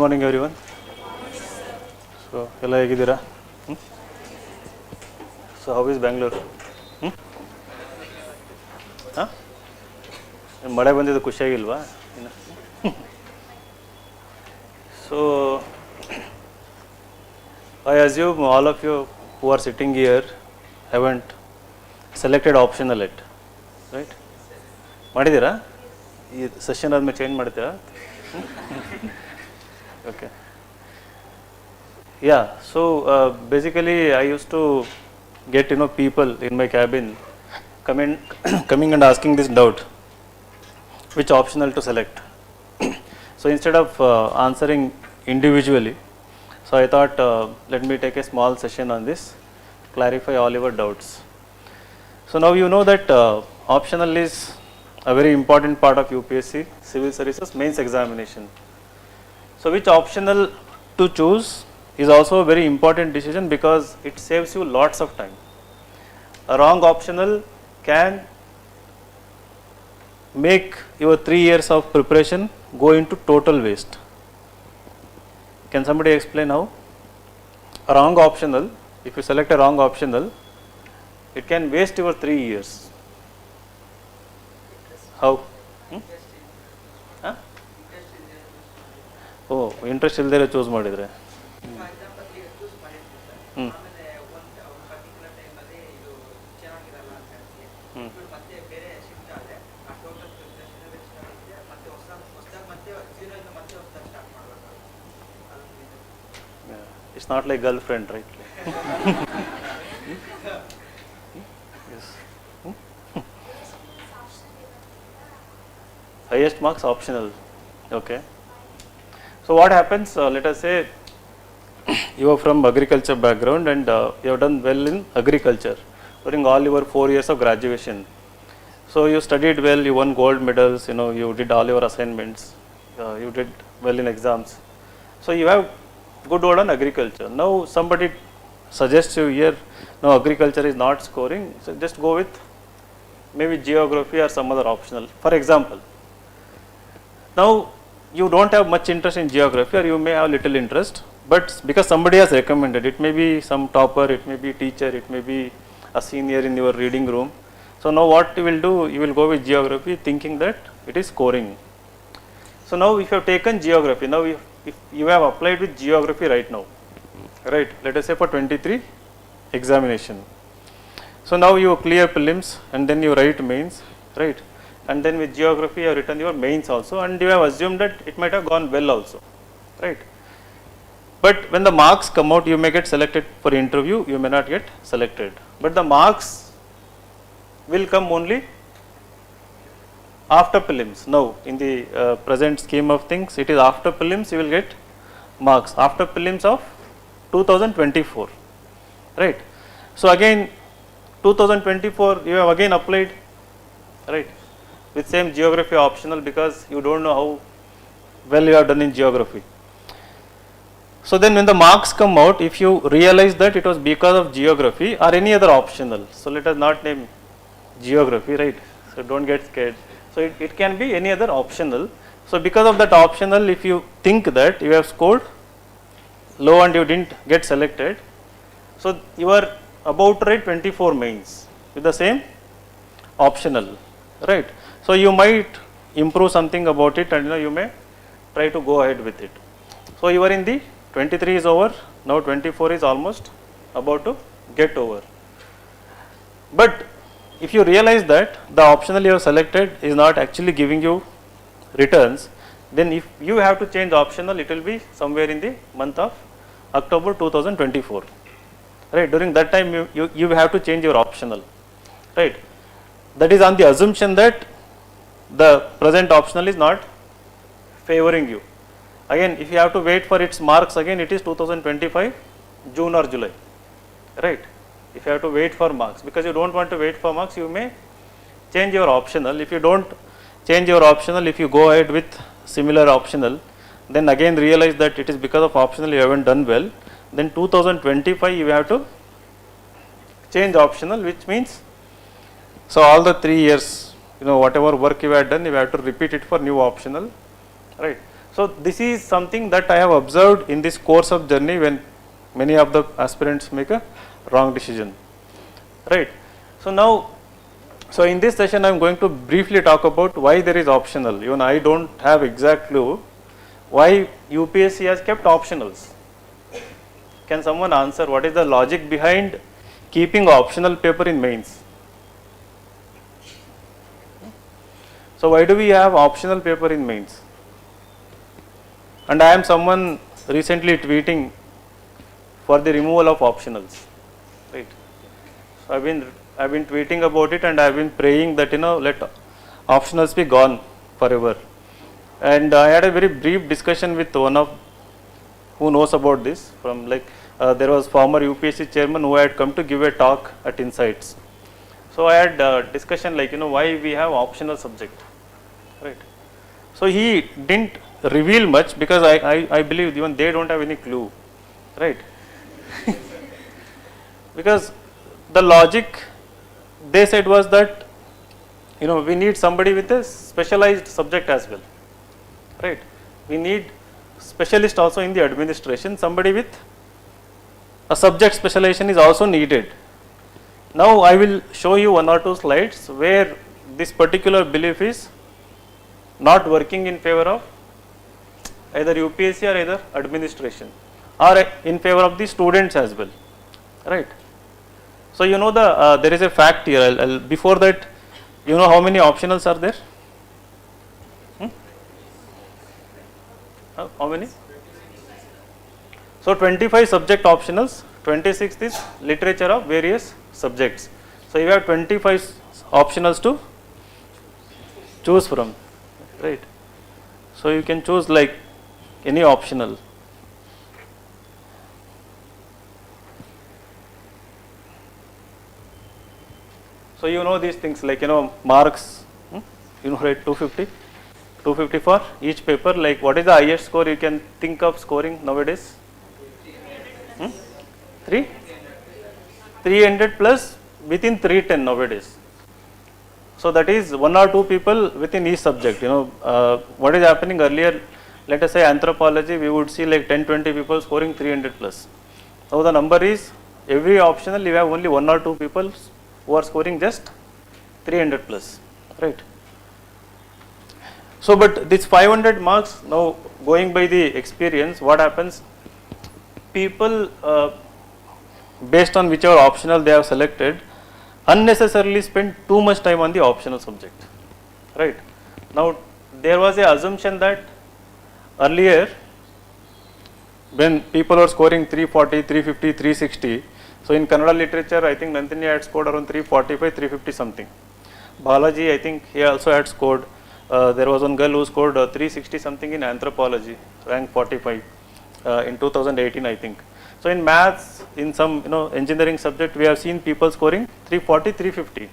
morning everyone. So, ಎಲ್ಲ ಹೇಗಿದ್ದೀರಾ? So, how is Bangalore? ಮಳೆ ಬಂದಿದ್ದು ಖುಷಿಯಾಗಿಲ್ವಾ? So, I assume all of you who are sitting here haven't selected optional yet, right? ಮಾಡಿದ್ದೀರಾ? ಈ session ಆದ್ಮೇಲೆ change ಮಾಡ್ತೀರಾ? Okay. Yeah, so basically I used to get people in my cabin coming and asking this doubt, which optional to select. So instead of answering individually, so I thought let me take a small session on this, clarify all your doubts. So now you know that optional is a very important part of UPSC Civil Services mains examination. So which optional to choose is also a very important decision because it saves you lots of time. A wrong optional can make your 3 years of preparation go into total waste. Can somebody explain how? A wrong optional, if you select a wrong optional, it can waste your 3 years. How? Oh, interest ಇಲ್ಲದೆ choose ಮಾಡಿದರೆ It's not like girlfriend, right? Yes. Highest marks optional. Okay. So what happens, let us say you are from agriculture background and you have done well in agriculture during all your 4 years of graduation. So you studied well, you won gold medals, you did all your assignments, you did well in exams. So you have good word on agriculture. Now somebody suggests you here, no, agriculture is not scoring, so just go with maybe geography or some other optional. For example, now you don't have much interest in geography or you may have little interest, but because somebody has recommended, it may be some topper, it may be teacher, it may be a senior in your reading room. So now what you will do, you will go with geography thinking that it is scoring. So now if you have taken geography, now if you have applied with geography right now, right, let us say for 23 examination. So now you clear prelims and then you write mains, right? And then with geography you have written your mains also and you have assumed that it might have gone well also, right? But when the marks come out, you may get selected for interview, you may not get selected. But the marks will come only after prelims. Now in the present scheme of things, it is after prelims you will get marks, after prelims of 2024, right? So again 2024 you have again applied, right, with same geography optional because you don't know how well you have done in geography. So then when the marks come out, if you realize that it was because of geography or any other optional, so let us not name geography, right? So don't get scared. So it can be any other optional. So because of that optional, if you think that you have scored low and you didn't get selected, so you are about to write 24 mains with the same optional, right? So you might improve something about it and you may try to go ahead with it. So you are in the 23 is over, now 24 is almost about to get over. But if you realize that the optional you have selected is not actually giving you returns, then if you have to change optional, it will be somewhere in the month of October 2024, right? During that time you have to change your optional, right? That is on the assumption that the present optional is not favoring you. Again, if you have to wait for its marks, again it is 2025 June or July, right? If you have to wait for marks, because you don't want to wait for marks, you may change your optional. If you don't change your optional, if you go ahead with similar optional, then again realize that it is because of optional you haven't done well, then 2025 you have to change optional, which means so all the 3 years, whatever work you have done, you have to repeat it for new optional, right? So this is something that I have observed in this course of journey when many of the aspirants make a wrong decision, right. So now, so in this session I am going to briefly talk about why there is optional. Even I don't have exact clue why UPSC has kept optionals. Can someone answer what is the logic behind keeping optional paper in mains? So why do we have optional paper in mains? And I am someone recently tweeting for the removal of optionals, right. So I've been tweeting about it, and I've been praying that let optionals be gone forever. And I had a very brief discussion with one of who knows about this from there was former UPSC chairman who had come to give a talk at Insights. So I had discussion why we have optional subject, right. So he didn't reveal much because I believe even they don't have any clue, right. Because the logic they said was that we need somebody with a specialized subject as well, right. We need specialist also in the administration, somebody with a subject specialization is also needed. Now I will show you one or two slides where this particular belief is not working in favor of either UPSC or either administration, or in favor of the students as well, right. So there is a fact here. Before that, how many optionals are there? How many? So 25 subject optionals, 26 is literature of various subjects. So you have 25 optionals to choose from, right. So you can choose any optional. So these things marks, right, 250 for each paper. What is the highest score you can think of scoring nowadays? 300 plus within 310 nowadays. So that is one or two people within each subject. What is happening earlier, let us say anthropology, we would see 10-20 people scoring 300 plus. Now the number is every optional you have only one or two people who are scoring just 300 plus, right. So but this 500 marks, now going by the experience, what happens, people based on whichever optional they have selected unnecessarily spend too much time on the optional subject, right. Now there was a assumption that earlier when people were scoring 340, 350, 360, so in Kannada literature I think Nandini had scored around 345, 350 something. Balaji, I think he also had scored, there was one girl who scored 360 something in anthropology, rank 45 in 2018 I think. So in maths, in some engineering subject, we have seen people scoring 340, 350.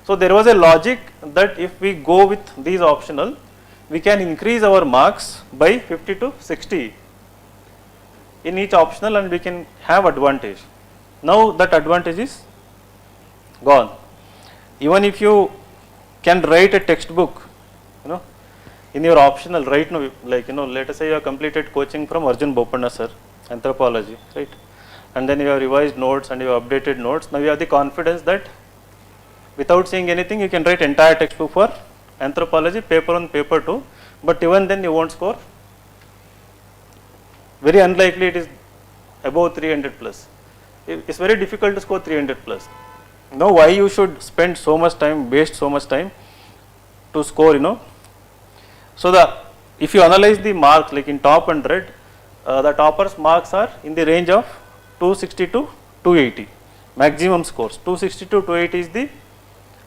So there was a logic that if we go with these optional, we can increase our marks by 50 to 60 in each optional, and we can have advantage. Now that advantage is gone. Even if you can write a textbook, in your optional right now, let us say you have completed coaching from Arjun Bopanna sir, anthropology, right, and then you have revised notes and you have updated notes. Now you have the confidence that without saying anything you can write entire textbook for anthropology, paper 1, paper 2, but even then you won't score. Very unlikely it is above 300 plus. It's very difficult to score 300 plus. Now why you should spend so much time, waste so much time to score, So if you analyze the marks in top 100, the toppers marks are in the range of 260 to 280, maximum scores. 260 to 280 is the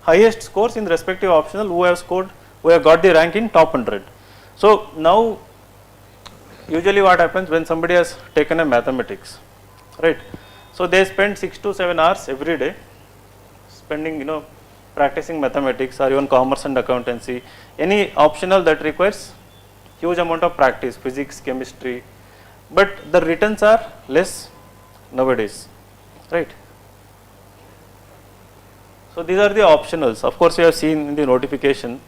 highest scores in the respective optional who have got the rank in top 100. So now usually what happens when somebody has taken a mathematics, right, so they spend 6 to 7 hours every day spending practicing mathematics, or even commerce and accountancy, any optional that requires huge amount of practice, physics, chemistry, but the returns are less nowadays, right. So these are the optionals. Of course you have seen in the notification,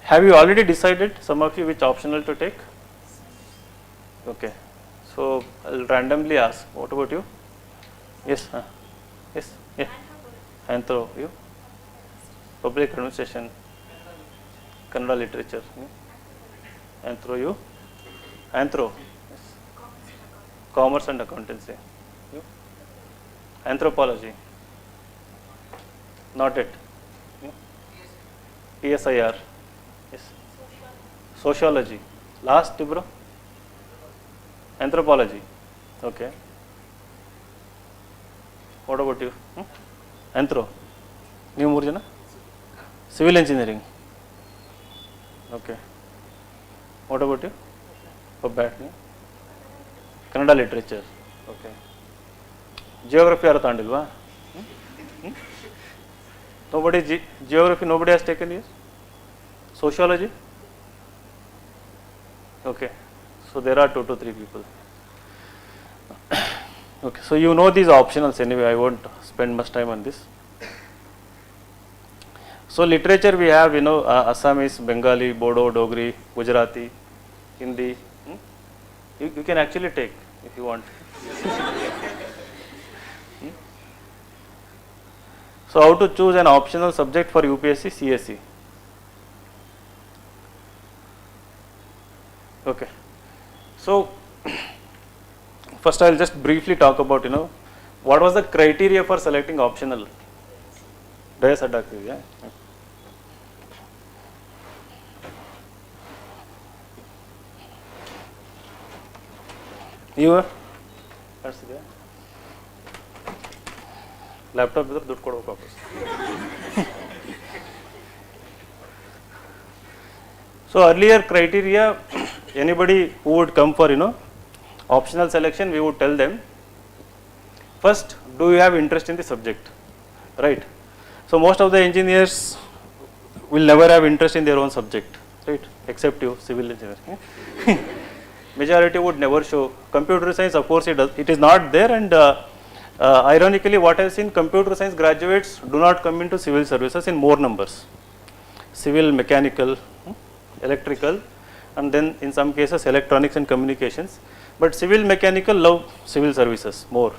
Have you already decided, some of you, which optional to take? Okay. So I'll randomly ask. What about you? Yes. Yes. Yeah. Anthro, you? Public administration. Kannada literature. Anthro, you? Anthro. Yes. Commerce and accountancy. You? Anthropology. Not it. PSIR. Yes. Sociology. Last, bro. Anthropology. Okay. What about you? Anthro. New Murjana? Civil engineering. Okay. What about you? Botany. Kannada literature. Okay. Geography are Tandilva? Nobody, geography nobody has taken yet? Sociology? Okay. So there are 2 to 3 people. Okay. So you know these optionals anyway, I won't spend much time on this. So literature we have, Assamese, Bengali, Bodo, Dogri, Gujarati, Hindi. You can actually take if you want. So how to choose an optional subject for UPSC CSE? Okay. So first I will just briefly talk about, what was the criteria for selecting optional. Yeah. You? Laptop is ದುಡ್ಡು ಕೊಡಬೇಕು ವಾಪಸ್. So earlier criteria, anybody who would come for optional selection, we would tell them, first, do you have interest in the subject, right? So most of the engineers will never have interest in their own subject, right? Except you, civil engineering. Majority would never show. Computer science, of course, it is not there, and ironically, what I have seen, computer science graduates do not come into civil services in more numbers. Civil, mechanical, electrical, and then in some cases electronics and communications. But civil, mechanical love civil services more,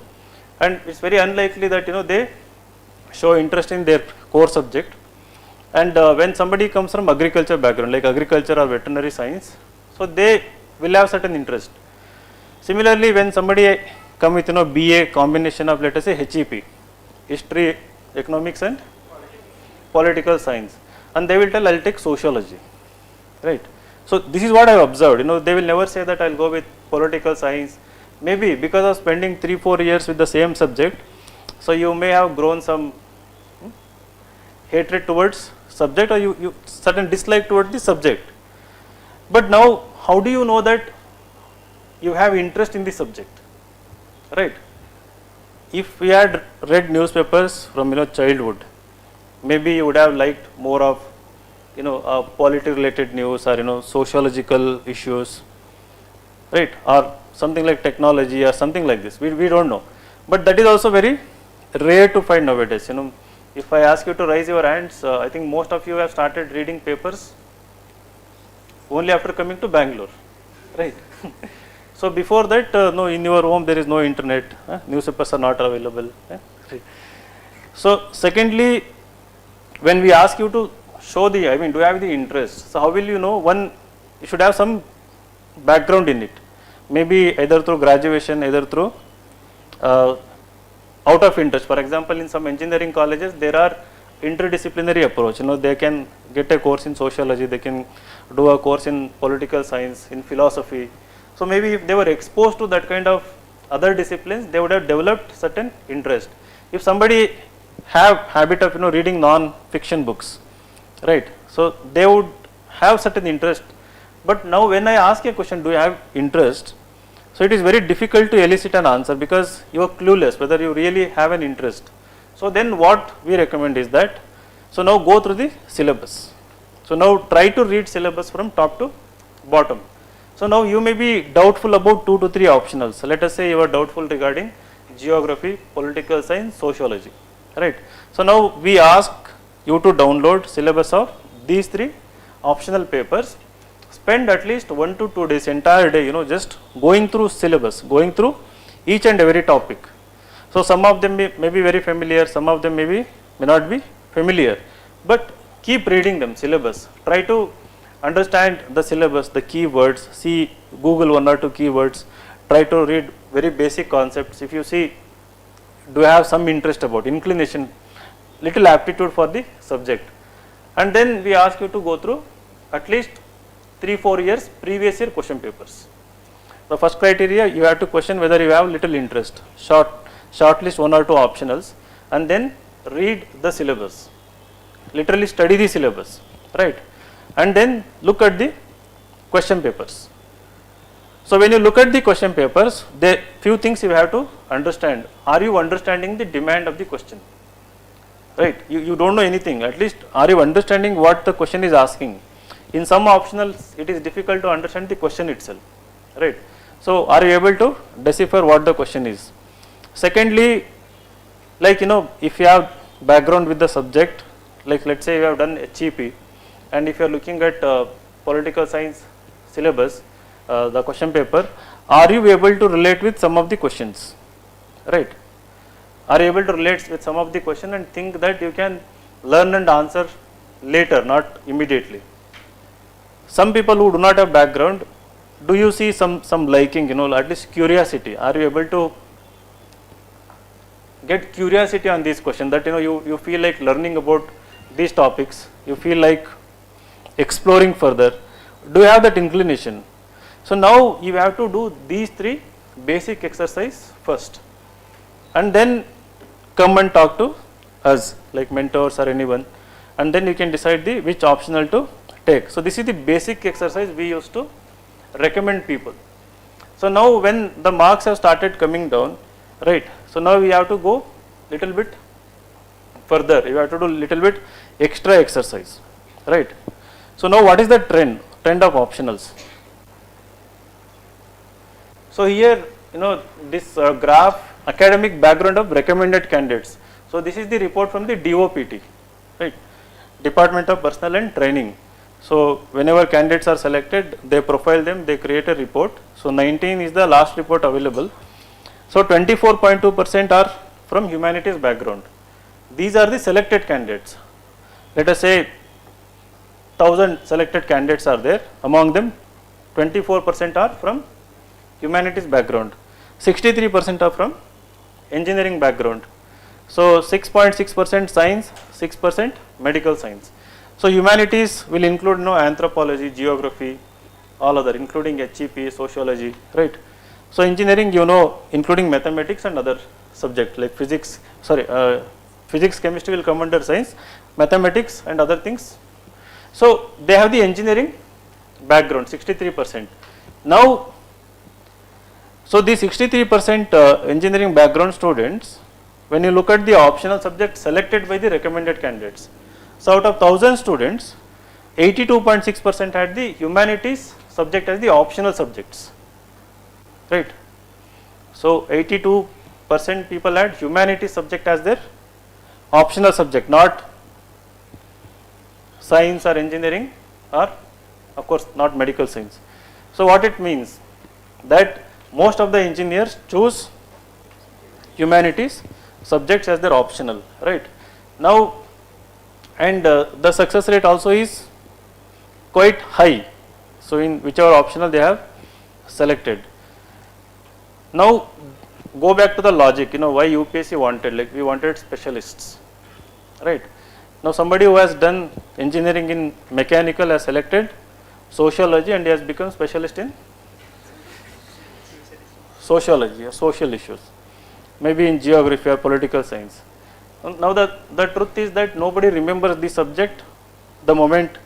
and it's very unlikely that they show interest in their core subject. And when somebody comes from agriculture background, like agriculture or veterinary science, so they will have certain interest. Similarly, when somebody come with BA combination of, let us say, HEP, history, economics and political science, and they will tell, I'll take sociology, right? So this is what I have observed. They will never say that I'll go with political science. Maybe because of spending 3-4 years with the same subject, so you may have grown some hatred towards subject, or you certain dislike towards the subject. But now, how do you know that you have interest in the subject, right? If we had read newspapers from childhood, maybe you would have liked more of polity related news, or sociological issues, right? Or something like technology or something like this. We don't know, but that is also very rare to find nowadays. If I ask you to raise your hands, I think most of you have started reading papers only after coming to Bangalore, right? So before that, no, in your home there is no internet, newspapers are not available. Right. So secondly, when we ask you to show do you have the interest? So how will you know? One, you should have some background in it, maybe either through graduation, either through out of interest. For example, in some engineering colleges, there are interdisciplinary approach. They can get a course in sociology, they can do a course in political science, in philosophy. So maybe if they were exposed to that kind of other disciplines, they would have developed certain interest. If somebody have habit of reading non-fiction books, right? So they would have certain interest. But now when I ask a question, do you have interest? So it is very difficult to elicit an answer because you are clueless whether you really have an interest. So then what we recommend is that, so now go through the syllabus. So now try to read syllabus from top to bottom. So now you may be doubtful about 2 to 3 optionals. So let us say you are doubtful regarding geography, political science, sociology, right? So now we ask you to download syllabus of these 3 optional papers, spend at least 1 to 2 days, entire day, just going through syllabus, going through each and every topic. So some of them may be very familiar, some of them may not be familiar, but keep reading them, syllabus. Try to understand the syllabus, the keywords, see, Google 1 or 2 keywords, try to read very basic concepts. If you see, do you have some interest about, inclination, little aptitude for the subject, and then we ask you to go through at least 3-4 years previous year question papers. The first criteria, you have to question whether you have little interest, shortlist 1 or 2 optionals, and then read the syllabus, literally study the syllabus, right, and then look at the question papers. So when you look at the question papers, there few things you have to understand. Are you understanding the demand of the question? Right, you don't know anything, at least are you understanding what the question is asking? In some optionals, it is difficult to understand the question itself, right. So are you able to decipher what the question is? Secondly, like if you have background with the subject, like let's say you have done HEP, and if you are looking at political science syllabus, the question paper, are you able to relate with some of the questions, right? Are you able to relate with some of the question and think that you can learn and answer later, not immediately? Some people who do not have background, do you see some liking, at least curiosity? Are you able to get curiosity on this question, that you feel like learning about these topics, you feel like exploring further? Do you have that inclination? So now you have to do these 3 basic exercise first, and then come and talk to us like mentors or anyone, and then you can decide which optional to take. So this is the basic exercise we used to recommend people. So now when the marks have started coming down, right, so now we have to go little bit further, you have to do little bit extra exercise, right. So now what is the trend of optionals? So here this graph, academic background of recommended candidates. So this is the report from the DOPT, right, Department of Personnel and Training. So whenever candidates are selected, they profile them, they create a report. So 19 is the last report available. So 24.2% are from humanities background. These are the selected candidates. Let us say 1000 selected candidates are there, among them 24% are from humanities background, 63% are from engineering background. So 6.6% science, 6% medical science. So humanities will include anthropology, geography, all other, including HEP, sociology, right. So engineering, including mathematics and other subjects like physics, chemistry will come under science, mathematics and other things. So they have the engineering background, 63%. Now, so the 63% engineering background students, when you look at the optional subject selected by the recommended candidates, so out of 1000 students, 82.6% had the humanities subject as the optional subjects, right. So 82% people had humanities subject as their optional subject, not science or engineering, or of course not medical science. So what it means, that most of the engineers choose humanities subjects as their optional, right. Now, and the success rate also is quite high. So in whichever optional they have selected. Now go back to the logic, why UPSC wanted, like we wanted specialists, right. Now somebody who has done engineering in mechanical has selected sociology and he has become specialist in sociology or social issues, maybe in geography or political science. Now the truth is that nobody remembers the subject the moment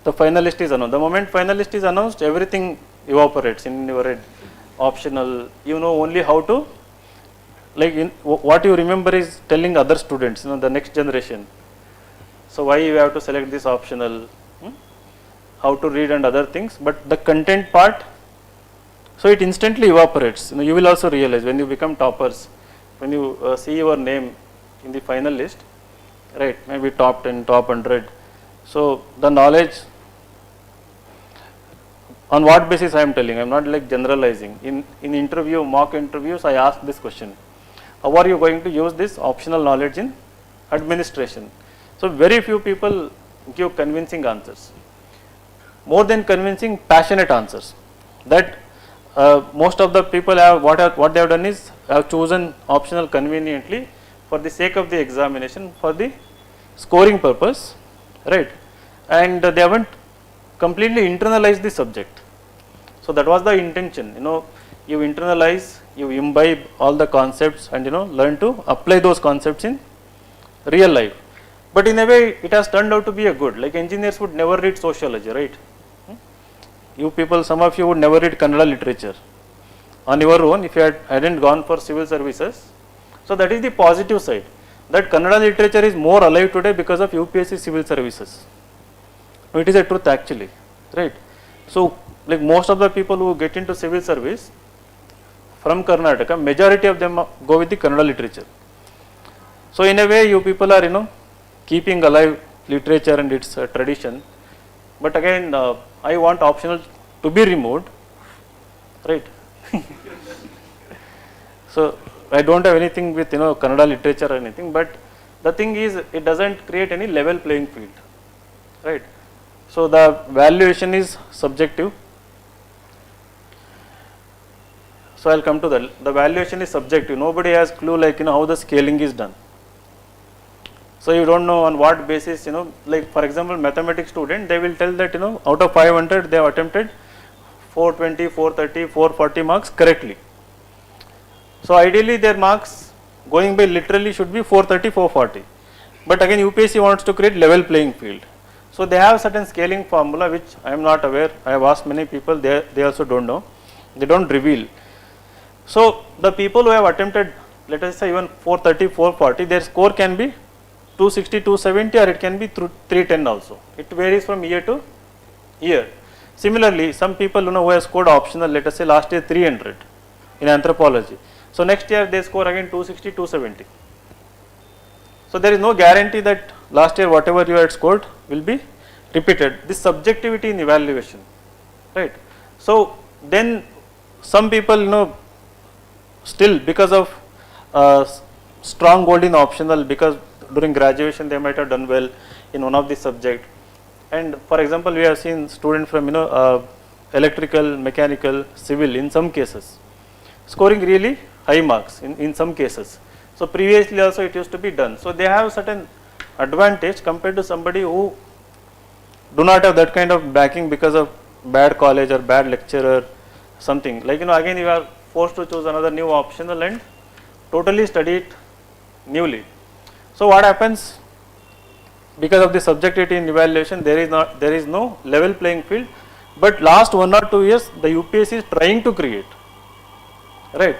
the finalist is announced. The moment finalist is announced, everything evaporates in your head. Optional, only how to, like what you remember is telling other students, the next generation. So why you have to select this optional, how to read and other things, but the content part, so it instantly evaporates. You will also realize when you become toppers, when you see your name in the final list, right, maybe top 10, top 100. So the knowledge On what basis I am telling? I am not like generalizing. In interview, mock interviews, I ask this question: how are you going to use this optional knowledge in administration? So very few people give convincing answers. More than convincing, passionate answers. That most of the people have what they have done is have chosen optional conveniently for the sake of the examination, for the scoring purpose, right? And they haven't completely internalized the subject. So that was the intention. You internalize, you imbibe all the concepts, and learn to apply those concepts in real life. But in a way, it has turned out to be a good. Like engineers would never read sociology, right? You people, some of you would never read Kannada literature on your own if you hadn't gone for civil services. So that is the positive side. That Kannada literature is more alive today because of UPSC civil services. It is a truth actually, right? So like most of the people who get into civil service from Karnataka, majority of them go with the Kannada literature. So in a way, you people are keeping alive literature and its tradition. But again, I want optional to be removed, right? So I don't have anything with Kannada literature or anything, but the thing is, it doesn't create any level playing field, right? So the valuation is subjective. So I'll come to that. The valuation is subjective. Nobody has clue like how the scaling is done. So you don't know on what basis, like for example, mathematics student, they will tell that out of 500 they have attempted 420, 430, 440 marks correctly. So ideally their marks going by literally should be 430, 440. But again UPSC wants to create level playing field. So they have certain scaling formula which I am not aware. I have asked many people, they also don't know. They don't reveal. So the people who have attempted, let us say even 430, 440, their score can be 260, 270, or it can be 310 also. It varies from year to year. Similarly, some people who have scored optional, let us say last year 300 in anthropology. So next year they score again 260, 270. So there is no guarantee that last year whatever you had scored will be repeated. This subjectivity in evaluation, right? So then some people still because of strong hold in optional, because during graduation they might have done well in one of the subject, and for example we have seen students from electrical, mechanical, civil in some cases scoring really high marks in some cases. So previously also it used to be done. So they have certain advantage compared to somebody who do not have that kind of backing because of bad college or bad lecturer, something like again you are forced to choose another new optional and totally study it newly. So what happens, because of the subjectivity in evaluation, there is no level playing field, but last 1 or 2 years the UPSC is trying to create, right,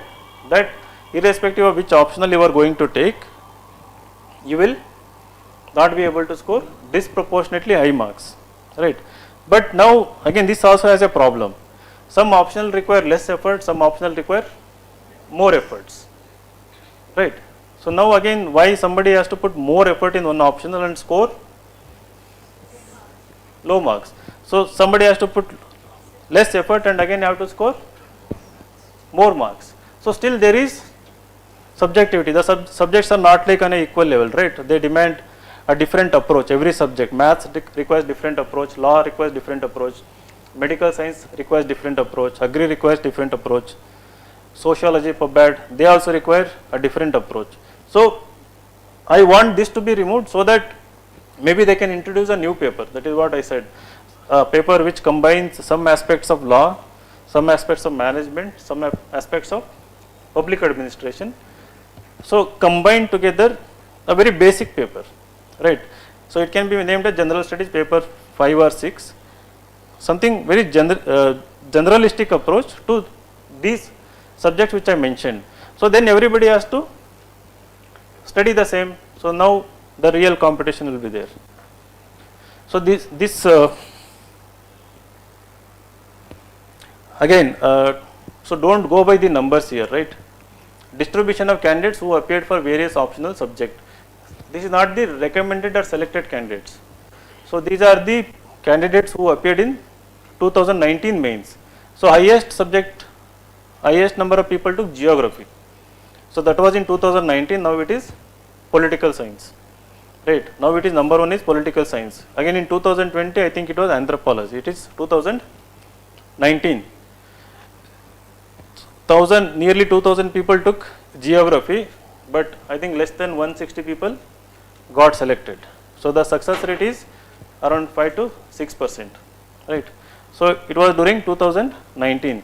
that irrespective of which optional you are going to take, you will not be able to score disproportionately high marks, right. But now again this also has a problem. Some optional require less effort, some optional require more efforts, right. So now again, why somebody has to put more effort in one optional and score low marks? So somebody has to put less effort and again you have to score more marks. So still there is subjectivity. The subjects are not like on an equal level, right? They demand a different approach. Every subject, maths requires different approach, law requires different approach, medical science requires different approach, agri requires different approach, sociology, PubAd, they also require a different approach. So I want this to be removed so that maybe they can introduce a new paper. That is what I said, a paper which combines some aspects of law, some aspects of management, some aspects of public administration. So combined together a very basic paper, right. So it can be named as general studies paper 5 or 6, something very generalistic approach to these subjects which I mentioned. So then everybody has to study the same. So now the real competition will be there. So this again, so don't go by the numbers here, right. Distribution of candidates who appeared for various optional subject. This is not the recommended or selected candidates. So these are the candidates who appeared in 2019 mains. So highest subject, highest number of people took geography. So that was in 2019, now it is political science, right. Now it is number 1 is political science. Again in 2020 I think it was anthropology, it is 2019. Nearly 2000 people took geography, but I think less than 160 people got selected. So the success rate is around 5 to 6%, right. So it was during 2019.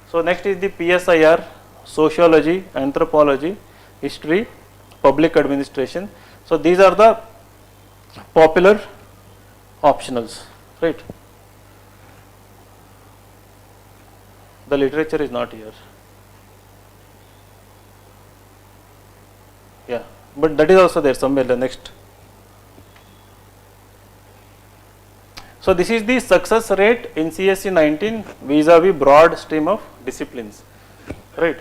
So next is the PSIR, sociology, anthropology, history, public administration. So these are the popular optionals, right. The literature is not here. Yeah, but that is also there somewhere the next. So this is the success rate in CSE 19 vis-a-vis broad stream of disciplines, right.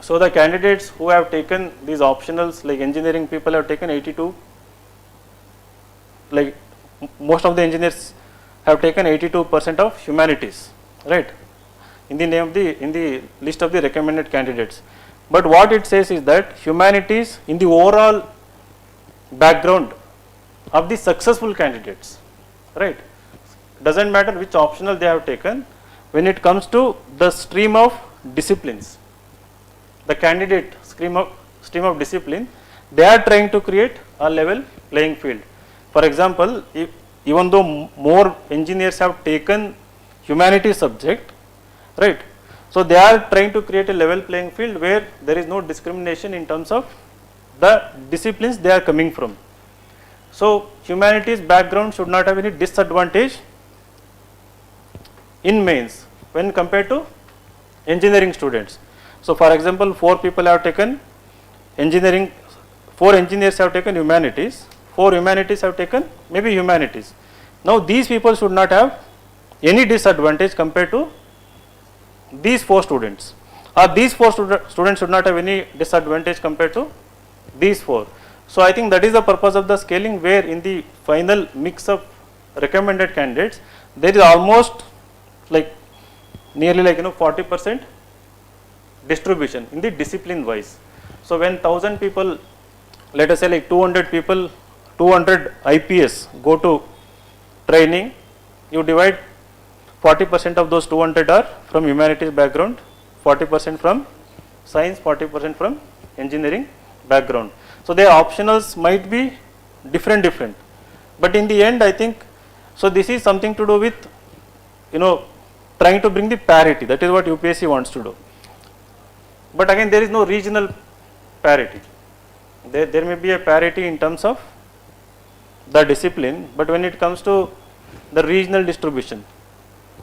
So the candidates who have taken these optionals, like engineering people have taken 82, like most of the engineers have taken 82% of humanities, right, in the name of in the list of the recommended candidates. But what it says is that humanities in the overall background of the successful candidates, right, doesn't matter which optional they have taken, when it comes to the stream of disciplines, the candidate stream of discipline, they are trying to create a level playing field. For example, even though more engineers have taken humanities subject, right, so they are trying to create a level playing field where there is no discrimination in terms of the disciplines they are coming from. So humanities background should not have any disadvantage in mains when compared to engineering students. So for example, 4 people have taken engineering, 4 engineers have taken humanities, 4 humanities have taken maybe humanities. Now these people should not have any disadvantage compared to these 4 students, or these 4 students should not have any disadvantage compared to these 4. So I think that is the purpose of the scaling, where in the final mix of recommended candidates there is almost like nearly 40% distribution in the discipline wise. So when 1000 people, let us say like 200 people, 200 IPS go to training, you divide 40% of those 200 are from humanities background, 40% from science, 40% from engineering background. So their optionals might be different, but in the end I think, so this is something to do with trying to bring the parity, that is what UPSC wants to do. But again there is no regional parity, there may be a parity in terms of the discipline, but when it comes to the regional distribution,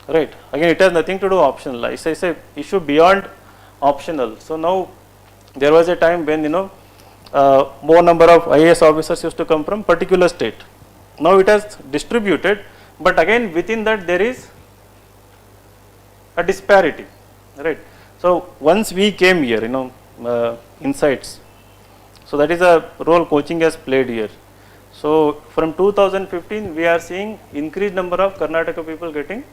right, again it has nothing to do optional, it's a issue beyond optional. So now there was a time when more number of IAS officers used to come from particular state. Now it has distributed, but again within that there is a disparity, right. So once we came here, insights, so that is a role coaching has played here. So from 2015 we are seeing increased number of Karnataka people getting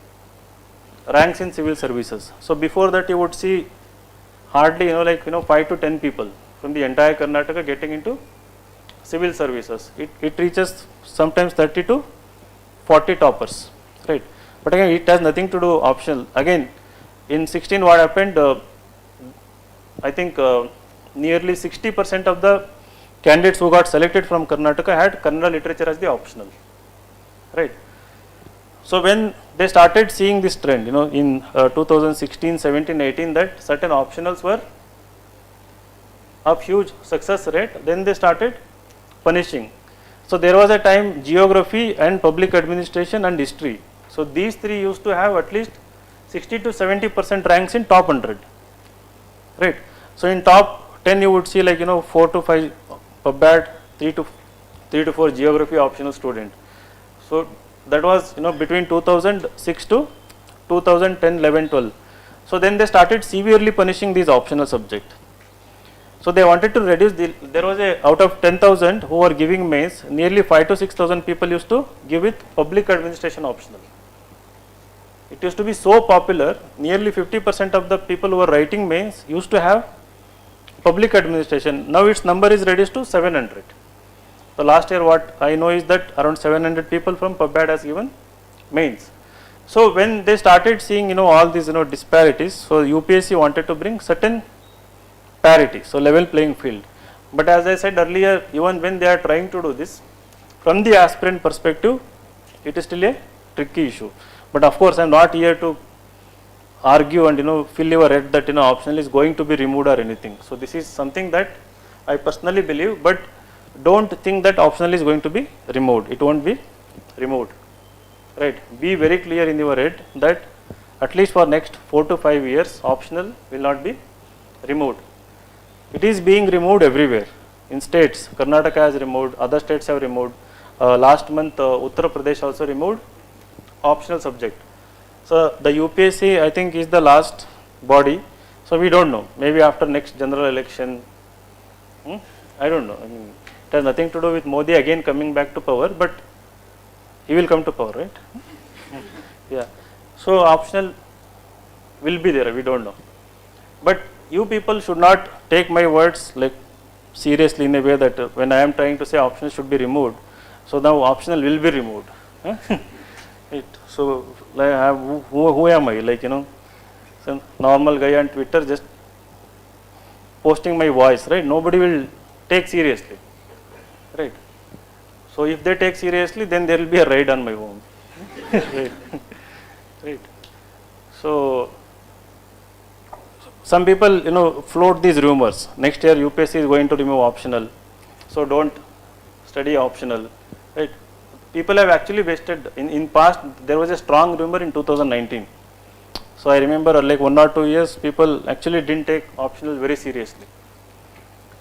ranks in civil services. So before that you would see hardly 5 to 10 people from the entire Karnataka getting into civil services. It reaches sometimes 30 to 40 toppers, right. But again it has nothing to do optional. Again in 16 what happened, I think nearly 60% of the candidates who got selected from Karnataka had Kannada literature as the optional, right. So when they started seeing this trend, in 2016, 17, 18, that certain optionals were of huge success rate, then they started punishing. So there was a time geography and public administration and history. So these 3 used to have at least 60 to 70% ranks in top 100, right. So in top 10 you would see 4 to 5 PubBat, 3 to 4 geography optional student. So that was between 2006 to 2010, 11, 12. So then they started severely punishing these optional subject. So they wanted to reduce there was out of 10,000 who were giving mains, nearly 5 to 6,000 people used to give it public administration optional. It used to be so popular, nearly 50% of the people who were writing mains used to have public administration. Now its number is reduced to 700. So last year what I know is that around 700 people from PubAd has given mains. So when they started seeing all these disparities, so UPSC wanted to bring certain parity, so level playing field. But as I said earlier, even when they are trying to do this, from the aspirant perspective, it is still a tricky issue. But of course, I am not here to argue and fill your head that optional is going to be removed or anything. So this is something that I personally believe, but don't think that optional is going to be removed. It won't be removed, right? Be very clear in your head that at least for next 4 to 5 years, optional will not be removed. It is being removed everywhere. In states, Karnataka has removed, other states have removed. Last month, Uttar Pradesh also removed optional subject. So the UPSC, I think, is the last body. So we don't know. Maybe after next general election, I don't know. I mean, it has nothing to do with Modi again coming back to power, but he will come to power, right? Yeah. So optional will be there. We don't know. But you people should not take my words like seriously in a way that when I am trying to say optional should be removed, so now optional will be removed. Right. So like who am I? Like some normal guy on Twitter just posting my voice, right? Nobody will take seriously, right? So if they take seriously, then there will be a raid on my home. Right. Right. So some people float these rumors. Next year UPSC is going to remove optional, so don't study optional, right? People have actually wasted in past. There was a strong rumor in 2019. So I remember like 1 or 2 years people actually didn't take optional very seriously.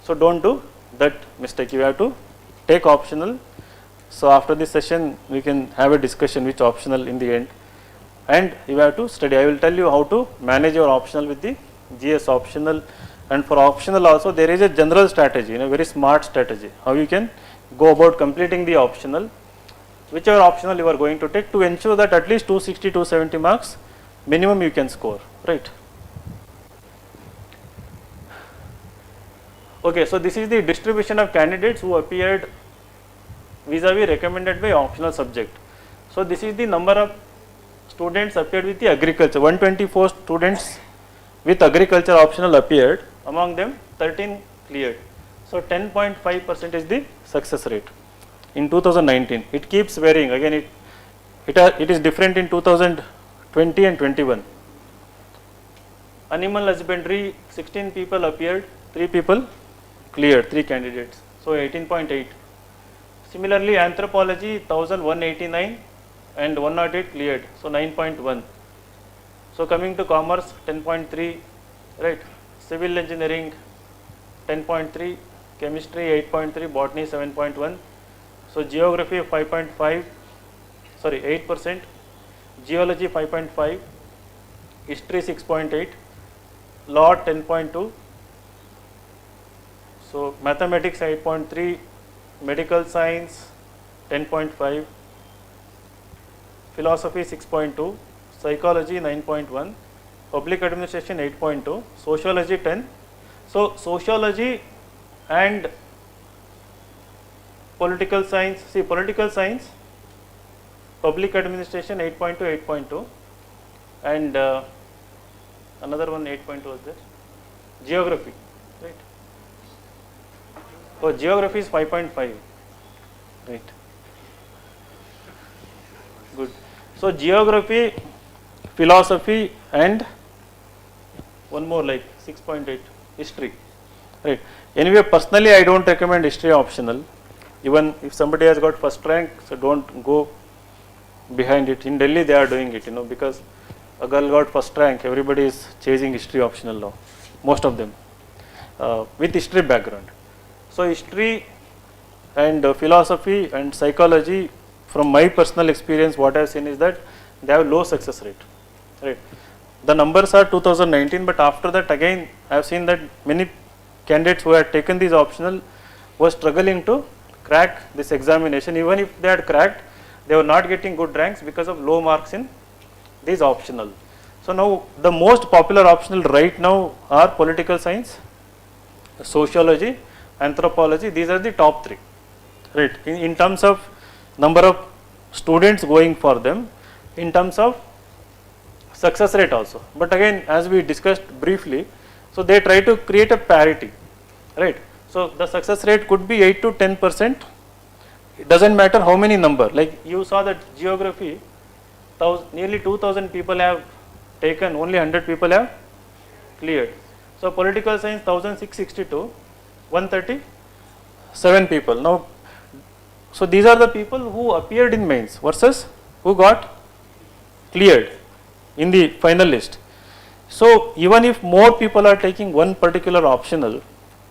So don't do that mistake. You have to take optional. So after this session we can have a discussion which optional in the end, and you have to study. I will tell you how to manage your optional with the GS optional, and for optional also there is a general strategy, very smart strategy how you can go about completing the optional, whichever optional you are going to take, to ensure that at least 260 270 marks minimum you can score, right? Okay, so this is the distribution of candidates who appeared vis-a-vis recommended by optional subject. So this is the number of students appeared with the agriculture. 124 students with agriculture optional appeared, among them 13 cleared. So 10.5% is the success rate in 2019. It keeps varying. Again, it is different in 2020 and 21. Animal husbandry, 16 people appeared, 3 people cleared, 3 candidates. So 18.8. Similarly, anthropology 1189 and 108 cleared. So 9.1. So coming to commerce 10.3, right? Civil engineering 10.3, chemistry 8.3, botany 7.1. So geography 5.5, sorry 8%, geology 5.5, history 6.8, law 10.2. So mathematics 8.3, medical science 10.5, philosophy 6.2, psychology 9.1, public administration 8.2, sociology 10. So sociology and political science, see political science, public administration 8.2, 8.2, and another one 8.2 was there, geography, right? So geography is 5.5, right? Good. So geography, philosophy, and one more like 6.8, history, right? Anyway, personally I don't recommend history optional. Even if somebody has got first rank, so don't go behind it. In Delhi they are doing it, because a girl got first rank, everybody is chasing history optional now, most of them with history background. So history and philosophy and psychology, from my personal experience, what I have seen is that they have low success rate, right? The numbers are 2019, but after that again I have seen that many candidates who had taken these optional were struggling to crack this examination. Even if they had cracked, they were not getting good ranks because of low marks in these optional. So now the most popular optional right now are political science, sociology, anthropology. These are the top 3, right, in terms of number of students going for them, in terms of success rate also. But again, as we discussed briefly, so they try to create a parity, right. So the success rate could be 8 to 10%. It doesn't matter how many number, like you saw that geography, nearly 2000 people have taken, only 100 people have cleared. So political science 1662, 137 people. Now, so these are the people who appeared in mains versus who got cleared in the final list. So even if more people are taking one particular optional,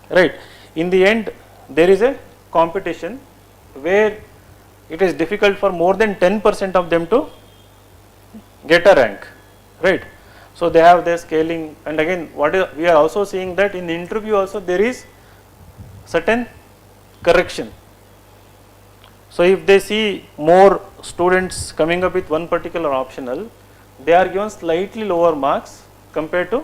right, in the end there is a competition where it is difficult for more than 10% of them to get a rank, right. So they have their scaling, and again we are also seeing that in the interview also there is certain correction. So if they see more students coming up with one particular optional, they are given slightly lower marks compared to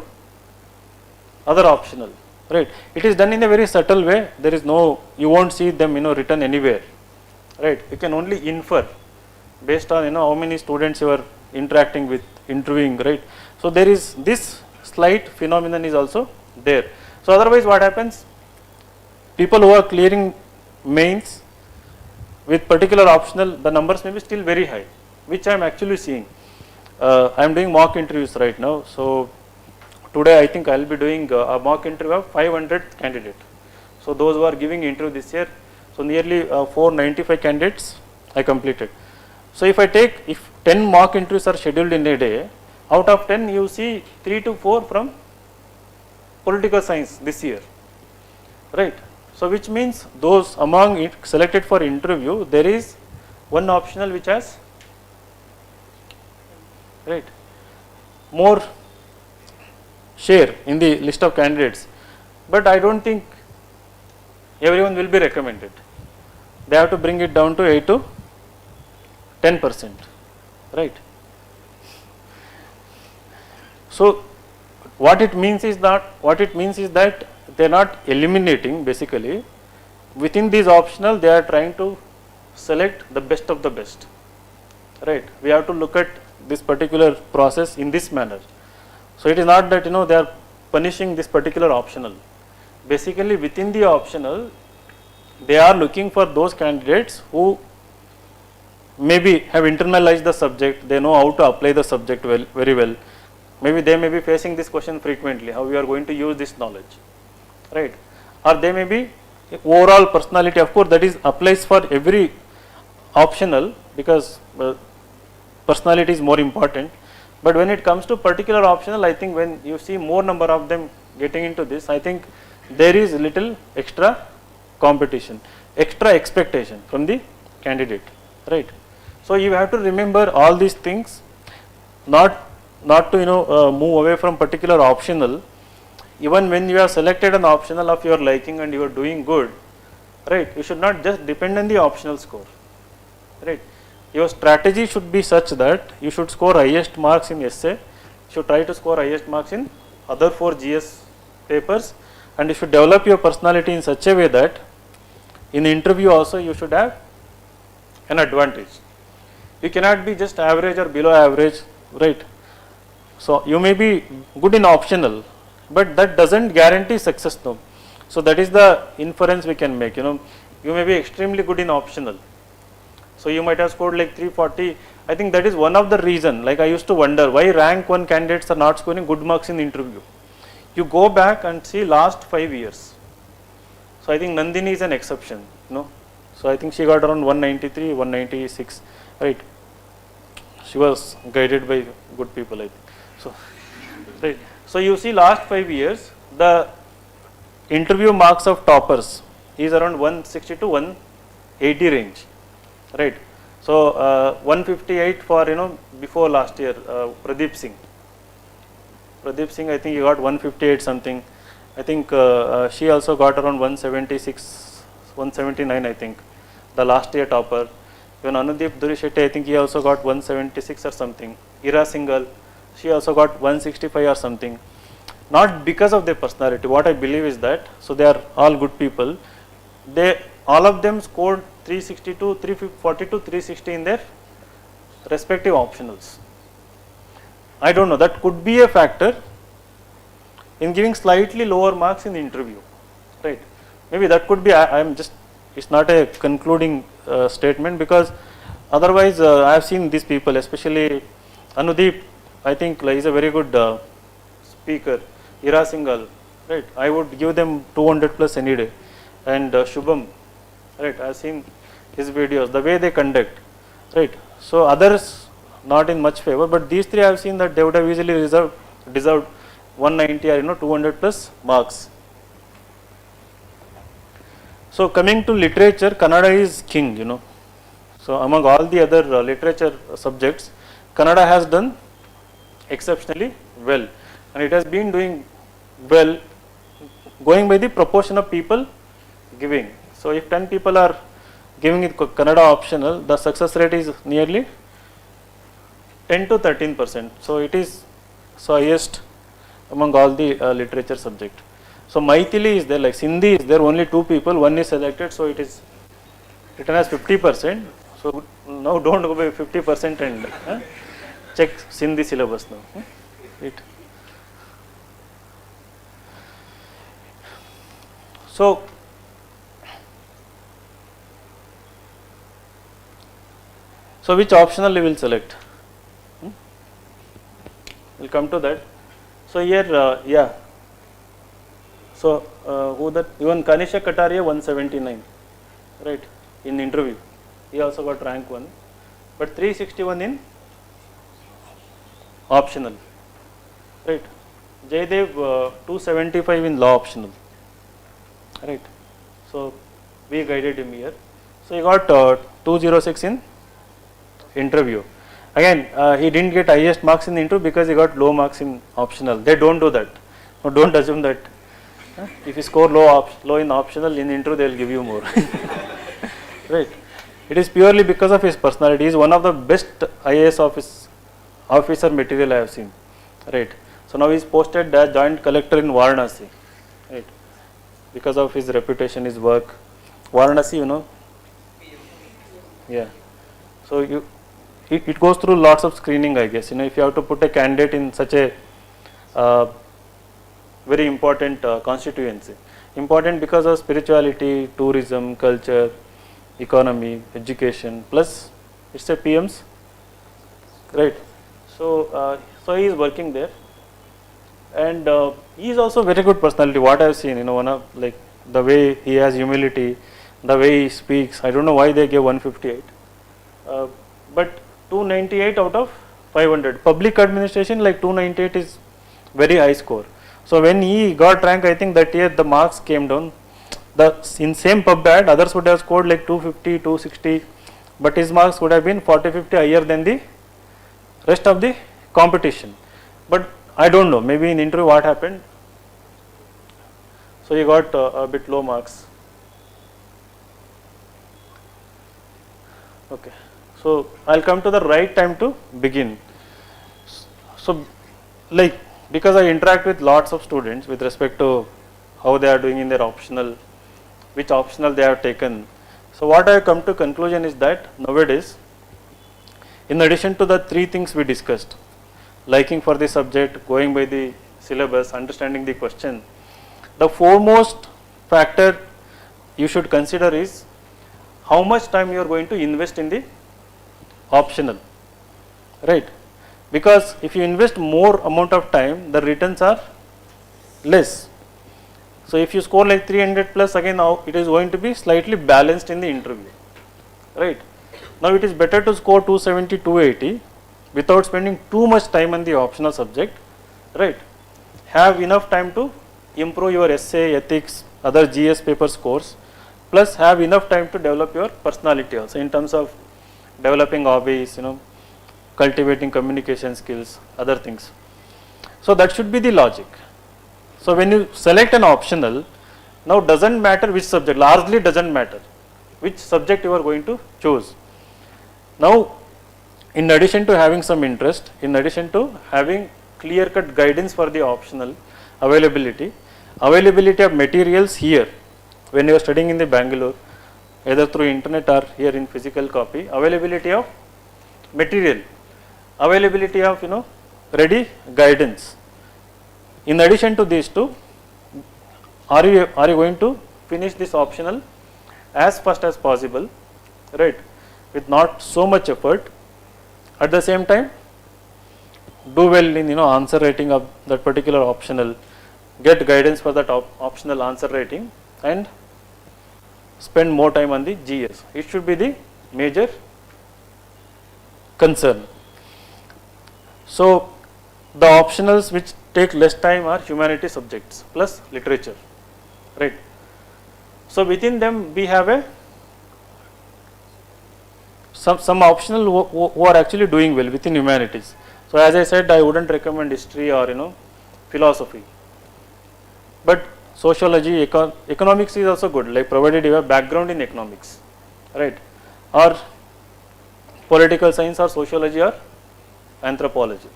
other optional, right. It is done in a very subtle way. There is no, you won't see them written anywhere, right. You can only infer based on how many students you are interacting with, interviewing, right. So there is this slight phenomenon is also there. So otherwise what happens, people who are clearing mains with particular optional, the numbers may be still very high, which I am actually seeing. I am doing mock interviews right now. So today I think I will be doing a mock interview of 500 candidate. So those who are giving interview this year, so nearly 495 candidates I completed. So if 10 mock interviews are scheduled in a day, out of 10 you see 3 to 4 from political science this year, right. So which means those among it selected for interview, there is one optional which has, right, more share in the list of candidates, but I don't think everyone will be recommended. They have to bring it down to 8 to 10%, right. So what it means is that they are not eliminating, basically within these optional they are trying to select the best of the best, right. We have to look at this particular process in this manner. So it is not that they are punishing this particular optional. Basically within the optional they are looking for those candidates who maybe have internalized the subject, they know how to apply the subject very well. Maybe they may be facing this question frequently, how we are going to use this knowledge, right. Or they may be overall personality, of course that is applies for every optional because personality is more important. But when it comes to particular optional, I think when you see more number of them getting into this, I think there is little extra competition, extra expectation from the candidate, right. So you have to remember all these things, not to move away from particular optional. Even when you have selected an optional of your liking and you are doing good, right, you should not just depend on the optional score, right. Your strategy should be such that you should score highest marks in essay, you should try to score highest marks in other 4 GS papers, and you should develop your personality in such a way that in the interview also you should have an advantage. You cannot be just average or below average, right. So you may be good in optional, but that doesn't guarantee success though. So that is the inference we can make, you may be extremely good in optional. So you might have scored like 340. I think that is one of the reason, like I used to wonder why rank 1 candidates are not scoring good marks in the interview. You go back and see last 5 years. So I think Nandini is an exception, So I think she got around 193, 196, right. She was guided by good people, I think. So, right. So you see last 5 years, the interview marks of toppers is around 160 to 180 range, right. So 158 for before last year, Pradeep Singh, I think he got 158 something. I think she also got around 176, 179 I think, the last year topper. Even Anudeep Durishetty, I think he also got 176 or something. Ira Singhal, she also got 165 or something. Not because of their personality. What I believe is that, so they are all good people. They, all of them scored 362, 342, 360 in their respective optionals. I don't know, that could be a factor in giving slightly lower marks in the interview, right? Maybe that could be, I am just, it's not a concluding statement, because otherwise I have seen these people, especially Anudeep, I think is a very good speaker, Ira Singhal, right? I would give them 200 plus any day, and Shubham, right? I have seen his videos, the way they conduct, right? So others not in much favor, but these three I have seen that they would have easily deserved 190 or 200 plus marks. So coming to literature, Kannada is king, So among all the other literature subjects, Kannada has done exceptionally well, and it has been doing well going by the proportion of people giving. So if 10 people are giving it Kannada optional, the success rate is nearly 10 to 13%. So it is highest among all the literature subject. So Maithili is there, like Sindhi is there, only 2 people, one is selected, so it is written as 50%. So now don't go by 50% and check Sindhi syllabus now. Right. So which optional you will select? We'll come to that. So here, yeah. So who that? Even Kanisha Kataria 179, right? In interview, he also got rank 1, but 361 in optional, right? Jaydev 275 in law optional, right? So we guided him here. So he got 206 in interview. Again, he didn't get highest marks in the interview because he got low marks in optional. They don't do that. No, don't assume that. If you score low in optional, in interview they will give you more. Right. It is purely because of his personality. He is one of the best IAS officer material I have seen. Right. So now he is posted as joint collector in Varanasi. Right. Because of his reputation, his work. Varanasi, Yeah. So it goes through lots of screening, I guess. If you have to put a candidate in such a very important constituency. Important because of spirituality, tourism, culture, economy, education, plus it's a PM's, right? So he is working there, and he is also very good personality. What I have seen, one of like the way he has humility, the way he speaks. I don't know why they gave 158, but 298 out of 500. Public administration, like 298 is very high score. So when he got rank, I think that year the marks came down. In same pub ad, others would have scored like 250, 260, but his marks would have been 40, 50 higher than the rest of the competition. But I don't know, maybe in interview what happened. So he got a bit low marks. Okay. So I'll come to the right time to begin. So because I interact with lots of students with respect to how they are doing in their optional, which optional they have taken. So what I have come to conclusion is that nowadays, in addition to the 3 things we discussed, liking for the subject, going by the syllabus, understanding the question, the foremost factor you should consider is how much time you are going to invest in the optional, right? Because if you invest more amount of time, the returns are less. So if you score like 300 plus, again now it is going to be slightly balanced in the interview, right? Now it is better to score 270, 280 without spending too much time on the optional subject, right? Have enough time to improve your essay, ethics, other GS paper scores, plus have enough time to develop your personality also in terms of developing hobbies, cultivating communication skills, other things. So that should be the logic. So when you select an optional, now doesn't matter which subject, largely doesn't matter which subject you are going to choose. Now, in addition to having some interest, in addition to having clear cut guidance for the optional availability of materials here when you are studying in the Bangalore, either through internet or here in physical copy, availability of material, availability of ready guidance. In addition to these two, are you going to finish this optional as fast as possible, right, with not so much effort, at the same time do well in answer writing of that particular optional, get guidance for that optional answer writing, and spend more time on the GS. It should be the major concern. So the optionals which take less time are humanities subjects plus literature, right. So within them we have a some optional who are actually doing well within humanities. So as I said, I wouldn't recommend history or philosophy, but sociology, economics is also good, like provided you have background in economics, right, or political science or sociology or anthropology.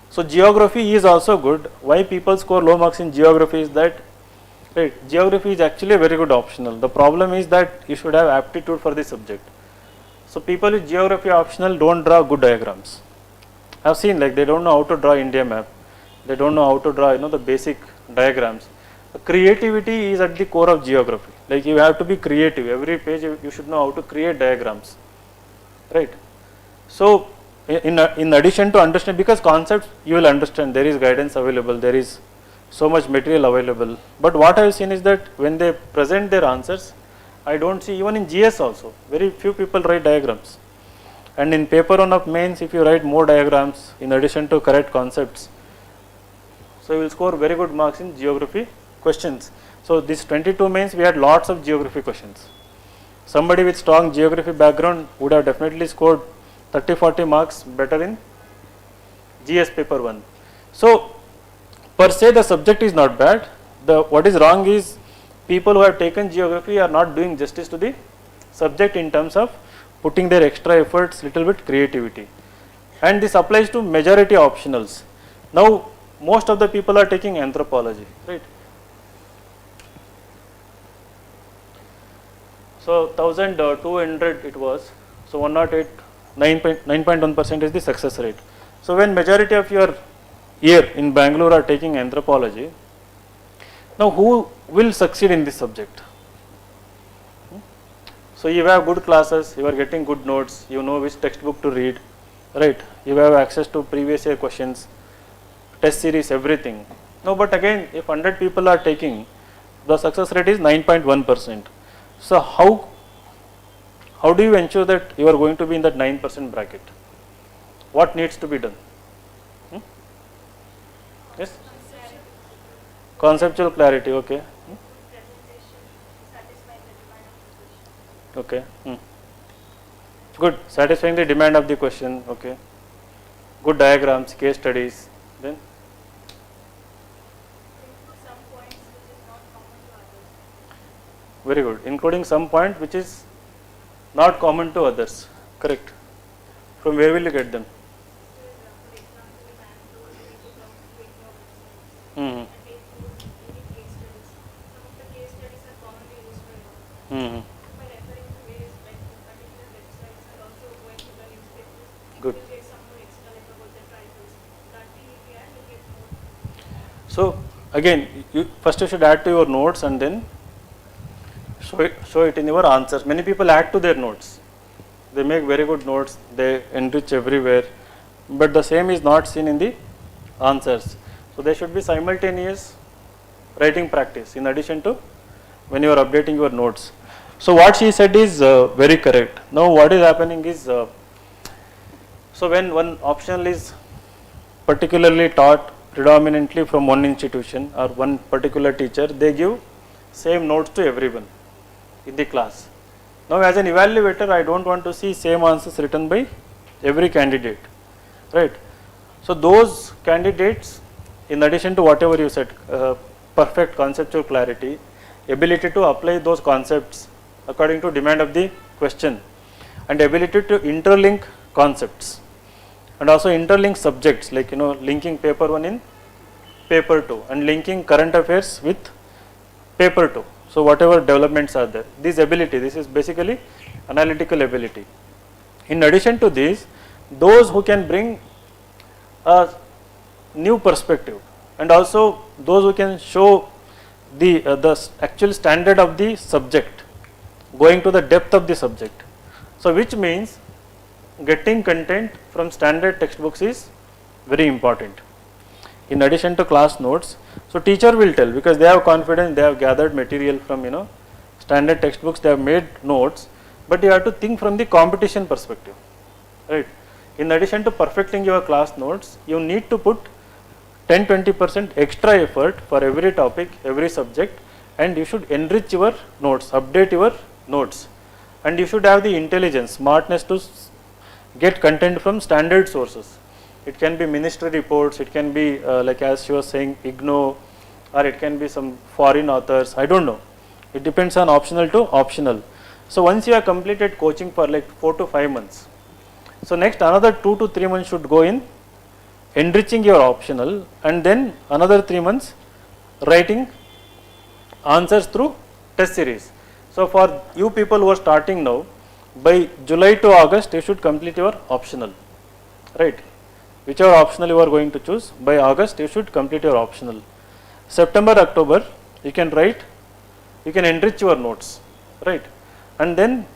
So geography is also good. Why people score low marks in geography is that, right, geography is actually a very good optional. The problem is that you should have aptitude for the subject. So people with geography optional don't draw good diagrams. I have seen, like, they don't know how to draw India map, they don't know how to draw the basic diagrams. Creativity is at the core of geography. Like, you have to be creative. Every page you should know how to create diagrams, right. So in addition to understand, because concepts you will understand, there is guidance available, there is so much material available, but what I have seen is that when they present their answers, I don't see, even in GS also, very few people write diagrams. And in paper 1 of mains, if you write more diagrams in addition to correct concepts, so you will score very good marks in geography questions. So this 22 mains, we had lots of geography questions. Somebody with strong geography background would have definitely scored 30-40 marks better in GS paper 1. So per se the subject is not bad. What is wrong is people who have taken geography are not doing justice to the subject in terms of putting their extra efforts, little bit creativity, and this applies to majority optionals. Now most of the people are taking anthropology, right. So 1200 it was, so 108, 9.1% is the success rate. So when majority of your year in Bangalore are taking anthropology, now who will succeed in this subject? So you have good classes, you are getting good notes, you know which textbook to read, right, you have access to previous year questions, test series, everything. No, but again, if 100 people are taking, the success rate is 9.1%. So how do you ensure that you are going to be in that 9% bracket? What needs to be done? Yes? Conceptual clarity, okay. Okay. Good. Satisfying the demand of the question, okay. Good diagrams, case studies, then? Very good. Including some point which is not common to others. Correct. From where will you get them? Good. So again, first you should add to your notes and then show it in your answers. Many people add to their notes. They make very good notes, they enrich everywhere, but the same is not seen in the answers. So there should be simultaneous writing practice in addition to when you are updating your notes. So what she said is very correct. Now what is happening is, so when one optional is particularly taught predominantly from one institution or one particular teacher, they give same notes to everyone in the class. Now as an evaluator, I don't want to see same answers written by every candidate, right. So those candidates, in addition to whatever you said, perfect conceptual clarity, ability to apply those concepts according to demand of the question, and ability to interlink concepts, and also interlink subjects like linking paper 1 in paper 2 and linking current affairs with paper 2. So whatever developments are there, this ability, this is basically analytical ability. In addition to this, those who can bring a new perspective and also those who can show the actual standard of the subject, going to the depth of the subject. So which means getting content from standard textbooks is very important. In addition to class notes, so teacher will tell, because they have confidence, they have gathered material from standard textbooks, they have made notes, but you have to think from the competition perspective, right? In addition to perfecting your class notes, you need to put 10-20% extra effort for every topic, every subject, and you should enrich your notes, update your notes, and you should have the intelligence, smartness to get content from standard sources. It can be ministry reports, it can be like as she was saying IGNO, or it can be some foreign authors, I don't know. It depends on optional to optional. So once you have completed coaching for like 4 to 5 months, so next another 2 to 3 months should go in enriching your optional, and then another 3 months writing answers through test series. So for you people who are starting now, by July to August you should complete your optional, right? Whichever optional you are going to choose, by August you should complete your optional. September, October you can write, you can enrich your notes, right? And then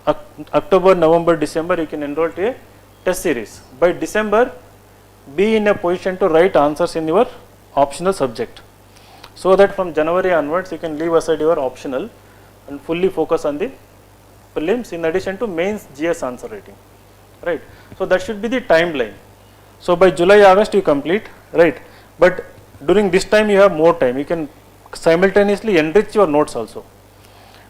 October, November, December you can enroll to a test series. By December, be in a position to write answers in your optional subject, so that from January onwards you can leave aside your optional and fully focus on the prelims in addition to mains GS answer writing, right? So that should be the timeline. So by July, August you complete, right? But during this time you have more time, you can simultaneously enrich your notes also.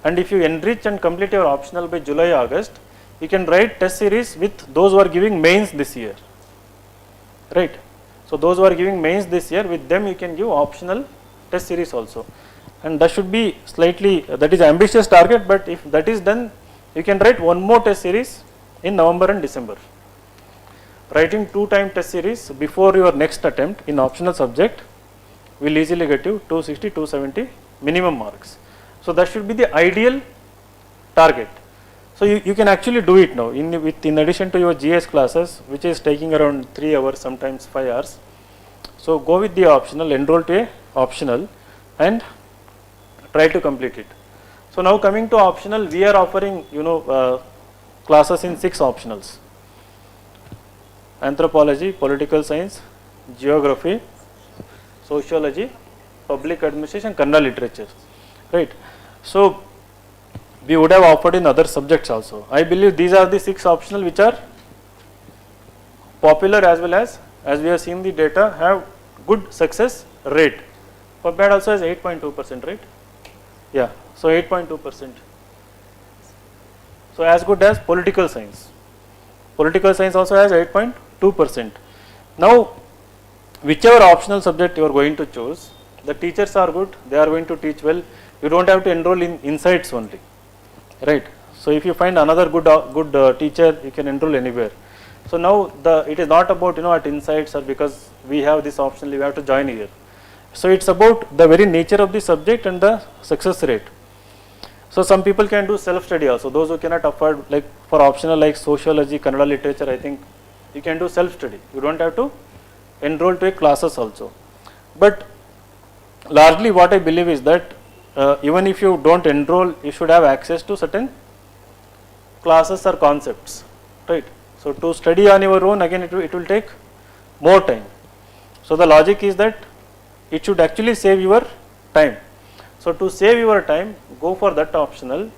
And if you enrich and complete your optional by July, August, you can write test series with those who are giving mains this year, right? So those who are giving mains this year, with them you can give optional test series also. And that should be slightly, that is ambitious target, but if that is done, you can write one more test series in November and December. Writing 2-time test series before your next attempt in optional subject will easily get you 260, 270 minimum marks. So that should be the ideal target. So you can actually do it now in addition to your GS classes, which is taking around 3 hours, sometimes 5 hours. So go with the optional, enroll to a optional and try to complete it. So now coming to optional, we are offering classes in 6 optionals: anthropology, political science, geography, sociology, public administration, Kannada literature, right? So we would have offered in other subjects also. I believe these are the 6 optional which are popular, as well as we have seen the data, have good success rate. PubMed also has 8.2%, right? Yeah, so 8.2%. So as good as political science. Political science also has 8.2%. Now, whichever optional subject you are going to choose, the teachers are good, they are going to teach well. You don't have to enroll in Insights only, right? So if you find another good teacher, you can enroll anywhere. So now it is not about at Insights, or because we have this option you have to join here. So it's about the very nature of the subject and the success rate. So some people can do self-study also. Those who cannot afford, like for optional like sociology, Kannada literature, I think you can do self-study. You don't have to enroll to a classes also. But largely what I believe is that even if you don't enroll, you should have access to certain classes or concepts, right? So to study on your own, again it will take more time. So the logic is that it should actually save your time. So to save your time, go for that optional,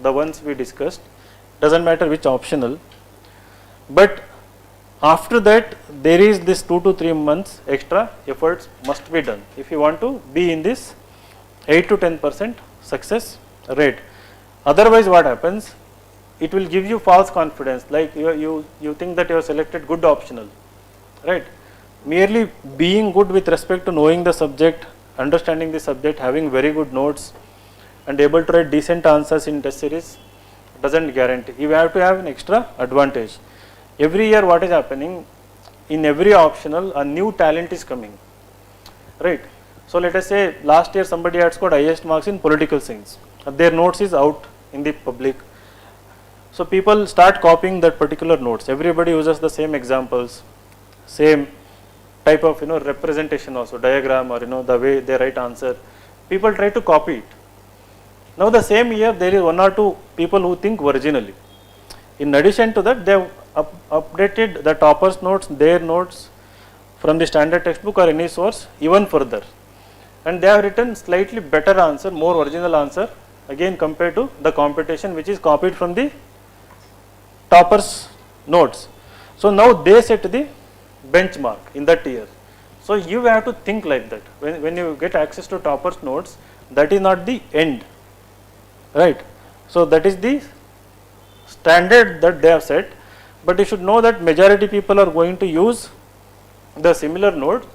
the ones we discussed, doesn't matter which optional. But after that, there is this 2 to 3 months extra efforts must be done if you want to be in this 8 to 10% success rate. Otherwise what happens, it will give you false confidence, like you think that you have selected good optional, right? Merely being good with respect to knowing the subject, understanding the subject, having very good notes and able to write decent answers in test series doesn't guarantee. You have to have an extra advantage. every year what is happening, in every optional a new talent is coming, right. So let us say last year somebody had scored highest marks in political science, their notes is out in the public. So people start copying that particular notes, everybody uses the same examples, same type of representation also, diagram, or the way they write answer, people try to copy it. Now the same year there is one or two people who think originally. In addition to that, they have updated the toppers notes, their notes from the standard textbook or any source even further, and they have written slightly better answer, more original answer again compared to the competition which is copied from the toppers notes. So now they set the benchmark in that year. So you have to think like that. When you get access to toppers notes, that is not the end, right. So that is the standard that they have set, but you should know that majority people are going to use the similar notes,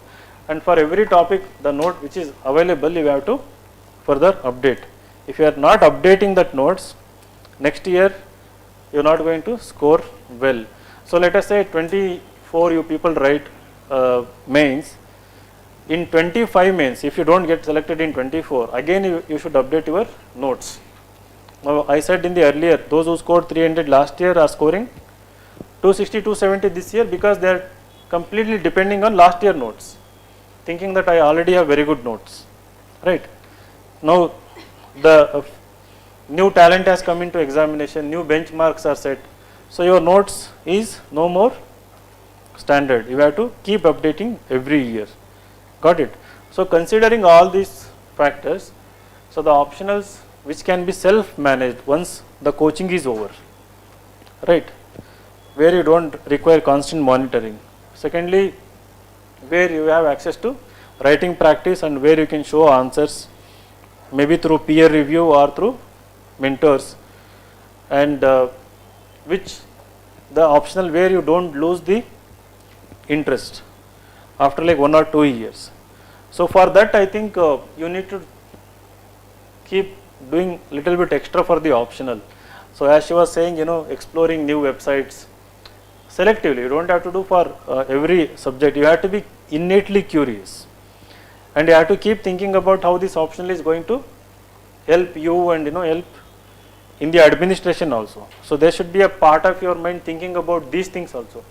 and for every topic the note which is available you have to further update. If you are not updating that notes, next year you are not going to score well. So let us say 24 you people write mains, in 25 mains if you do not get selected in 24, again you should update your notes. Now I said in the earlier, those who scored 300 last year are scoring 260, 270 this year because they are completely depending on last year notes, thinking that I already have very good notes, right. Now the new talent has come into examination, new benchmarks are set, so your notes is no more standard, you have to keep updating every year, got it. So considering all these factors, so the optionals which can be self managed once the coaching is over, right, where you do not require constant monitoring. Secondly, where you have access to writing practice and where you can show answers maybe through peer review or through mentors, and which the optional where you do not lose the interest after like 1 or 2 years. So for that I think you need to keep doing little bit extra for the optional. So as she was saying, exploring new websites selectively, you do not have to do for every subject, you have to be innately curious, and you have to keep thinking about how this optional is going to help you and help in the administration also. So there should be a part of your mind thinking about these things also.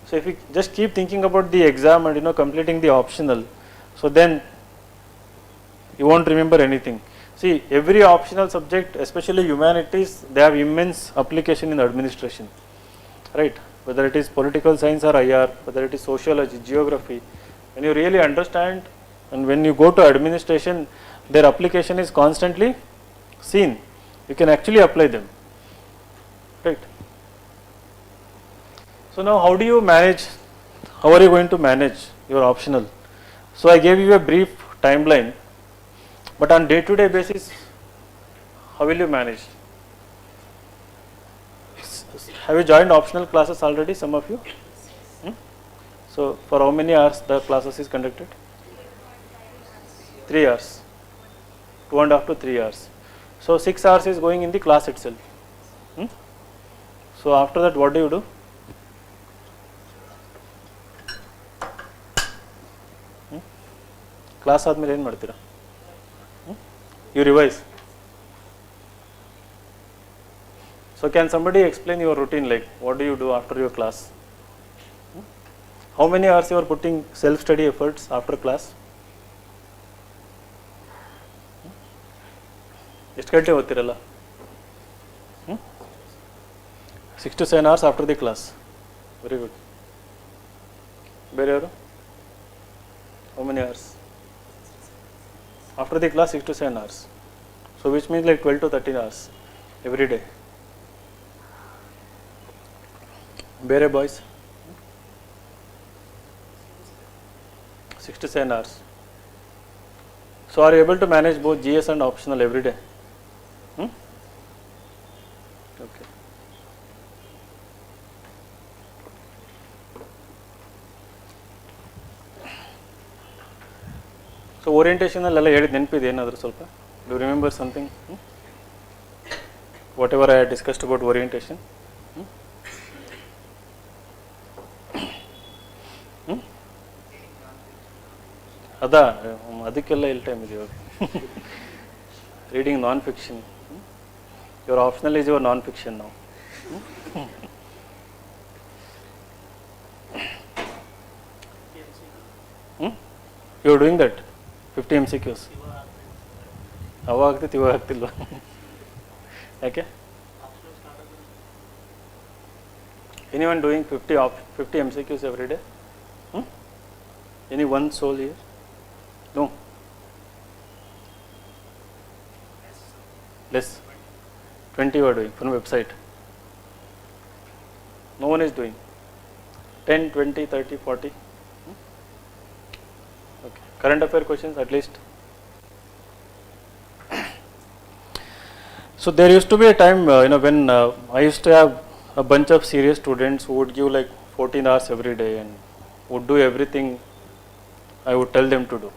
So if you just keep thinking about the exam and completing the optional, so then you won't remember anything. See, every optional subject, especially humanities, they have immense application in administration, right. Whether it is political science or IR, whether it is sociology, geography, when you really understand and when you go to administration, their application is constantly seen, you can actually apply them, right. So now how do you manage, how are you going to manage your optional? So I gave you a brief timeline, but on day-to-day basis, how will you manage? Have you joined optional classes already, some of you? So for how many hours the classes is conducted? 3 hours, 2.5 to 3 hours. So 6 hours is going in the class itself. So after that what do you do? Class ಆದ್ಮೇಲೆ ಏನು ಮಾಡ್ತೀರಾ? You revise. So can somebody explain your routine, like what do you do after your class? How many hours you are putting self-study efforts after class? ಎಷ್ಟು ಗಂಟೆ ಓದ್ತಿರಲ್ಲ? 6 to 7 hours after the class. Very good. ಬೇರೆಯವರು? How many hours? After the class 6 to 7 hours. So which means like 12 to 13 hours every day. Bere boys? 6 to 7 hours. So are you able to manage both GS and optional every day? Okay. So orientation alla ಹೇಳಿದ ನೆನಪಿದೆ ಏನಾದರೂ ಸ್ವಲ್ಪ? Do you remember something? Whatever I had discussed about orientation? ಅದಾ ಅದಕ್ಕೆಲ್ಲ ಇಲ್ಲಿ time ಇದೆ ಇವಾಗ. Reading non fiction. Your optional is your non fiction ನಾವು. You are doing that 50 MCQs. ಅವಾಗ ಆಗ್ತೈತಿ, ಇವಾಗ ಆಗ್ತಿಲ್ವ? ಯಾಕೆ? Anyone doing 50 MCQs every day? Any one soul here? No. Less. 20 you are doing from website. No one is doing. 10, 20, 30, 40. Okay. Current affair questions at least. So there used to be a time, when I used to have a bunch of serious students who would give like 14 hours every day and would do everything I would tell them to do.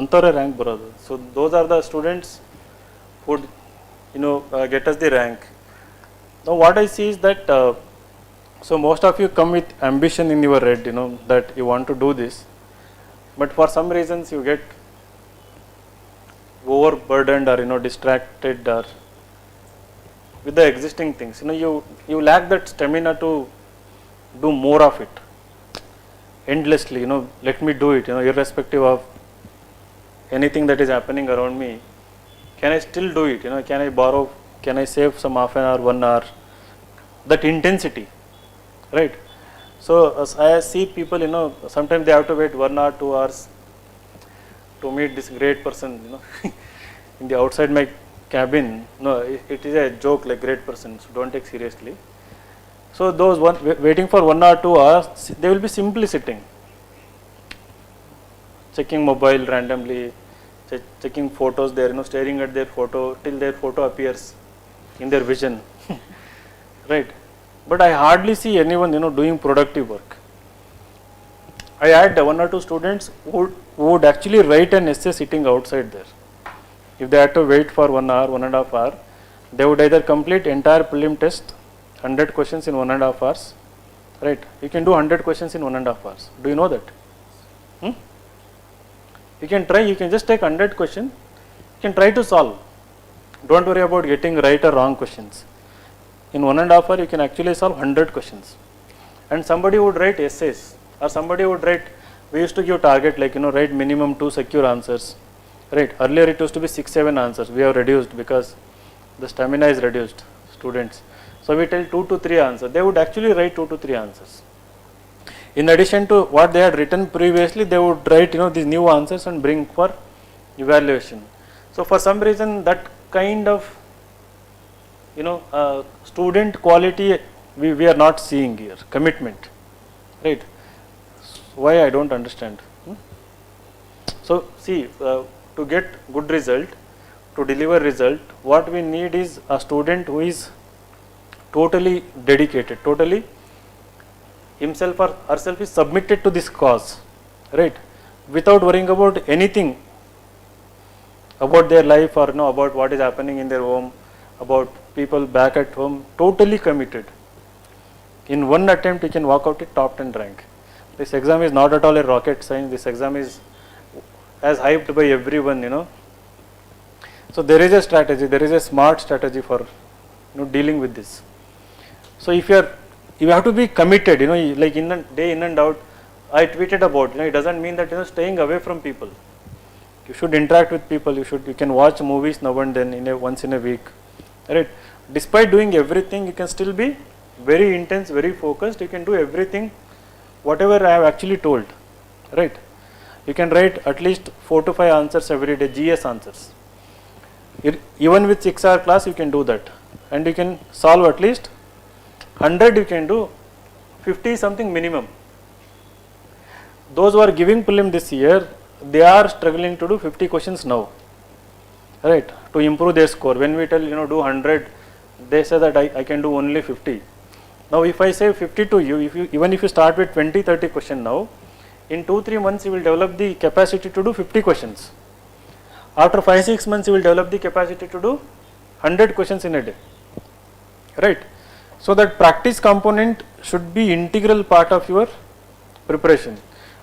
Antara rank barodu. So those are the students who would, get us the rank. Now what I see is that, so most of you come with ambition in your head, that you want to do this, but for some reasons you get overburdened or distracted or with the existing things. You lack that stamina to do more of it endlessly. Let me do it. Irrespective of anything that is happening around me, can I still do it? Can I borrow? Can I save some half an hour, 1 hour? That intensity, right? So as I see people, sometimes they have to wait 1 hour, 2 hours to meet this great person, in the outside my cabin. No, it is a joke, like great person, so don't take seriously. So those waiting for 1 or 2 hours, they will be simply sitting, checking mobile randomly, checking photos there, staring at their photo till their photo appears in their vision, right? But I hardly see anyone, doing productive work. I had 1 or 2 students who would actually write an essay sitting outside there. If they had to wait for 1 hour, 1.5 hour, they would either complete entire prelim test, 100 questions in 1.5 hours, right? You can do 100 questions in 1.5 hours. Do you know that? You can try, you can just take 100 questions, you can try to solve. Don't worry about getting right or wrong questions. In 1.5 hour, you can actually solve 100 questions. And somebody would write essays, or somebody would write, we used to give target like, write minimum 2 secure answers. Right, earlier it used to be 6-7 answers. We have reduced because the stamina is reduced, students. So we tell 2 to 3 answers. They would actually write 2 to 3 answers. In addition to what they had written previously, they would write these new answers and bring for evaluation. So for some reason that kind of student quality we are not seeing here. Commitment, right? Why, I don't understand. So see. To get good result, to deliver result, what we need is a student who is totally dedicated, totally himself or herself is submitted to this cause, right? Without worrying about anything about their life or about what is happening in their home, about people back at home, totally committed. In one attempt you can walk out with top 10 rank. This exam is not at all a rocket science. This exam is as hyped by everyone, So there is a strategy, there is a smart strategy for dealing with this. So if you have to be committed, like day in and out. I tweeted about, it doesn't mean that staying away from people. You should interact with people. You can watch movies now and then once in a week, right? Despite doing everything, you can still be very intense, very focused. You can do everything, whatever I have actually told, right? You can write at least 4 to 5 answers every day, GS answers. Even with 6-hour class, you can do that, and you can solve at least 100. You can do 50 something minimum. Those who are giving prelim this year, they are struggling to do 50 questions now, right? To improve their score. When we tell do 100, they say that I can do only 50. Now if I say 50 to you, even if you start with 20-30 questions now, in 2-3 months you will develop the capacity to do 50 questions. After 5-6 months you will develop the capacity to do 100 questions in a day, right? So that practice component should be integral part of your preparation.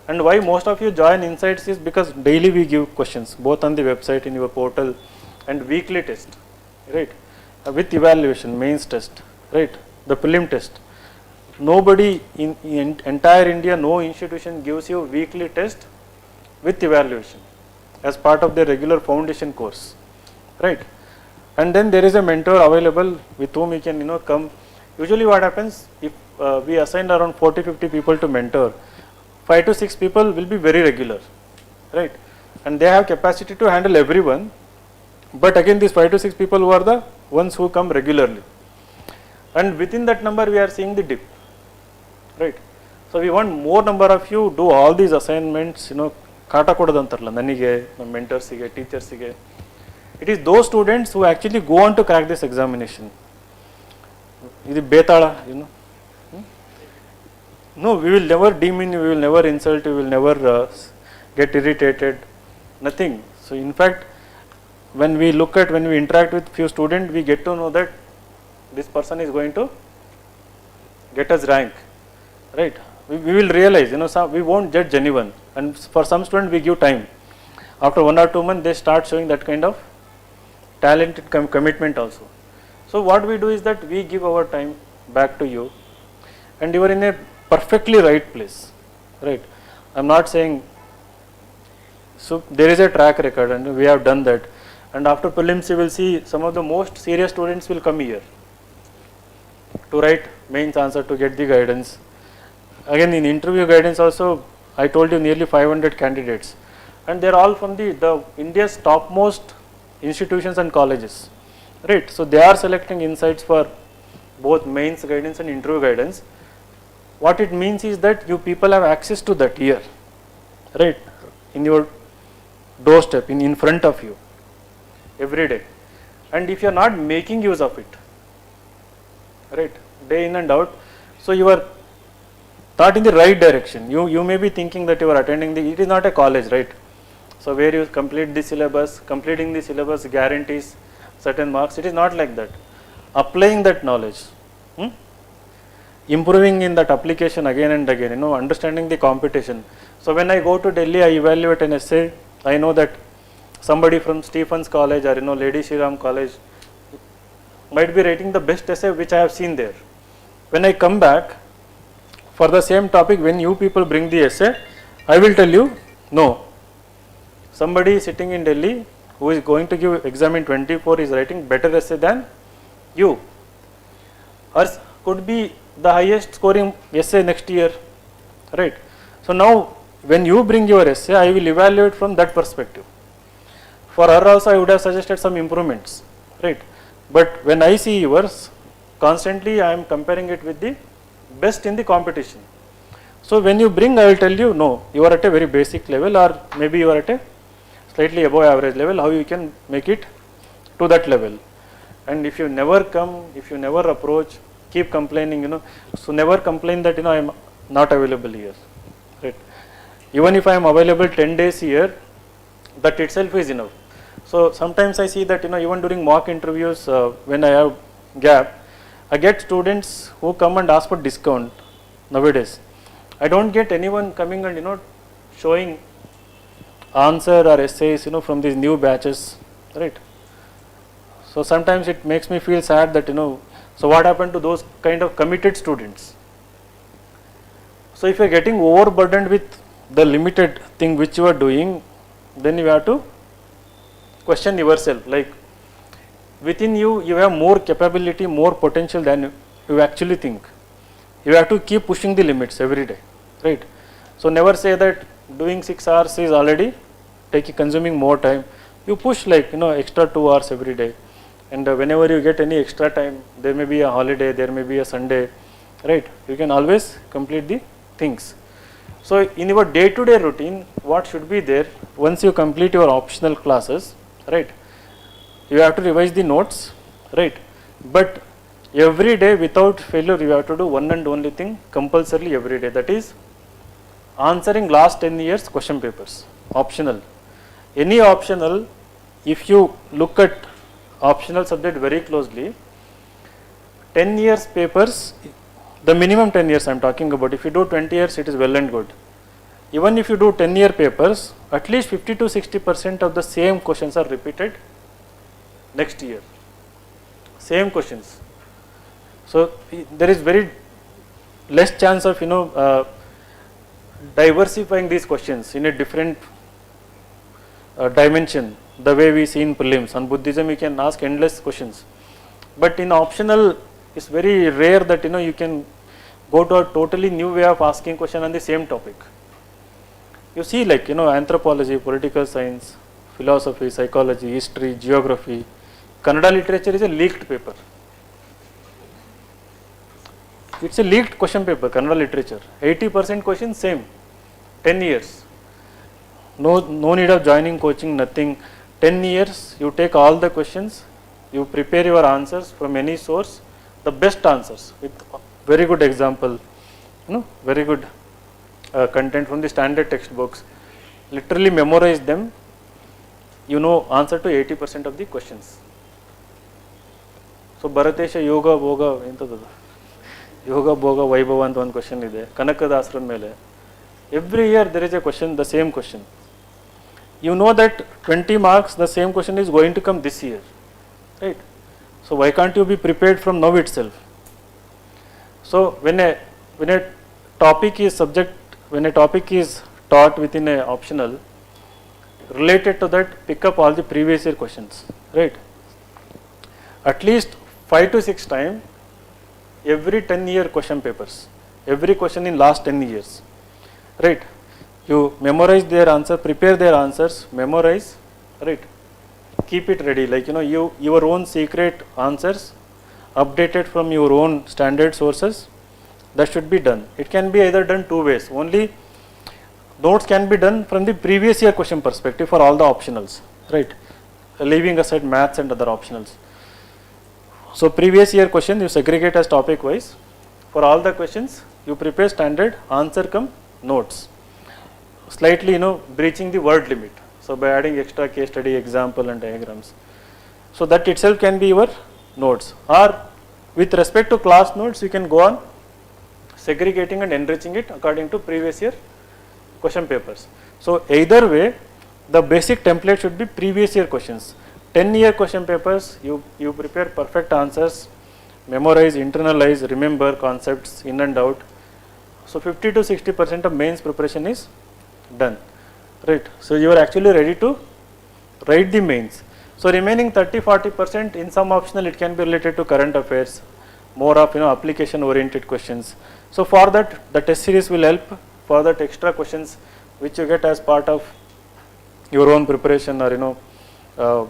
And why most of you join Insights is because daily we give questions, both on the website, in your portal, and weekly test, right? With evaluation, mains test, right? The prelim test. Nobody in entire India, no institution gives you weekly test with evaluation as part of the regular foundation course, right? And then there is a mentor available with whom you can come. Usually what happens, if we assign around 40-50 people to mentor, 5 to 6 people will be very regular, right? And they have capacity to handle everyone. But again, these 5 to 6 people who are the ones who come regularly. And within that number we are seeing the dip, right? So we want more number of you do all these assignments, kata kodadantarla nanige, mentors ige, teachers ige. It is those students who actually go on to crack this examination. This betala, No, we will never demean you, we will never insult you, we will never get irritated, nothing. So in fact, when we interact with few students, we get to know that this person is going to get us rank, right? We will realize, we won't judge anyone, and for some students we give time. After 1 or 2 months, they start showing that kind of talent and commitment also. So what we do is that we give our time back to you, and you are in a perfectly right place, right? I am not saying, so there is a track record and we have done that, and after prelims you will see some of the most serious students will come here to write mains answer to get the guidance. Again, in interview guidance also, I told you nearly 500 candidates, and they are all from the India's topmost institutions and colleges, right? So they are selecting Insights for both mains guidance and interview guidance. What it means is that you people have access to that here, right, in your doorstep, in front of you every day. And if you are not making use of it, right, day in and out, so you are not in the right direction. You may be thinking that you are attending it is not a college, right? So where you complete the syllabus, completing the syllabus guarantees certain marks. It is not like that. Applying that knowledge, improving in that application again and again, understanding the competition. So when I go to Delhi, I evaluate an essay, I know that somebody from Stephens College or Lady Shriram College might be writing the best essay which I have seen there. When I come back for the same topic, when you people bring the essay, I will tell you, no, somebody sitting in Delhi who is going to give exam in 24 is writing better essay than you, or could be the highest scoring essay next year, right? So now when you bring your essay, I will evaluate from that perspective. For her also I would have suggested some improvements, right? But when I see yours, constantly I am comparing it with the best in the competition. So when you bring, I will tell you, no, you are at a very basic level, or maybe you are at a slightly above average level, how you can make it to that level. And if you never come, if you never approach, keep complaining, so never complain that I am not available here, right? Even if I am available 10 days here, that itself is enough. So sometimes I see that even during mock interviews, when I have gap, I get students who come and ask for discount nowadays. I don't get anyone coming and showing answer or essays from these new batches, right? So sometimes it makes me feel sad that so what happened to those kind of committed students? So if you are getting overburdened with the limited thing which you are doing, then you have to question yourself, like within you, you have more capability, more potential than you actually think. You have to keep pushing the limits every day, right? So never say that doing 6 hours is already consuming more time. You push like extra 2 hours every day. And whenever you get any extra time, there may be a holiday, there may be a Sunday, right? You can always complete the things. So in your day-to-day routine, what should be there? Once you complete your optional classes, right, you have to revise the notes, right? But every day without failure, you have to do one and only thing compulsorily every day, that is answering last 10 years question papers, optional. Any optional, if you look at optional subject very closely, 10 years papers, the minimum 10 years I am talking about. If you do 20 years, it is well and good. even if you do 10-year papers, at least 50 to 60% of the same questions are repeated next year. Same questions. So there is very less chance of diversifying these questions in a different dimension, the way we see in prelims. On Buddhism, you can ask endless questions, but in optional, it's very rare that you can go to a totally new way of asking question on the same topic. You see, like anthropology, political science, philosophy, psychology, history, geography, Kannada literature is a leaked paper. It's a leaked question paper, Kannada literature. 80% questions same, 10 years. No need of joining coaching, nothing. 10 years, you take all the questions, you prepare your answers from any source, the best answers with very good example, very good content from the standard textbooks. Literally memorize them, answer to 80% of the questions. So Bharatesha Yoga Bhoga entadada. Yoga Bhoga Vaibhava anta one question ide. Kanakadasram mele. Every year there is a question, the same question. You know that 20 marks, the same question is going to come this year, right? So why can't you be prepared from now itself? So when a topic is taught within a optional, related to that, pick up all the previous year questions, right? At least 5 to 6 times every 10-year question papers, every question in last 10 years, right? You memorize their answer, prepare their answers, memorize, right? Keep it ready, like your own secret answers, updated from your own standard sources. That should be done. It can be either done two ways. Only notes can be done from the previous year question perspective for all the optionals, right? Leaving aside maths and other optionals. So previous year question you segregate as topic wise. For all the questions you prepare standard answer come notes. Slightly breaching the word limit. So by adding extra case study, example and diagrams. So that itself can be your notes. Or with respect to class notes, you can go on segregating and enriching it according to previous year question papers. So either way, the basic template should be previous year questions. 10-year question papers, you prepare perfect answers, memorize, internalize, remember concepts in and out. So 50 to 60% of mains preparation is done, right? So you are actually ready to write the mains. So remaining 30-40% in some optional, it can be related to current affairs, more of application oriented questions. So for that, the test series will help. For that, extra questions which you get as part of your own preparation, or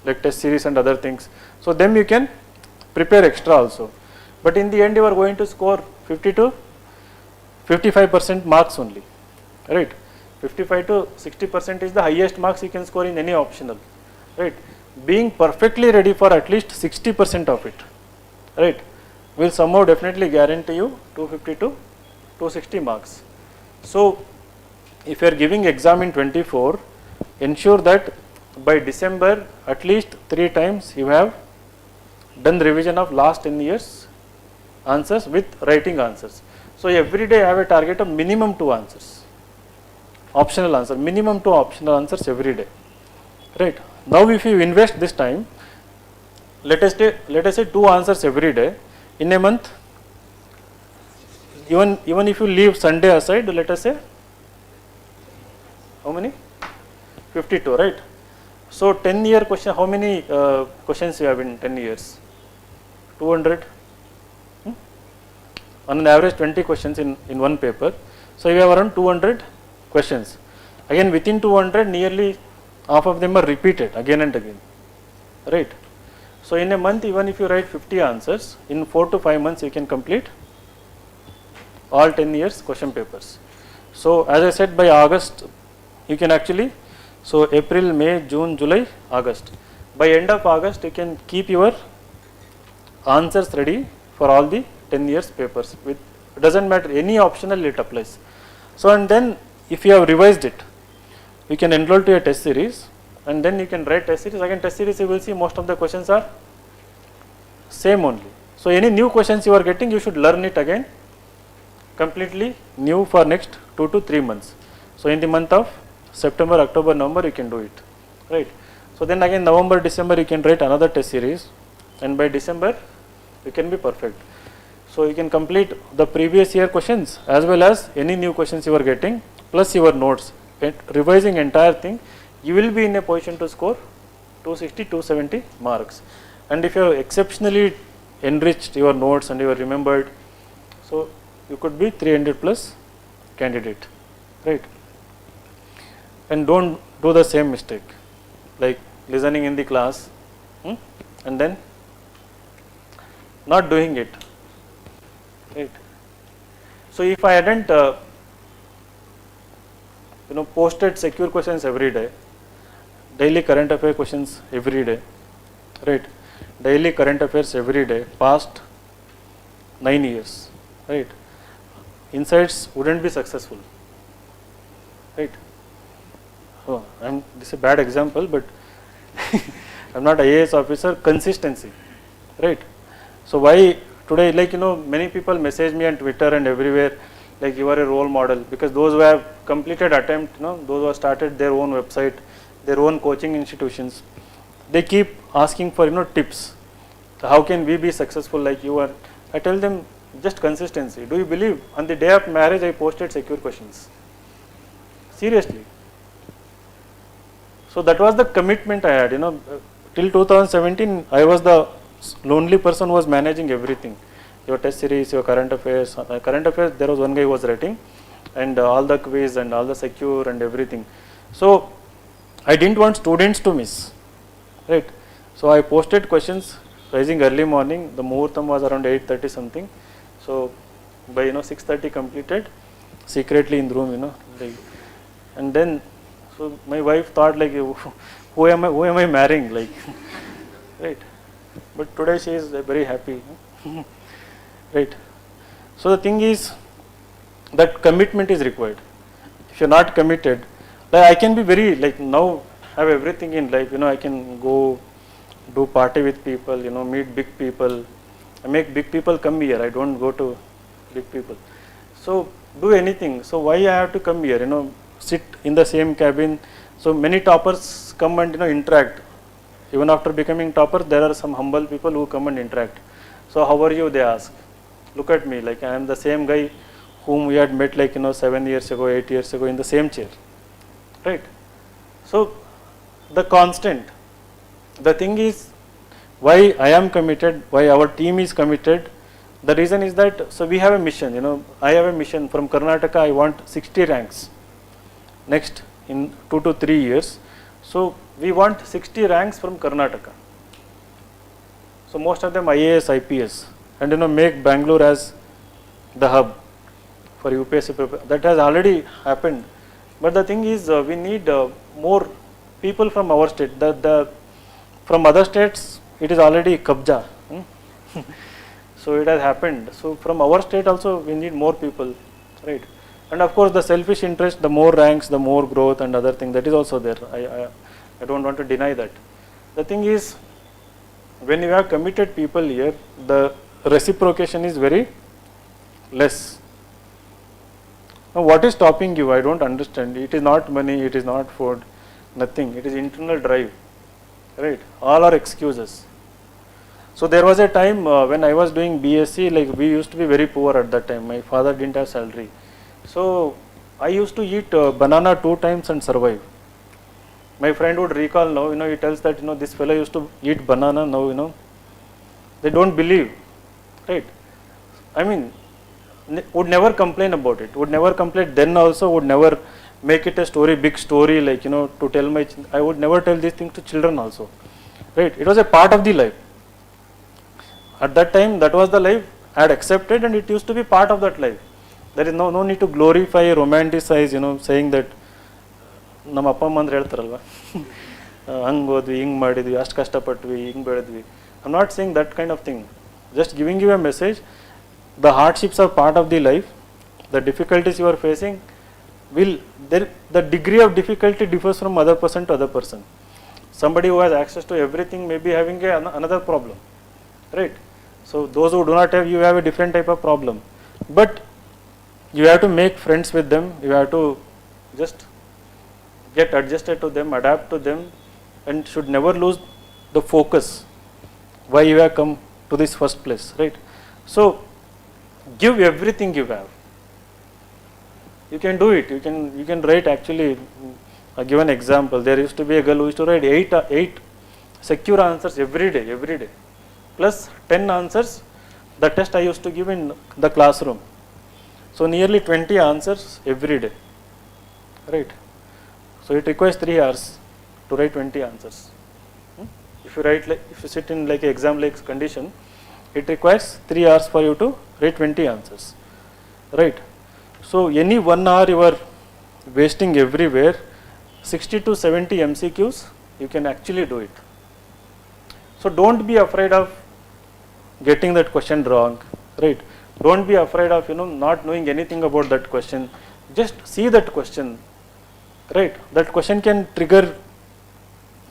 like test series and other things. So them you can prepare extra also. But in the end, you are going to score 50 to 55% marks only, right? 55 to 60% is the highest marks you can score in any optional, right? Being perfectly ready for at least 60% of it, right, will somehow definitely guarantee you 250 to 260 marks. So if you are giving exam in 24, ensure that by December at least 3 times you have done revision of last 10 years answers with writing answers. So every day I have a target of minimum 2 answers, optional answer, minimum 2 optional answers every day, right? Now if you invest this time, let us say 2 answers every day in a month, even if you leave Sunday aside, let us say how many? 52, right? So 10-year question, how many questions you have in 10 years? 200. On an average 20 questions in one paper. So you have around 200 questions. Again within 200, nearly half of them are repeated again and again, right? So in a month, even if you write 50 answers, in 4 to 5 months you can complete all 10 years question papers. So as I said, by August you can actually, so April, May, June, July, August. By end of August you can keep your answers ready for all the 10 years papers. With it doesn't matter, any optional it applies. So and then if you have revised it, you can enroll to a test series and then you can write test series. Again test series you will see most of the questions are same only. So any new questions you are getting, you should learn it again completely new for next 2 to 3 months. So in the month of September, October, November you can do it, right. So then again November, December you can write another test series, and by December you can be perfect. So you can complete the previous year questions as well as any new questions you are getting plus your notes, and revising entire thing, you will be in a position to score 260, 270 marks. And if you have exceptionally enriched your notes and you are remembered, so you could be 300 plus candidate, right. And don't do the same mistake like listening in the class and then not doing it, right. So if I hadn't posted secure questions every day, daily current affair questions every day, right, daily current affairs every day past 9 years, right, Insights wouldn't be successful, right. Oh, this is a bad example, but I'm not IAS officer. Consistency, right. So why today, like many people message me on Twitter and everywhere, like you are a role model, because those who have completed attempt, those who have started their own website, their own coaching institutions, they keep asking for tips. So how can we be successful like you are? I tell them just consistency. Do you believe on the day of marriage I posted secure questions? Seriously. So that was the commitment I had. Till 2017 I was the lonely person who was managing everything. Your test series, your current affairs. Current affairs, there was one guy who was writing, and all the quiz and all the secure and everything. So I didn't want students to miss, right. So I posted questions rising early morning. The muhurtam was around 8:30 something. So by 6:30 completed secretly in the room, and then so my wife thought like, who am I marrying, like, right. But today she is very happy, right. So the thing is that commitment is required. If you're not committed, like I can be very, like now I have everything in life, I can go do party with people, meet big people. I make big people come here. I don't go to big people. So do anything. So why I have to come here? Sit in the same cabin. So many toppers come and interact. Even after becoming topper, there are some humble people who come and interact. So how are you? They ask. Look at me, like I am the same guy whom we had met like 7 years ago, 8 years ago in the same chair, right? So the constant. The thing is, why I am committed, why our team is committed. The reason is that, so we have a mission, I have a mission from Karnataka. I want 60 ranks next in 2 to 3 years. So we want 60 ranks from Karnataka. So most of them IAS, IPS, and make Bangalore as the hub for UPSC preparation. That has already happened. But the thing is, we need more people from our state. From other states, it is already kabja. So it has happened. So from our state also, we need more people, right? And of course, the selfish interest, the more ranks, the more growth and other thing, that is also there. I don't want to deny that. The thing is, when you have committed people here, the reciprocation is very less. Now, what is stopping you? I don't understand. It is not money, it is not food, nothing. It is internal drive, right? All are excuses. So there was a time when I was doing BSc, like we used to be very poor at that time. My father didn't have salary. So I used to eat banana 2 times and survive. My friend would recall now, he tells that, this fellow used to eat banana now, they don't believe, right? I mean, would never complain about it, would never complain then also, would never make it a story, big story, like, to tell I would never tell these things to children also, right? It was a part of the life. At that time, that was the life I had accepted, and it used to be part of that life. There is no need to glorify, romanticize, saying that ನಮ್ಮ ಅಪ್ಪ ಅಮ್ಮ ಅಂದ್ರೆ ಹೇಳ್ತಾರಲ್ವ ಹಂಗೆ ಹೋದ್ವಿ ಹಿಂಗೆ ಮಾಡಿದ್ವಿ ಅಷ್ಟು ಕಷ್ಟಪಟ್ವಿ ಹಿಂಗೆ ಬೆಳೆದ್ವಿ. I am not saying that kind of thing, just giving you a message. The hardships are part of the life. The difficulties you are facing the degree of difficulty differs from other person to other person. Somebody who has access to everything may be having another problem, right? So those who do not have, you have a different type of problem. But you have to make friends with them, you have to just get adjusted to them, adapt to them, and should never lose the focus why you have come to this first place, right? So give everything you have. You can do it. You can write. Actually, I give an example. There used to be a girl who used to write eight secure answers every day, plus 10 answers. The test I used to give in the classroom. So nearly 20 answers every day, right? So it requires 3 hours to write 20 answers. If you sit in like an exam like condition, it requires 3 hours for you to write 20 answers, right? So any 1 hour you are wasting everywhere, 60 to 70 MCQs, you can actually do it. So don't be afraid of getting that question wrong, right? Don't be afraid of not knowing anything about that question. Just see that question, right? That question can trigger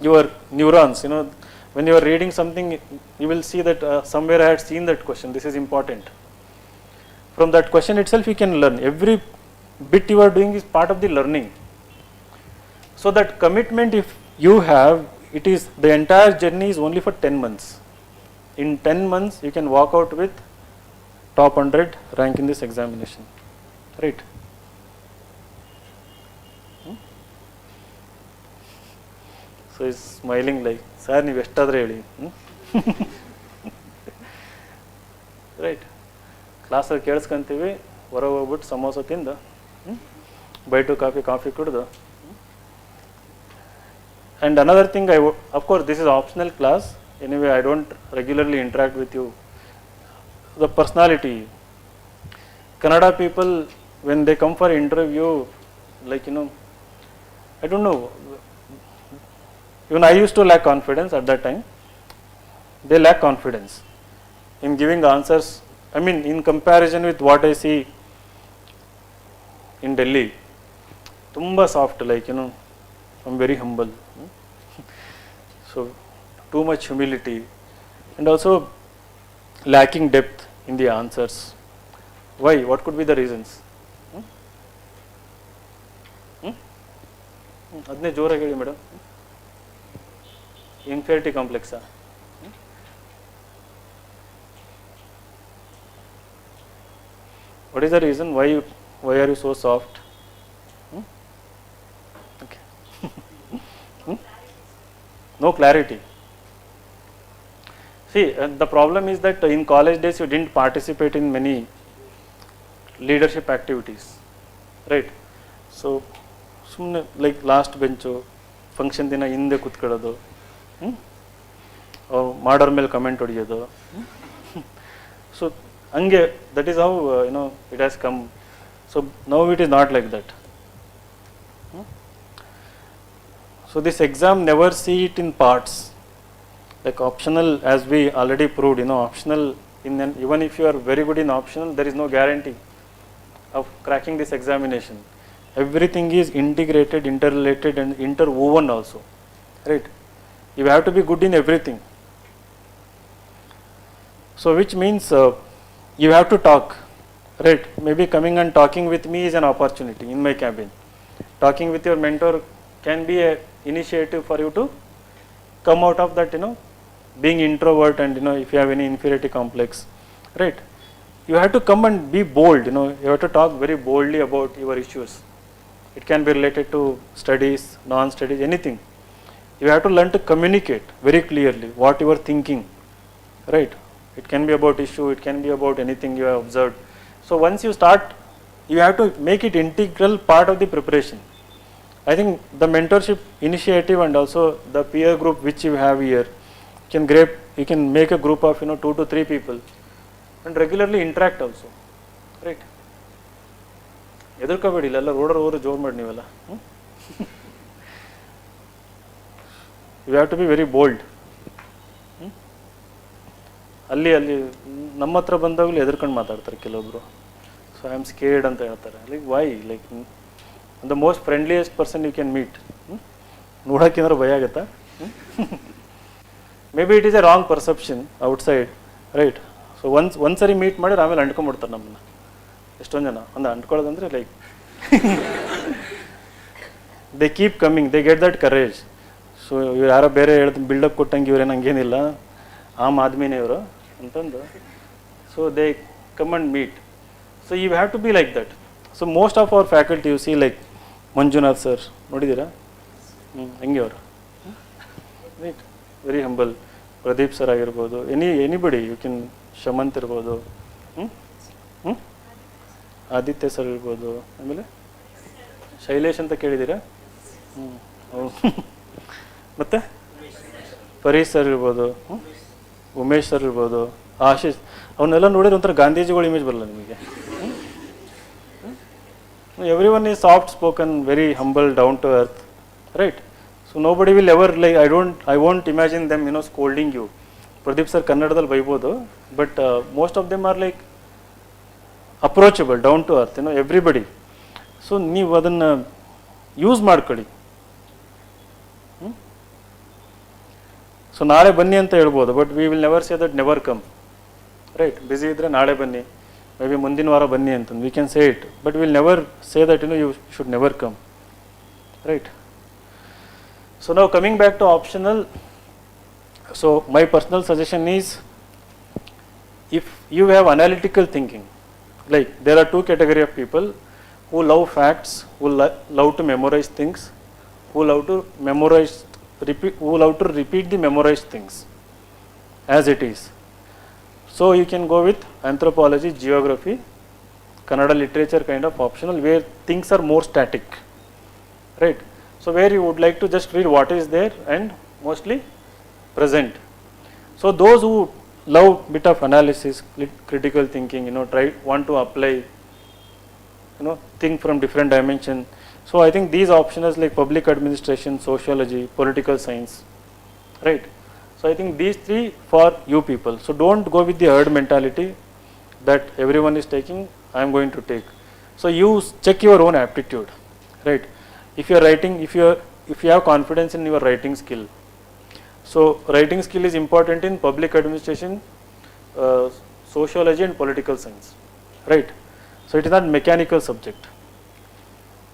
your neurons. When you are reading something, you will see that somewhere I had seen that question. This is important. From that question itself, you can learn. Every bit you are doing is part of the learning. So that commitment, if you have, it is the entire journey is only for 10 months. In 10 months, you can walk out with top 100 rank in this examination, right? So he's smiling like, sir, you estadre heli. Right? Class ಅಲ್ಲಿ ಕೇಳಿಸ್ಕೊಂತೀವಿ, ಹೊರಗೆ ಹೋಗ್ಬಿಟ್ಟು ಸಮೋಸ ತಿಂದ, bite coffee ಕುಡ್ದು. And another thing, of course, this is optional class. Anyway, I don't regularly interact with you. The personality. Kannada people, when they come for interview, like, I don't know. Even I used to lack confidence at that time. They lack confidence in giving answers. I mean, in comparison with what I see in Delhi, tumba soft, like, I'm very humble. So, too much humility, and also lacking depth in the answers. Why? What could be the reasons? ಅದನ್ನೇ ಜೋರಾಗಿ ಹೇಳಿ madam. Inferiority complex. What is the reason? Why are you so soft? Okay. No clarity. See, the problem is that in college days you didn't participate in many leadership activities, right? So, like last bench, function dina hinde kutಕೊಳ್ಳೋದು, ಮಾಡರ್ ಮೇಲೆ comment ಹೊಡೆಯೋದು. So ಹಂಗೆ, that is how it has come. So now it is not like that. So this exam, never see it in parts, like optional, as we already proved. Optional, even if you are very good in optional, there is no guarantee of cracking this examination. Everything is integrated, interrelated, and interwoven also, right? You have to be good in everything. So which means you have to talk, right? Maybe coming and talking with me is an opportunity in my cabin. Talking with your mentor can be a initiative for you to come out of that, being introvert, and if you have any inferiority complex, right? You have to come and be bold. You have to talk very boldly about your issues. It can be related to studies, non-studies, anything. You have to learn to communicate very clearly what you are thinking, right? It can be about issue, it can be about anything you have observed. So once you start, you have to make it integral part of the preparation. I think the mentorship initiative and also the peer group which you have here, you can make a group of 2 to 3 people and regularly interact also, right? ಎದುರ್ಕೋಬೇಡಿ, ಇಲ್ಲೆಲ್ಲ ರೋಡರ್ ಜೋರ್ ಮಾಡಿ ನೀವೆಲ್ಲ. You have to be very bold. ಅಲ್ಲಿ ನಮ್ಮ ಹತ್ರ ಬಂದಾಗಲೂ ಎದುರ್ಕೊಂಡು ಮಾತಾಡ್ತಾರೆ ಕೆಲವೊಬ್ರು. ಸೊ ಐ ಆಮ್ ಸ್ಕೇರ್ಡ್ ಅಂತ ಹೇಳ್ತಾರೆ. Like why? Like the most friendliest person you can meet. ನೋಡೋಕ್ಕೇನಾದ್ರು ಭಯ ಆಗುತ್ತಾ? Maybe it is a wrong perception outside, right? So ಒಂದ್ಸರಿ ಮೀಟ್ ಮಾಡಿದ್ರೆ ಆಮೇಲೆ ಅಂಟ್ಕೊಂಡ್ಬಿಡ್ತಾರೆ ನಮ್ಮನ್ನ. ಎಷ್ಟೊಂದು ಜನ ಒಂದು ಅಂಟ್ಕೊಳ್ಳೋದಂದರೆ like they keep coming, they get that courage. So ಇವ್ರು ಯಾರೋ ಬೇರೆ ಹೇಳ್ದು ಬಿಲ್ಡಪ್ ಕೊಟ್ಟಂಗೆ ಇವ್ರೇನು ಹಂಗೇನಿಲ್ಲ, ಆಮ್ ಆದ್ಮಿನೇ ಇವರು ಅಂತಂದು. So they come and meet. So you have to be like that. So most of our faculty you see like Manjunath sir ನೋಡಿದ್ದೀರಾ, ಹಂಗೆ ಅವರು right, very humble. Pradeep sir ಆಗಿರ್ಬೋದು, ಎನಿಬಡಿ ಯು ಕ್ಯಾನ್, ಶಮಂತ್ ಇರ್ಬೋದು, ಆದಿತ್ಯ ಸರ್ ಇರ್ಬೋದು, ಆಮೇಲೆ ಶೈಲೇಶ್ ಅಂತ ಕೇಳಿದ್ದೀರಾ, ಮತ್ತು ಪರೀಶ್ ಸರ್ ಇರ್ಬೋದು, ಉಮೇಶ್ ಸರ್ ಇರ್ಬೋದು, ಆಶೀಶ್, ಅವನ್ನೆಲ್ಲ ನೋಡಿದ್ರೆ ಒಂಥರ ಗಾಂಧೀಜಿಗಳ ಇಮೇಜ್ ಬರಲ್ಲ ನಿಮಗೆ. Everyone is soft spoken, very humble, down to earth, right. So nobody will ever like, I won't imagine them scolding you. Pradeep sir ಕನ್ನಡದಲ್ಲಿ ಬೈಬೋದು, but most of them are like approachable, down to earth, everybody. So ನೀವು ಅದನ್ನು use ಮಾಡ್ಕೊಳ್ಳಿ. So ನಾಳೆ ಬನ್ನಿ ಅಂತ ಹೇಳ್ಬೋದು, but we will never say that never come, right. Busy ಇದ್ದರೆ ನಾಳೆ ಬನ್ನಿ, ಮೇ ಬಿ ಮುಂದಿನ ವಾರ ಬನ್ನಿ ಅಂತಂದು we can say it, but will never say that you should never come, right. So ನಾವು coming back to optional. So my personal suggestion is, if you have analytical thinking, like there are two category of people who love facts, who love to memorize things, who love to repeat the memorized things as it is. So you can go with anthropology, geography, Kannada literature kind of optional, where things are more static, right. So where you would like to just read what is there and mostly present. So those who love bit of analysis, critical thinking, want to apply, think from different dimension. So I think these options like public administration, sociology, political science, right. So I think these three for you people. So don't go with the herd mentality that everyone is taking, I am going to take. So you check your own aptitude, right. If you are writing, if you have confidence in your writing skill. So writing skill is important in public administration, sociology and political science, right. So it is not mechanical subject.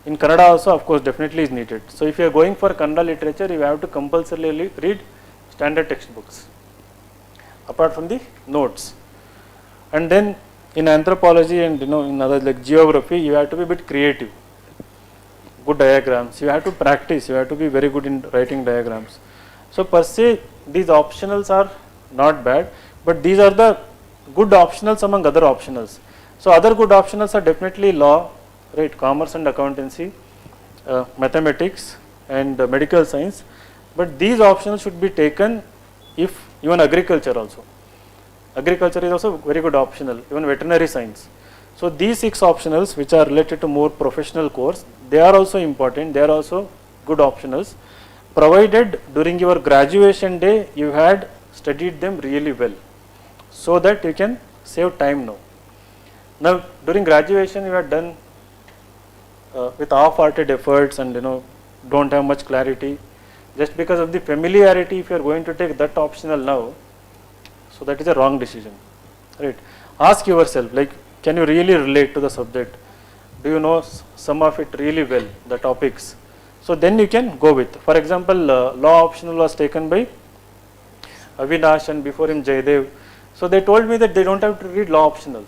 In Kannada also of course definitely is needed. So if you are going for Kannada literature, you have to compulsorily read standard textbooks apart from the notes. And then in anthropology and in other like geography, you have to be a bit creative, good diagrams, you have to practice, you have to be very good in writing diagrams. So per se these optionals are not bad, but these are the good optionals among other optionals. So other good optionals are definitely law, right, commerce and accountancy, mathematics and medical science, but these optionals should be taken if even agriculture also. Agriculture is also very good optional, even veterinary science. So these 6 optionals which are related to more professional course, they are also important, they are also good optionals, provided during your graduation day you had studied them really well, so that you can save time now. Now during graduation you have done with half-hearted efforts and don't have much clarity, just because of the familiarity. If you are going to take that optional now, so that is a wrong decision, right. Ask yourself, like, can you really relate to the subject? Do you know some of it really well, the topics? So then you can go with, for example, law optional was taken by Avinash and before him Jaydev. So they told me that they don't have to read law optional.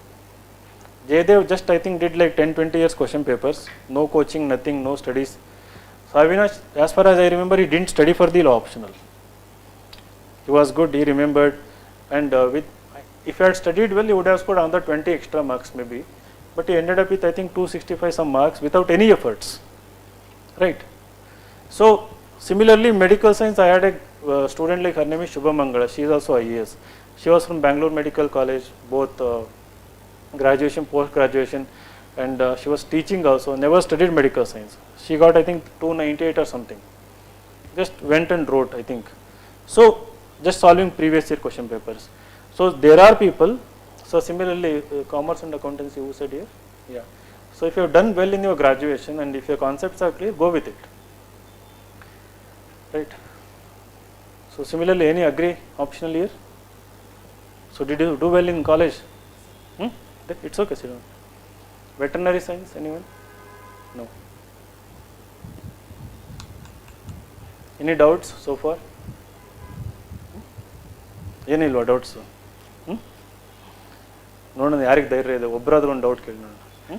Jaydev just I think did like 10-20 years question papers, no coaching, nothing, no studies. So Avinash, as far as I remember, he didn't study for the law optional. He was good, he remembered, and if he had studied well, he would have scored another 20 extra marks maybe, but he ended up with I think 265 some marks without any efforts, right. So similarly medical science, I had a student like her name is Shubha Mangala, she is also IAS. She was from Bangalore Medical College, both graduation, post graduation, and she was teaching also, never studied medical science. She got I think 298 or something, just went and wrote I think. So just solving previous year question papers. So there are people. So similarly commerce and accountancy, who said here, yeah. So if you have done well in your graduation and if your concepts are clear, go with it, right. So similarly, any agree optional here? So did you do well in college? It's okay, sit down. Veterinary science, anyone? No. Any doubts so far? ಏನಿಲ್ವಾ doubts? ನೋಡೋಣ ಯಾರಿಗೆ ಧೈರ್ಯ ಇದೆ, ಒಬ್ಬರಾದ್ರೂ ಒಂದು doubt ಕೇಳಿ ನೋಡೋಣ.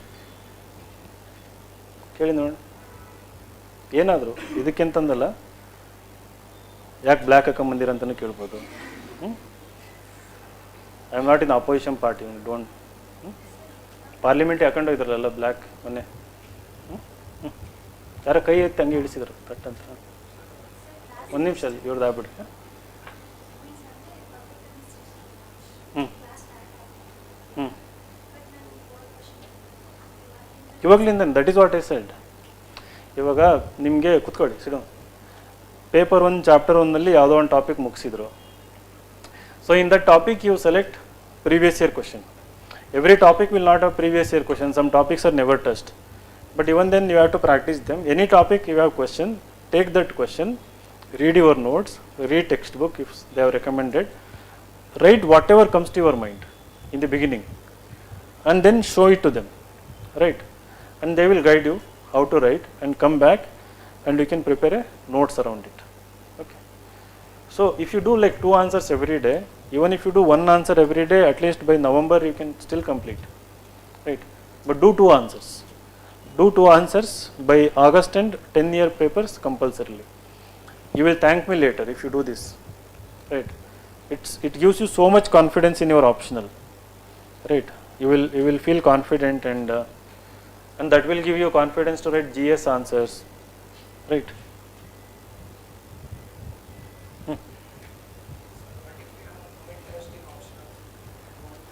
ಕೇಳಿ ನೋಡೋಣ, ಏನಾದರೂ ಇದಕ್ಕೆಂತಂದಲ್ಲ, ಯಾಕೆ ಬ್ಲ್ಯಾಕ್ ಹಾಕೊಂಬಂದಿರಂತಲೂ ಕೇಳ್ಬೋದು. I am not in opposition party, don't. Parliament ಹಾಕೊಂಡೋಗಿದ್ರಲ್ಲ ಬ್ಲ್ಯಾಕ್ ಮೊನ್ನೆ, ಯಾರ ಕೈ ಎತ್ತಿ ಹಂಗೆ ಇಳಿಸಿದ್ರು ಕಟ್ ಅಂತ. ಒಂದು ನಿಮಿಷ ಅಲ್ಲಿ ಇವ್ರದ್ದು ಆಗ್ಬಿಟ್ರೆ. ಇವಾಗಲಿಂದ that is what I said. ಇವಾಗ ನಿಮಗೆ ಕುತ್ಕೊಳ್ಳಿ, ಸಿಡು. ಪೇಪರ್ 1 ಚಾಪ್ಟರ್ 1ನಲ್ಲಿ ಯಾವುದೋ ಒಂದು ಟಾಪಿಕ್ ಮುಗಿಸಿದ್ರು. So in that topic you select previous year question. Every topic will not have previous year question. Some topics are never touched, but even then you have to practise them. Any topic you have question, take that question, read your notes, read textbook if they have recommended, write whatever comes to your mind in the beginning and then show it to them, right? And they will guide you how to write and come back and you can prepare a notes around it. Okay. So if you do like 2 answers every day, even if you do 1 answer every day, at least by November you can still complete, right? But do 2 answers. Do 2 answers by August and 10-year papers compulsorily. You will thank me later if you do this, right? It gives you so much confidence in your optional, right? You will feel confident and that will give you confidence to write GS answers, right?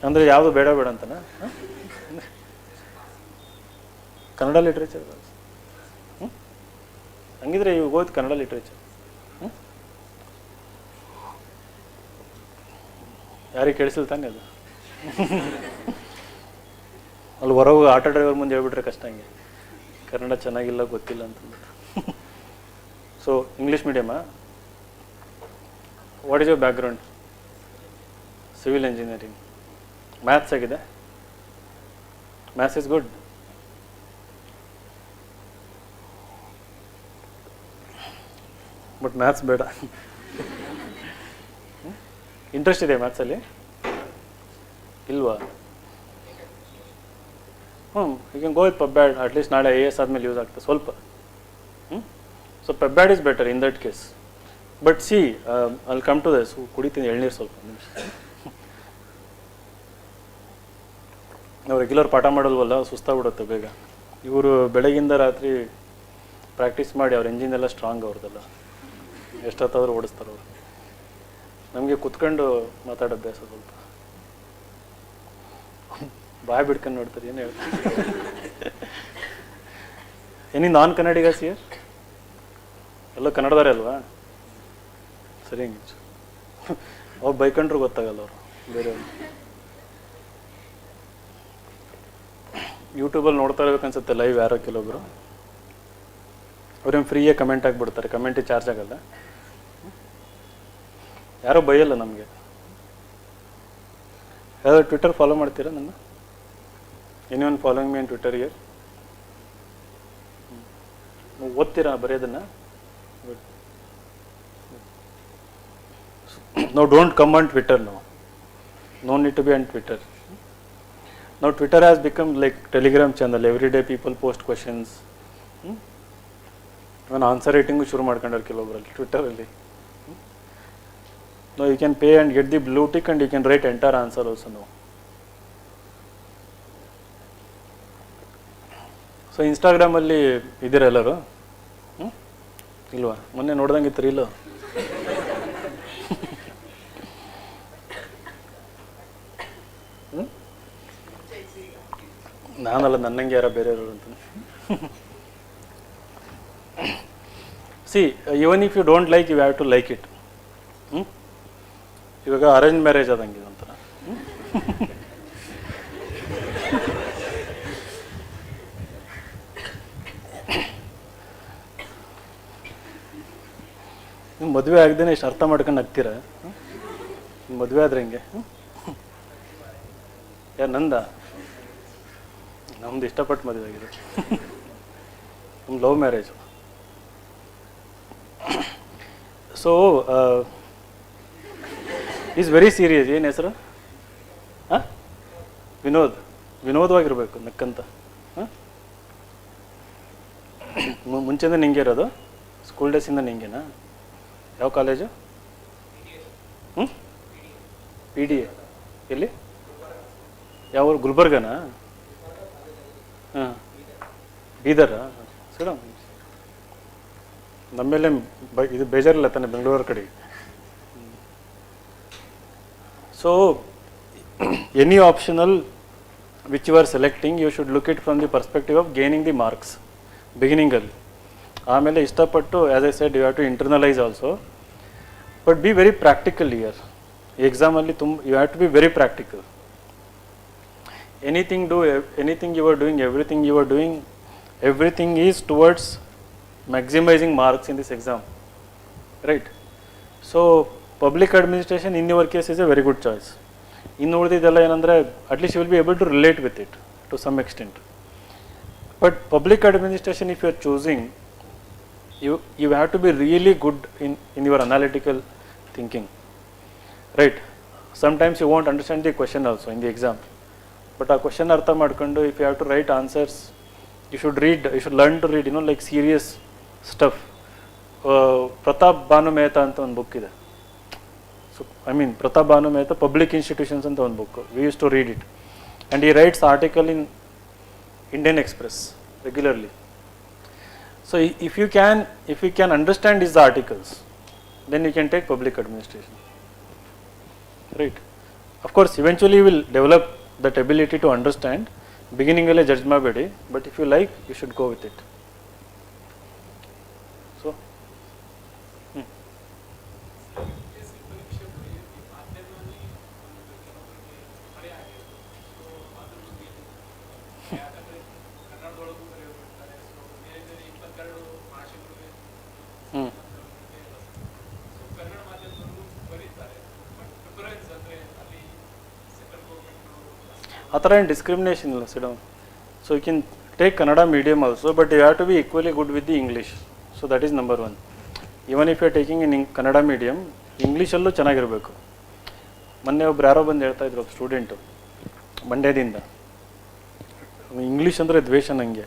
ಅಂದರೆ ಯಾವುದು ಬೇಡ ಬೇಡ ಅಂತನಾ? Kannada literature ಹಂಗಿದ್ರೆ ಇವಾಗ ಓದ್ Kannada literature. ಯಾರಿಗೆ ಕೇಳಿಸಿಲ್ಲ ತಾನೆ ಅದು? ಅಲ್ಲಿ ಹೊರಗೆ ಆಟೋ ಡ್ರೈವರ್ ಮುಂದೆ ಹೇಳ್ಬಿಟ್ರೆ ಕಷ್ಟ, ಹಂಗೆ ಕನ್ನಡ ಚೆನ್ನಾಗಿಲ್ಲ ಗೊತ್ತಿಲ್ಲ ಅಂತಂದ್ಬಿಟ್ಟು. ಸೊ ಇಂಗ್ಲೀಷ್ ಮೀಡಿಯಮಾ? What is your background? Civil engineering. Maths ಆಗಿದೆ? Maths is good. But maths ಬೇಡ. ಇಂಟ್ರೆಸ್ಟ್ ಇದೆ ಮ್ಯಾಥ್ಸಲ್ಲಿ? ಇಲ್ವಾ? You can go with pub ad. At least ನಾಳೆ AS ಆದಮೇಲೆ ಯೂಸ್ ಆಗ್ತದೆ ಸ್ವಲ್ಪ. So pub ad is better in that case. But see, ಅಲ್ಲಿ ಕಮ್ ಟು ದಸ್. ಕುಡಿತೀನಿ ಎಳ್ನೀರು ಸ್ವಲ್ಪ ನಿಮಿಷ. ನಾವು ರೆಗ್ಯುಲರ್ ಪಾಠ ಮಾಡಲ್ವಲ್ಲ, ಸುಸ್ತಾಗ್ಬಿಡುತ್ತೆ ಬೇಗ. ಇವರು ಬೆಳಗಿಂದ ರಾತ್ರಿ ಪ್ರಾಕ್ಟೀಸ್ ಮಾಡಿ ಅವ್ರ ಎಂಜಿನ್ ಎಲ್ಲ ಸ್ಟ್ರಾಂಗ್ ಅವ್ರದ್ದೆಲ್ಲ, ಎಷ್ಟೊತ್ತಾದರೂ ಓಡಿಸ್ತಾರೆ ಅವರು. ನಮಗೆ ಕುತ್ಕೊಂಡು ಮಾತಾಡೋ ಅಭ್ಯಾಸ ಸ್ವಲ್ಪ. ಬಾಯ್ ಬಿಡ್ಕೊಂಡು ನೋಡ್ತಾರೆ, ಏನು ಹೇಳ್ತಾರೆ. Any non Kannadigas here? ಎಲ್ಲ ಕನ್ನಡದವರೇ ಅಲ್ವಾ? ಸರಿ, ಹಂಗೆ ಅವ್ರು ಬೈಕೊಂಡ್ರು ಗೊತ್ತಾಗಲ್ಲ ಅವರು ಬೇರೆಯವರು. ಯೂಟ್ಯೂಬಲ್ಲಿ ನೋಡ್ತಾ ಇರ್ಬೇಕನ್ಸುತ್ತೆ ಲೈವ್ ಯಾರೋ ಕೆಲವೊಬ್ರು. ಅವ್ರೇನು ಫ್ರೀಯಾಗಿ ಕಮೆಂಟ್ ಆಗಿಬಿಡ್ತಾರೆ, ಕಮೆಂಟಿಗೆ ಚಾರ್ಜ್ ಆಗಲ್ಲ. ಯಾರೋ ಬೈಯಲ್ಲ ನಮಗೆ. ಯಾವ್ದು ಟ್ವಿಟರ್ ಫಾಲೋ ಮಾಡ್ತೀರಾ ನನ್ನ? Anyone following me on Twitter here? ಓದ್ತೀರಾ ಬರೆಯೋದನ್ನು? No, don't come on Twitter now. No need to be on Twitter. Now Twitter has become like Telegram channel. Every day people post questions. Even answer writing ಶುರು ಮಾಡ್ಕೊಂಡಾರೆ ಕೆಲವೊಬ್ಬರಲ್ಲಿ ಟ್ವಿಟ್ಟರಲ್ಲಿ. Now you can pay and get the blue tick and you can write entire answer also now. So ಇನ್ಸ್ಟಾಗ್ರಾಮಲ್ಲಿ ಇದ್ದೀರಾ ಎಲ್ಲರೂ? ಇಲ್ವಾ? ಮೊನ್ನೆ ನೋಡ್ದಂಗಿತ್ತು reel. ನಾನಲ್ಲ, ನನ್ನಂಗೆ ಯಾರ ಬೇರೆಯವರು ಅಂತ. See, even if you don't like, you have to like it. ಇವಾಗ ಅರೇಂಜ್ ಮ್ಯಾರೇಜ್ ಆದಂಗೆ ಒಂಥರ. ನೀವು ಮದುವೆ ಆಗದೇನೆ ಇಷ್ಟು ಅರ್ಥ ಮಾಡ್ಕೊಂಡು ಆಗ್ತೀರಾ? ಮದುವೆ ಆದ್ರೆ ಹೆಂಗೆ? ಯಾರು ನಂದ? ನಮ್ದು ಇಷ್ಟಪಟ್ಟು ಮದುವೆ ಆಗಿದೆ. ನಮ್ಮ love marriage. So is very serious. ಏನು ಹೆಸರು? ಹಾಂ, ವಿನೋದವಾಗಿರ್ಬೇಕು ನಕ್ಕಂತ. ಹಾಂ, ಮುಂಚೆಯಿಂದ ನಿಂಗೆ ಇರೋದು? ಸ್ಕೂಲ್ ಡೇಸಿಂದ ನಿಂಗೆನಾ? ಯಾವ ಕಾಲೇಜು? PDA ಎಲ್ಲಿ? ಯಾವ ಊರು? ಗುಲ್ಬರ್ಗನಾ? ಹಾಂ, ಬೀದರಾ? ಸರ ನಮ್ಮೇಲೆ ಇದು ಬೇಜಾರಿಲ್ಲ ತಾನೆ ಬೆಂಗಳೂರು ಕಡೆ. So any optional which you are selecting, you should look it from the perspective of gaining the marks ಬಿಗಿನಿಂಗಲ್ಲಿ. ಆಮೇಲೆ ಇಷ್ಟಪಟ್ಟು as I said you have to internalise also, but be very practical here. ಎಕ್ಸಾಮಲ್ಲಿ you have to be very practical. anything you are doing, everything you are doing, everything is towards maximizing marks in this exam, right? So public administration in your case is a very good choice. In ಉಳಿದಿದ್ದೆಲ್ಲ ಏನಂದರೆ at least you will be able to relate with it to some extent. But public administration, if you are choosing, you have to be really good in your analytical thinking, right? Sometimes you won't understand the question also in the exam, but ಆ question ಅರ್ಥ ಮಾಡ್ಕೊಂಡು if you have to write answers, you should learn to read like serious stuff. Pratap Bhanu Mehta ಅಂತ ಒಂದು book ಇದೆ. So Pratap Bhanu Mehta public institutions ಅಂತ ಒಂದು book. We use to read it and ಈ writes article in Indian Express regularly. So if you can understand is the articles, then you can take public administration, right? Of course eventually you will develop that ability to understand. Beginning alle judge ಮಾಡಬೇಡಿ, but if you like, you should go with it. So ಆ ಥರ ಏನು discrimination ಇಲ್ಲ seldom. So you can take Kannada medium also, but you have to be equally good with the English. So that is number one. Even if you are taking in Kannada medium, ಇಂಗ್ಲೀಷಲ್ಲೂ ಚೆನ್ನಾಗಿರಬೇಕು. ಮೊನ್ನೆ ಒಬ್ರು ಯಾರೋ ಬಂದು ಹೇಳ್ತಾಯಿದ್ರು, ಒಬ್ಬ ಸ್ಟೂಡೆಂಟು ಮಂಡ್ಯದಿಂದ, ಇಂಗ್ಲೀಷ್ ಅಂದರೆ ದ್ವೇಷ ನನಗೆ.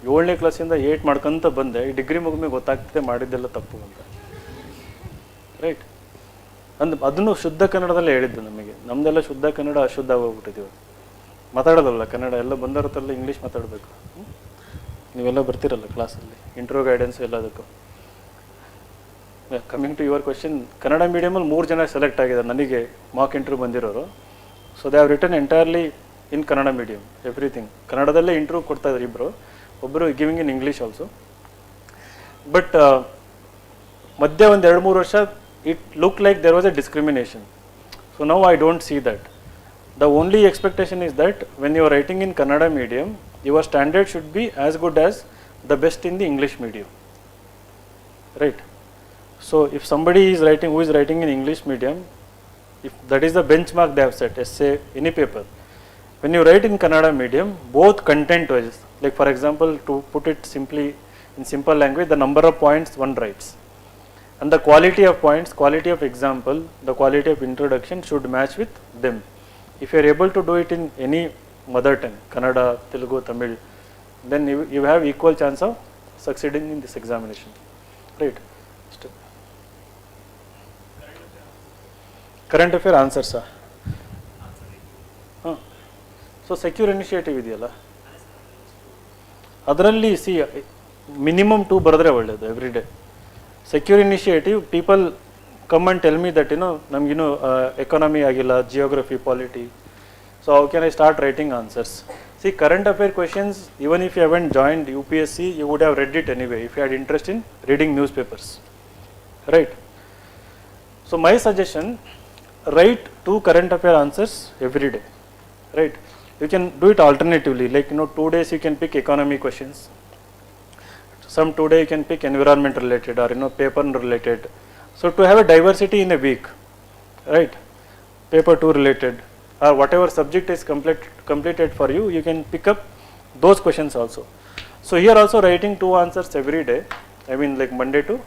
7ನೇ ಕ್ಲಾಸಿಂದ 8 ಮಾಡ್ಕೊಂತ ಬಂದೆ, ಈ ಡಿಗ್ರಿ ಮುಗಿದ್ಮೇಲೆ ಗೊತ್ತಾಗ್ತದೆ ಮಾಡಿದ್ದೆಲ್ಲ ತಪ್ಪು ಅಂತ, ರೈಟ್? ಅದನ್ನು ಶುದ್ಧ ಕನ್ನಡದಲ್ಲೇ ಹೇಳಿದ್ದು ನಮಗೆ. ನಮ್ಮದೆಲ್ಲ ಶುದ್ಧ ಕನ್ನಡ ಅಶುದ್ಧ ಆಗೋಗ್ಬಿಟ್ಟಿದ್ದೀವಿ. ಮಾತಾಡೋದಲ್ಲ ಕನ್ನಡ, ಎಲ್ಲ ಬಂದವರತ್ತೆಲ್ಲ ಇಂಗ್ಲೀಷ್ ಮಾತಾಡಬೇಕು. ನೀವೆಲ್ಲ ಬರ್ತಿರಲ್ಲ ಕ್ಲಾಸಲ್ಲಿ, ಇಂಟ್ರೋ ಗೈಡೆನ್ಸ್ ಎಲ್ಲದಕ್ಕೂ. Coming to your question, Kannada ಮೀಡಿಯಮಲ್ಲಿ 3 ಜನ ಸೆಲೆಕ್ಟ್ ಆಗಿದ್ದಾರೆ ನನಗೆ ಮಾಕ್ ಇಂಟರ್ವ್ಯೂ ಬಂದಿರೋರು. So they have written entirely in Kannada medium, everything ಕನ್ನಡದಲ್ಲೇ ಇಂಟರ್ವ್ಯೂ ಕೊಡ್ತಾಯಿದ್ರು ಇಬ್ಬರು. ಒಬ್ಬರು giving in English also. But ಮಧ್ಯೆ ಒಂದು 2-3 ವರ್ಷ it looked like there was a discrimination. So now I don't see that. The only expectation is that when you are writing in Kannada medium, your standard should be as good as the best in the English medium, right? So if somebody is writing, who is writing in English medium, if that is the benchmark they have set, essay, any paper, when you write in Kannada medium, both content wise, like for example, to put it simply in simple language, the number of points one writes and the quality of points, quality of example, the quality of introduction should match with them. If you are able to do it in any mother tongue, Kannada, Telugu, Tamil, then you have equal chance of succeeding in this examination, right? Current affair answers. So secure initiative ಇದೆಯಲ್ಲ, ಅದರಲ್ಲಿ C minimum 2 ಬರೆದ್ರೆ ಒಳ್ಳೆಯದು every day. Secure initiative, people come and tell me that ನಮಗಿನ್ನೂ economy ಆಗಿಲ್ಲ, geography, polity. So how can I start writing answers? See, current affair questions, even if you haven't joined UPSC, you would have read it anyway if you had interest in reading newspapers, right? So my suggestion, write 2 current affair answers every day, right? You can do it alternatively, like 2 days you can pick economy questions. Some today you can pick environment related or paper related. So to have a diversity in a week, right? Paper 2 related, or whatever subject is completed for you, you can pick up those questions also. So here also writing 2 answers every day, I mean like Monday to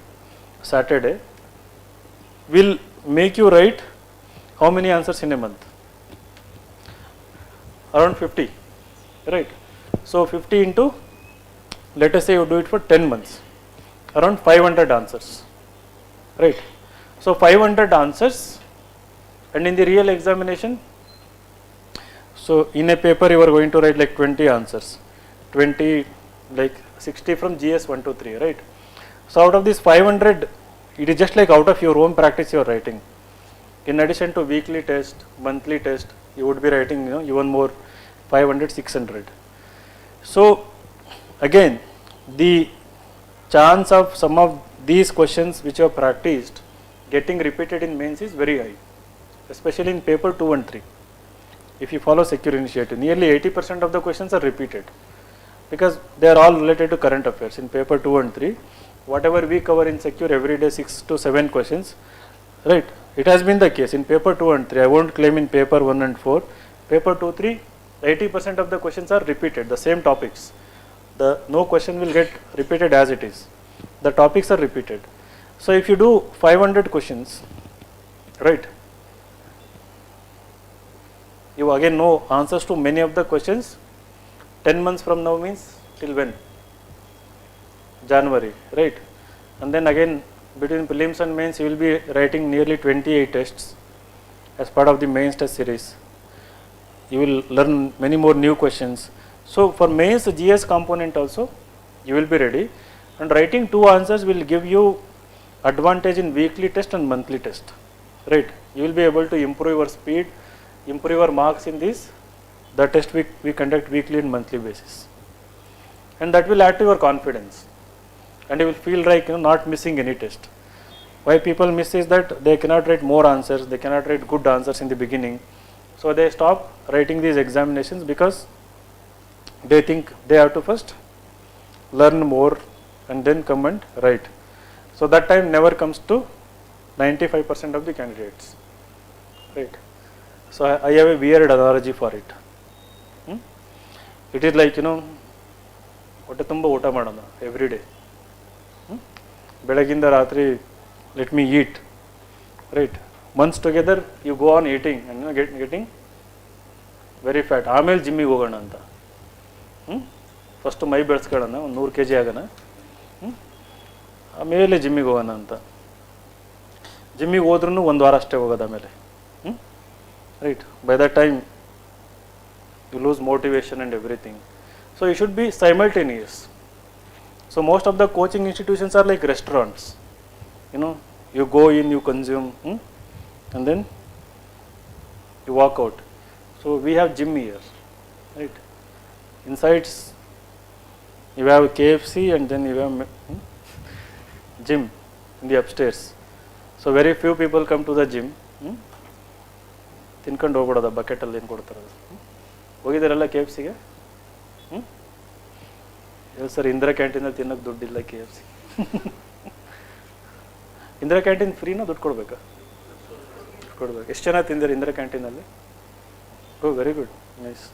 Saturday, will make you write how many answers in a month? Around 50, right? So 50 into, let us say you do it for 10 months, around 500 answers, right? So 500 answers, and in the real examination, so in a paper you are going to write like 20 answers, 20 like 60 from GS 1 to 3, right? So out of this 500, it is just like out of your own practice you are writing. In addition to weekly test, monthly test, you would be writing, even more 500, 600. So again, the chance of some of these questions which you have practiced getting repeated in mains is very high, especially in paper 2 and 3. If you follow secure initiative, nearly 80% of the questions are repeated because they are all related to current affairs in paper 2 and 3. Whatever we cover in secure every day, 6 to 7 questions, right? It has been the case in paper 2 and 3. I won't claim in paper 1 and 4. Paper 2, 3, 80% of the questions are repeated, the same topics. No question will get repeated as it is. The topics are repeated. So if you do 500 questions, right? You again know answers to many of the questions. 10 months from now means till when? January, right? And then again between prelims and mains you will be writing nearly 28 tests as part of the mains test series. You will learn many more new questions. So for mains GS component also you will be ready, and writing 2 answers will give you advantage in weekly test and monthly test, right? You will be able to improve your speed, improve your marks in this, the test we conduct weekly and monthly basis, and that will add to your confidence, and you will feel like not missing any test. Why people miss is that they cannot write more answers, they cannot write good answers in the beginning, so they stop writing these examinations because they think they have to first learn more and then come and write. So that time never comes to 95% of the candidates, right? So I have a weird analogy for it. It is like ಹೊಟ್ಟೆ ತುಂಬ ಊಟ ಮಾಡೋಣ every day. ಬೆಳಗಿಂದ ರಾತ್ರಿ let me eat, right? Months together you go on eating and getting very fat. ಆಮೇಲೆ ಜಿಮ್ಮಿಗೆ ಹೋಗೋಣ ಅಂತ, first ಮೈ ಬೆಳೆಸ್ಕೊಳ್ಳೋಣ, ಒಂದು 100 kg ಆಗೋಣ, ಆಮೇಲೆ ಜಿಮ್ಮಿಗೆ ಹೋಗೋಣ ಅಂತ. ಜಿಮ್ಮಿಗೆ ಹೋದ್ರೂ 1 ವಾರ ಅಷ್ಟೇ ಹೋಗೋದು ಆಮೇಲೆ, right? By that time you lose motivation and everything. So you should be simultaneous. So most of the coaching institutions are like restaurants, you go in, you consume, and then you walk out. So we have gym here, right? Insights, you have KFC and then you have gym in the upstairs. So very few people come to the gym. ತಿನ್ಕೊಂಡು ಹೋಗ್ಬಿಡೋದ ಬಕೆಟಲ್ಲಿ ಏನು ಕೊಡ್ತಾರೆ, ಹೋಗಿದ್ದಾರಲ್ಲ KFC ಗೆ? Sir Indira ಕ್ಯಾಂಟೀನಲ್ಲಿ ತಿನ್ನೋಕ್ಕೆ ದುಡ್ಡಿಲ್ಲ KFC. Indira canteen ಫ್ರೀನಾ ದುಡ್ಡು ಕೊಡ್ಬೇಕಾ? ಕೊಡ್ಬೇಕು. ಎಷ್ಟು ಜನ ತಿಂದಿರಿ ಇಂದಿರಾ ಕ್ಯಾಂಟೀನಲ್ಲಿ? Oh very good, nice.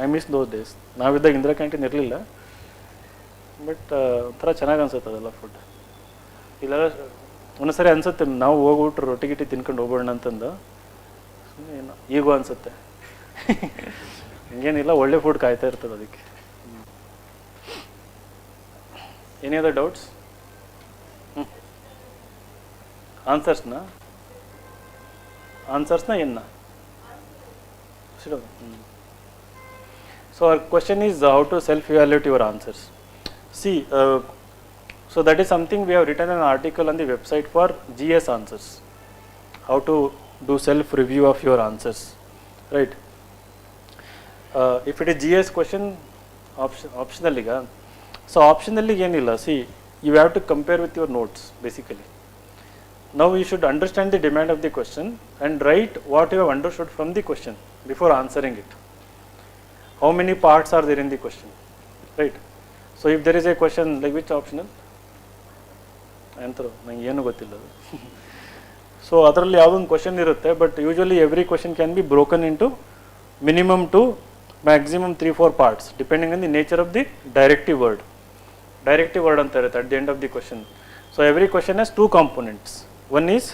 I miss those days. ನಾವಿದ್ದಾಗ ಇಂದಿರಾ ಕ್ಯಾಂಟೀನ್ ಇರಲಿಲ್ಲ, ಬಟ್ ಒಂಥರ ಚೆನ್ನಾಗಿ ಅನ್ಸುತ್ತೆ ಅದೆಲ್ಲ ಫುಡ್. ಇಲ್ಲೆಲ್ಲ ಒಂದೊಂದ್ಸರಿ ಅನ್ಸುತ್ತೆ ನಾವು ಹೋಗ್ಬಿಟ್ರು ರೊಟ್ಟಿ ಗಿಟ್ಟಿ ತಿನ್ಕೊಂಡು ಹೋಗೋಣ ಅಂತಂದು, ಏನೋ ಈಗೂ ಅನಿಸುತ್ತೆ. ಹಿಂಗೇನಿಲ್ಲ, ಒಳ್ಳೆ ಫುಡ್ ಕಾಯ್ತಾ ಇರ್ತದೆ ಅದಕ್ಕೆ. Any other doubts? ಆನ್ಸರ್ಸ್ನ ಏನ? So our question is how to self-evaluate your answers. See, so that is something we have written an article on the website for GS answers. How to do self-review of your answers, right? If it is GS question, optionally, so optionally ಏನilla, see, you have to compare with your notes basically. Now you should understand the demand of the question and write what you have understood from the question before answering it. How many parts are there in the question, right? So if there is a question like which optional, answer, ನಂಗೆ ಏನು ಗೊತ್ತಿಲ್ಲ. So So ಅದರಲ್ಲಿ ಯಾವುದೊಂದು question ಇರುತ್ತೆ, but usually every question can be broken into minimum to maximum 3-4 parts depending on the nature of the directive word. Directive word ಅಂತ ಇರುತ್ತೆ at the end of the question. So every question has 2 components. One is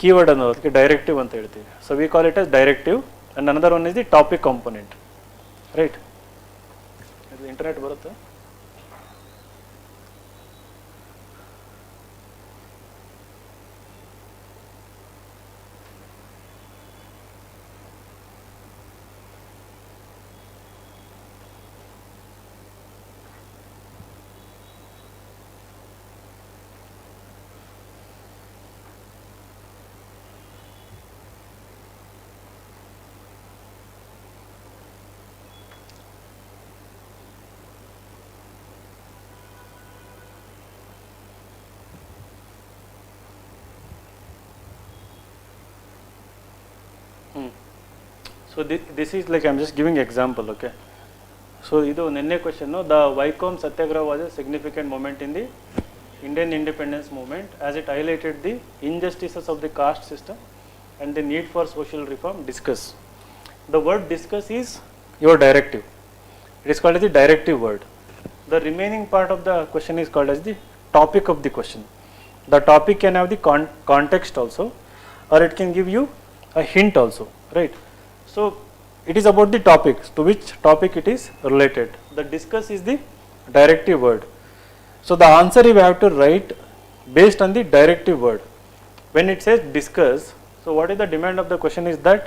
keyword ಅನ್ನೋದಕ್ಕೆ directive ಅಂತ ಹೇಳ್ತೀವಿ. So we call it as directive and another one is the topic component, right. ಇದು internet ಬರುತ್ತೆ. So this is like I am just giving example, okay. So idu nenne question, no, the Vaikom Satyagraha was a significant moment in the Indian independence movement as it highlighted the injustices of the caste system and the need for social reform. Discuss. The word discuss is your directive. It is called as the directive word. The remaining part of the question is called as the topic of the question. The topic can have the context also, or it can give you a hint also, right. So it is about the topic, to which topic it is related. The discuss is the directive word. So the answer you have to write based on the directive word. When it says discuss, so what is the demand of the question is that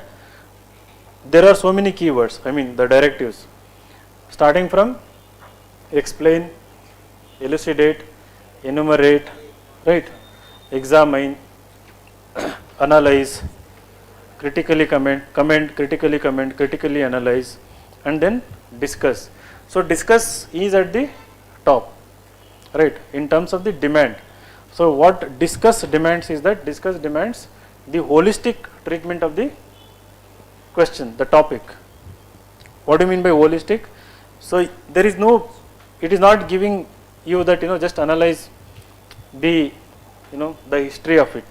there are so many keywords, I mean the directives, starting from explain, elucidate, enumerate, right, examine, analyze, critically comment, critically analyze, and then discuss. So discuss is at the top, right, in terms of the demand. So what discuss demands is that discuss demands the holistic treatment of the question, the topic. What do you mean by holistic? So there is no, it is not giving you that, you know, just analyze the, you know, the history of it,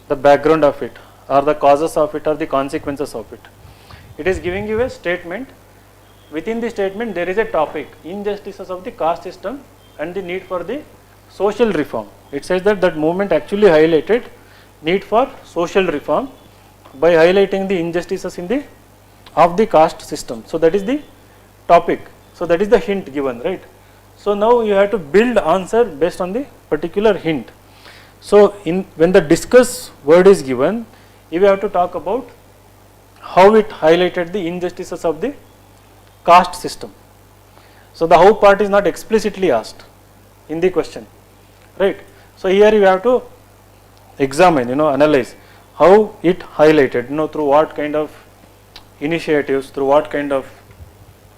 the background of it, or the causes of it, or the consequences of it. It is giving you a statement. Within the statement there is a topic, injustices of the caste system and the need for the social reform. It says that that movement actually highlighted need for social reform by highlighting the injustices in the of the caste system. So that is the topic. So that is the hint given, right. So now you have to build answer based on the particular hint. So when the discuss word is given, you have to talk about how it highlighted the injustices of the caste system. So the how part is not explicitly asked in the question, right. So here you have to examine, you know, analyze how it highlighted, you know, through what kind of initiatives, through what kind of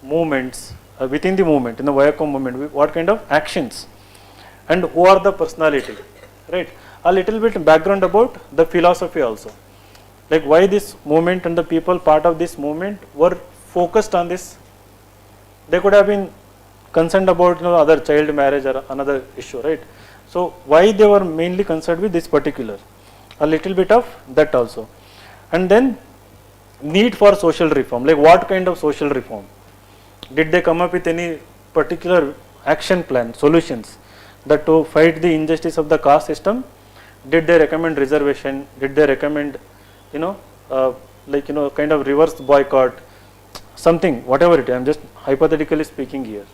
movements within the movement, in the Vaikom movement, what kind of actions, and who are the personality, right. A little bit background about the philosophy also, like why this movement and the people part of this movement were focused on this. They could have been concerned about, you know, other child marriage or another issue, right. So why they were mainly concerned with this particular, a little bit of that also. And then need for social reform, like what kind of social reform, did they come up with any particular action plan, solutions that to fight the injustice of the caste system? Did they recommend reservation? Did they recommend, you know, like, you know, kind of reverse boycott, something, whatever it is, I am just hypothetically speaking here.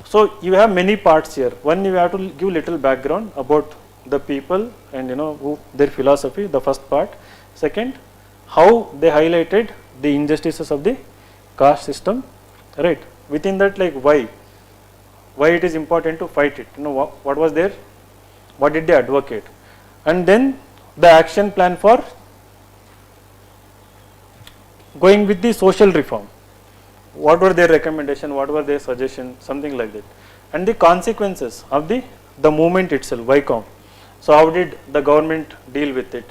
So you have many parts here. One, you have to give little background about the people and, you know, who, their philosophy, the first part. Second, how they highlighted the injustices of the caste system, right. Within that, like why it is important to fight it, you know, what was there, what did they advocate, and then the action plan for going with the social reform, what were their recommendation, what were their suggestion, something like that, and the consequences of the movement itself, Vaikom. So how did the government deal with it?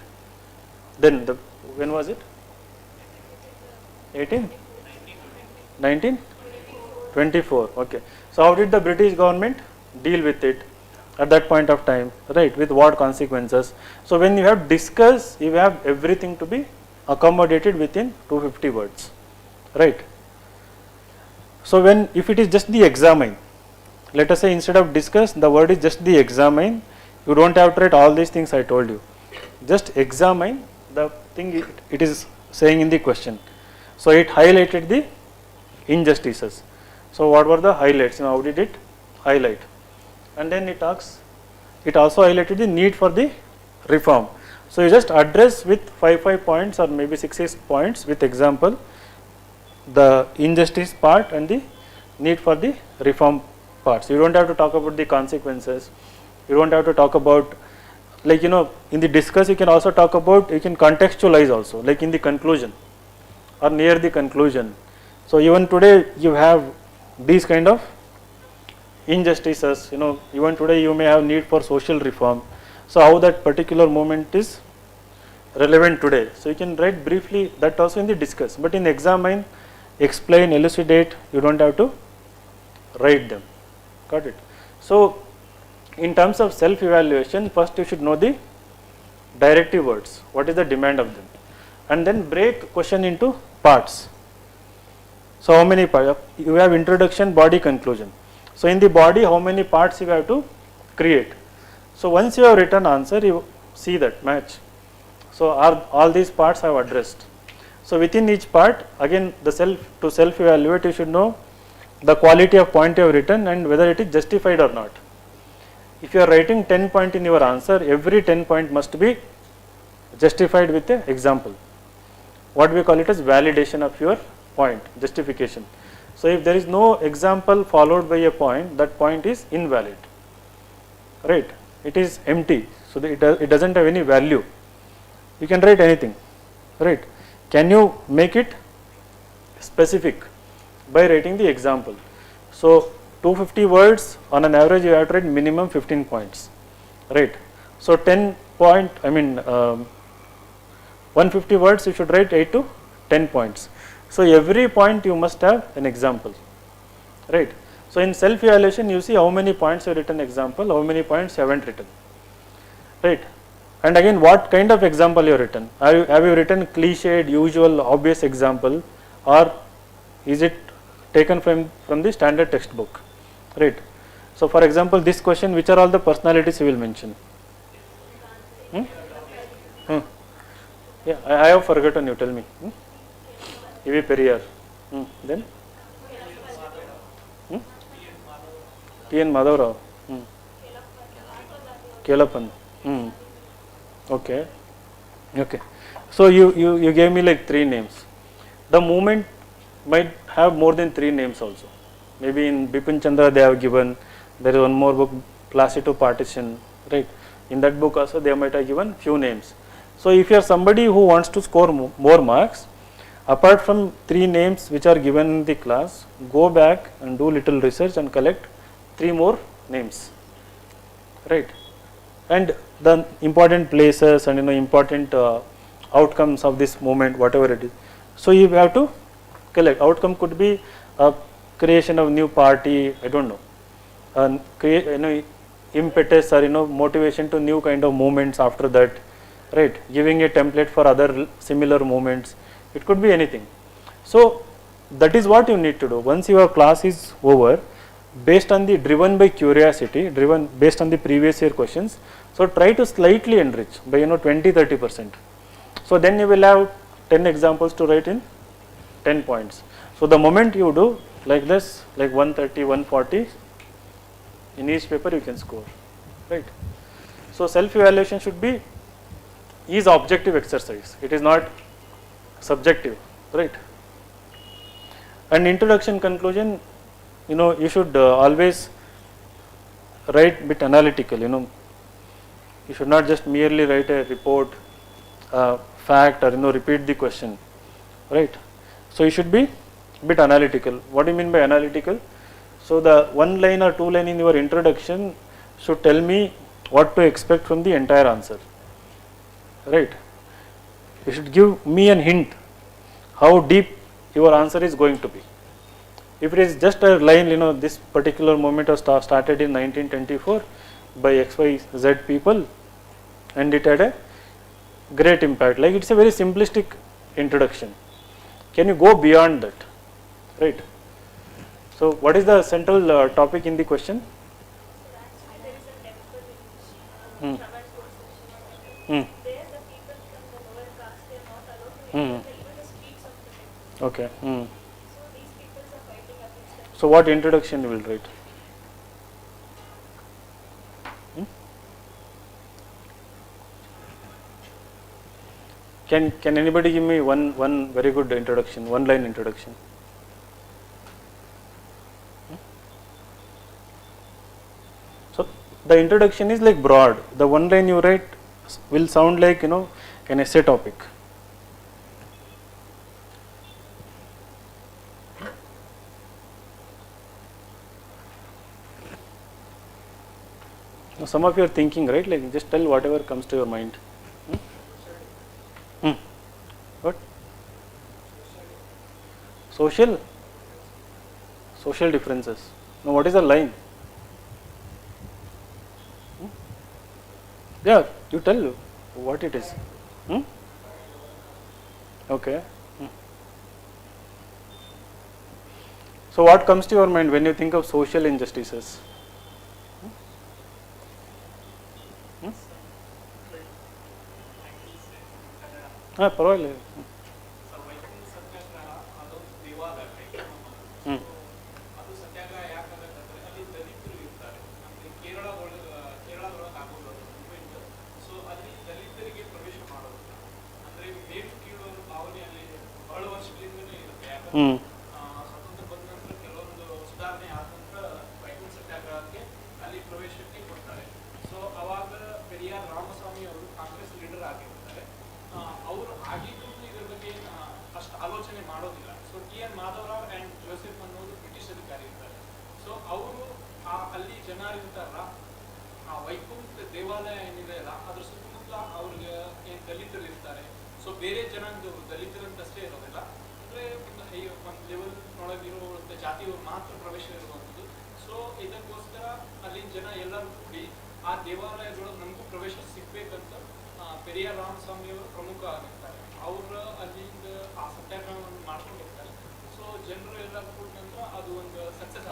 Then when was it? 1924, okay. So how did the British government deal with it? at that point of time, right, with what consequences. So when you have discuss, you have everything to be accommodated within 250 words, right. So when, if it is just the examine, let us say instead of discuss, the word is just the examine, you don't have to write all these things I told you, just examine the thing it is saying in the question. So it highlighted the injustices. So what were the highlights? How did it highlight? And then it talks, it also highlighted the need for the reform. So you just address with 5 points or maybe 6 points with example the injustice part and the need for the reform parts. You don't have to talk about the consequences. You don't have to talk about, like, you know, in the discuss you can also talk about, you can contextualize also, like in the conclusion or near the conclusion. So even today you have these kind of injustices, you know, even today you may have need for social reform. So how that particular moment is relevant today. So you can write briefly that also in the discuss, but in examine, explain, elucidate, you don't have to write them. Got it? So in terms of self-evaluation, first you should know the directive words, what is the demand of them, and then break question into parts. So how many parts? You have introduction, body, conclusion. So in the body, how many parts you have to create? So once you have written answer, you see that match. So are all these parts I have addressed. So within each part, again the self-evaluate, you should know the quality of point you have written and whether it is justified or not. If you are writing 10 point in your answer, every 10 point must be justified with an example. What we call it as validation of your point, justification. So if there is no example followed by a point, that point is invalid, right? It is empty, so it doesn't have any value. You can write anything, right? Can you make it specific by writing the example? So 250 words on an average, you have to write minimum 15 points, right? So 150 words you should write 8 to 10 points. So every point you must have an example, right? So in self-evaluation, you see how many points you have written example, how many points you haven't written, right? And again, what kind of example you have written? Have you written cliched, usual, obvious example, or is it taken from the standard textbook, right? So for example, this question, which are all the personalities you will mention? Yeah, I have forgotten, you tell me. E.V. Periyar. Then? T.N. Madhavrao. Kelappan. Okay. Okay. So you gave me like 3 names. The movement might have more than 3 names also. Maybe in Bipin Chandra they have given, there is one more book, Placido Partition, right? In that book also they might have given few names. So if you are somebody who wants to score more marks, apart from 3 names which are given in the class, go back and do little research and collect 3 more names, right? And the important places and important outcomes of this movement, whatever it is. So you have to collect. Outcome could be a creation of new party, I don't know, impetus or motivation to new kind of movements after that, right? Giving a template for other similar movements. It could be anything. So that is what you need to do. Once your class is over, based on the driven by curiosity, driven based on the previous year questions, so try to slightly enrich by 20-30%. So then you will have 10 examples to write in 10 points. So the moment you do like this, like 130, 140 in each paper, you can score, right? So self-evaluation should be is objective exercise. It is not subjective, right? And introduction, conclusion, you should always write bit analytical. You should not just merely write a report, fact, or repeat the question, right? So you should be bit analytical. What do you mean by analytical? So the 1 line or 2 line in your introduction should tell me what to expect from the entire answer, right? You should give me a hint how deep your answer is going to be. If it is just a line, this particular moment was started in 1924, by XYZ people, and it had a great impact. Like it's a very simplistic introduction. Can you go beyond that, right? So what is the central topic in the question? Hmm. Hmm. Hmm. Okay. Hmm. So what introduction you will write? Hmm? Can anybody give me one very good introduction, one line introduction? So the introduction is like broad. The one line you write will sound like an essay topic. Now some of you are thinking, right? Like just tell whatever comes to your mind. Hmm? Hmm. What? Social differences. Now what is the line? Hmm? Yeah, you tell what it is. Hmm? Okay. Hmm. So what comes to your mind when you think of social injustices? Hmm? ಪರವಾಗಿಲ್ಲ. Hmm. Hmm.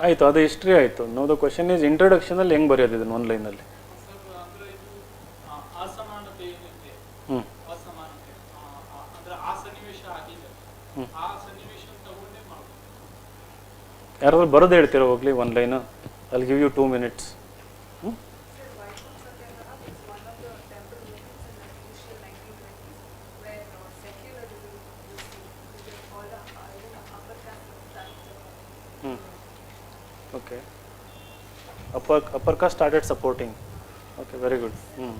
ಆಯಿತು, ಅದು history ಆಯಿತು. ನಾವು the question is ಇಂಟ್ರೊಡಕ್ಷನಲ್ಲಿ ಹೆಂಗೆ ಬರೆಯೋದು ಇದನ್ನು ಒಂದು ಲೈನಲ್ಲಿ? ಹ್ಞೂ ಯಾರಾದ್ರೂ ಬರೋದು ಹೇಳ್ತೀರಾ ಹೋಗ್ಲಿ ಒಂದು line? I'll give you 2 minutes. Okay. Upper caste started supporting. Okay, very good. Hmm.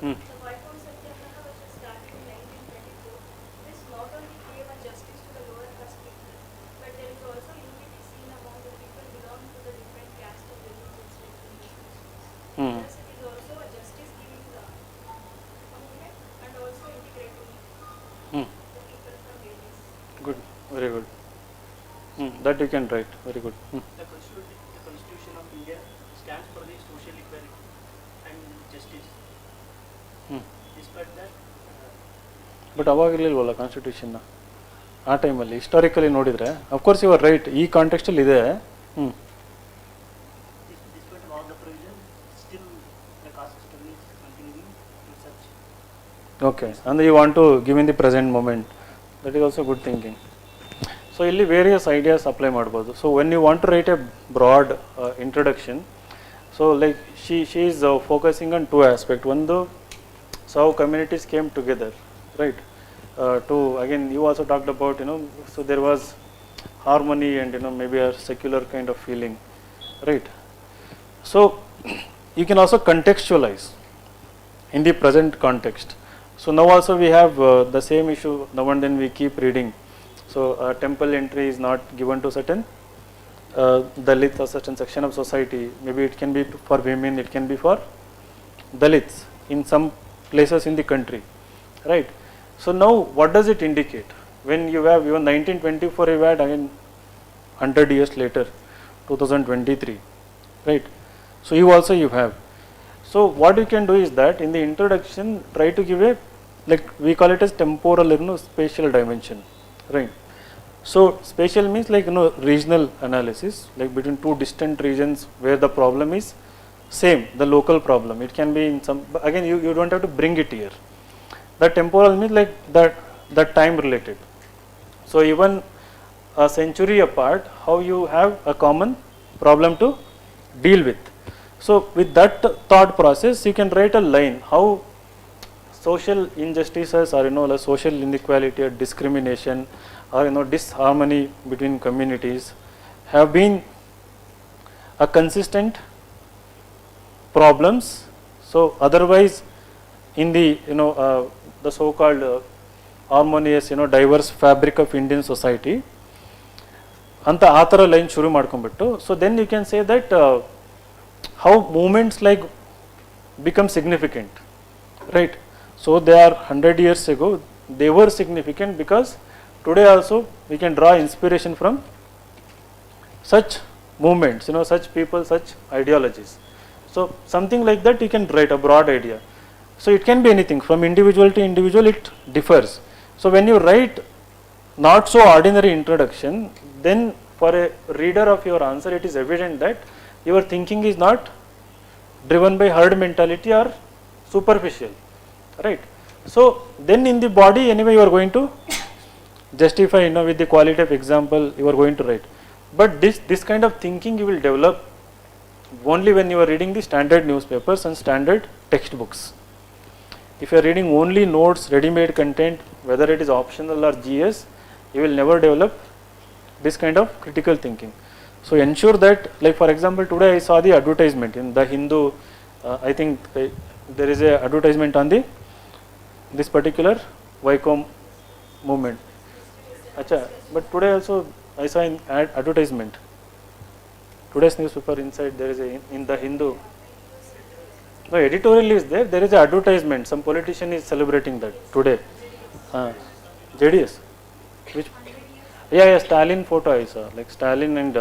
Hmm. Hmm. Hmm. Good, very good. That you can write, very good. The Constitution of India stands for the social equality and justice. Despite that, but ಅವಾಗಿರಲಿಲ್ವಲ್ಲ ಕಾನ್ಸ್ಟಿಟ್ಯೂಷನ್ನ ಆ ಟೈಮಲ್ಲಿ? Historically ನೋಡಿದರೆ of course you are right, ಈ ಕಾಂಟೆಕ್ಸ್ಟಲ್ಲಿ ಇದೆ. despite all the provision, still the caste system is continuing in such. Okay, ಅಂದರೆ you want to give in the present moment. That is also good thinking. So ಇಲ್ಲಿ various ideas apply ಮಾಡ್ಬೋದು. So when you want to write a broad introduction, so like she is focusing on 2 aspects. ಒಂದು, so how communities came together, right? To again, you also talked about, so there was harmony and maybe a secular kind of feeling, right? So you can also contextualize in the present context. So now also we have the same issue. Now and then we keep reading. So temple entry is not given to certain Dalits or certain section of society. Maybe it can be for women, it can be for Dalits in some places in the country, right? So now what does it indicate? When you have even 1924, you had again 100 years later, 2023, right? So you have So what you can do is that in the introduction, try to give a, like we call it as temporal, spatial dimension, right? So spatial means like regional analysis, like between two distant regions where the problem is same, the local problem. It can be in some, but again you don't have to bring it here. The temporal means like that time related. So even a century apart, how you have a common problem to deal with. So with that thought process, you can write a line how social injustices or like social inequality or discrimination or disharmony between communities have been a consistent problems. So otherwise, in the the so-called harmonious diverse fabric of Indian society, anta ಆ ಥರ line ಶುರು ಮಾಡ್ಕೊಂಡ್ಬಿಟ್ಟು, so then you can say that how movements like become significant, right? So they are 100 years ago, they were significant because today also we can draw inspiration from such movements, such people, such ideologies. So something like that you can write a broad idea. So it can be anything from individual to individual, it differs. So when you write not so ordinary introduction, then for a reader of your answer it is evident that your thinking is not driven by herd mentality or superficial, right? So then in the body anyway you are going to justify with the qualitative example you are going to write. But this kind of thinking you will develop only when you are reading the standard newspapers and standard textbooks. If you are reading only notes, ready-made content, whether it is optional or GS, you will never develop this kind of critical thinking. So ensure that, like for example, today I saw the advertisement in the Hindu. I think there is a advertisement on this particular Vaikom movement. Acha, but today also I saw an advertisement. Today's newspaper inside there is in the Hindu. No, editorial is there. There is an advertisement. Some politician is celebrating that today. JDS. Which? Yeah, Stalin photo I saw. Like Stalin and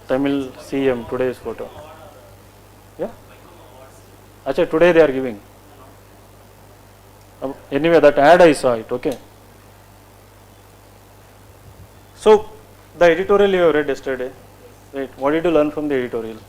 Tamil CM today's photo. Yeah. Acha, today they are giving. Anyway, that ad I saw it. Okay. So the editorial you have read yesterday. Right. What did you learn from the editorial?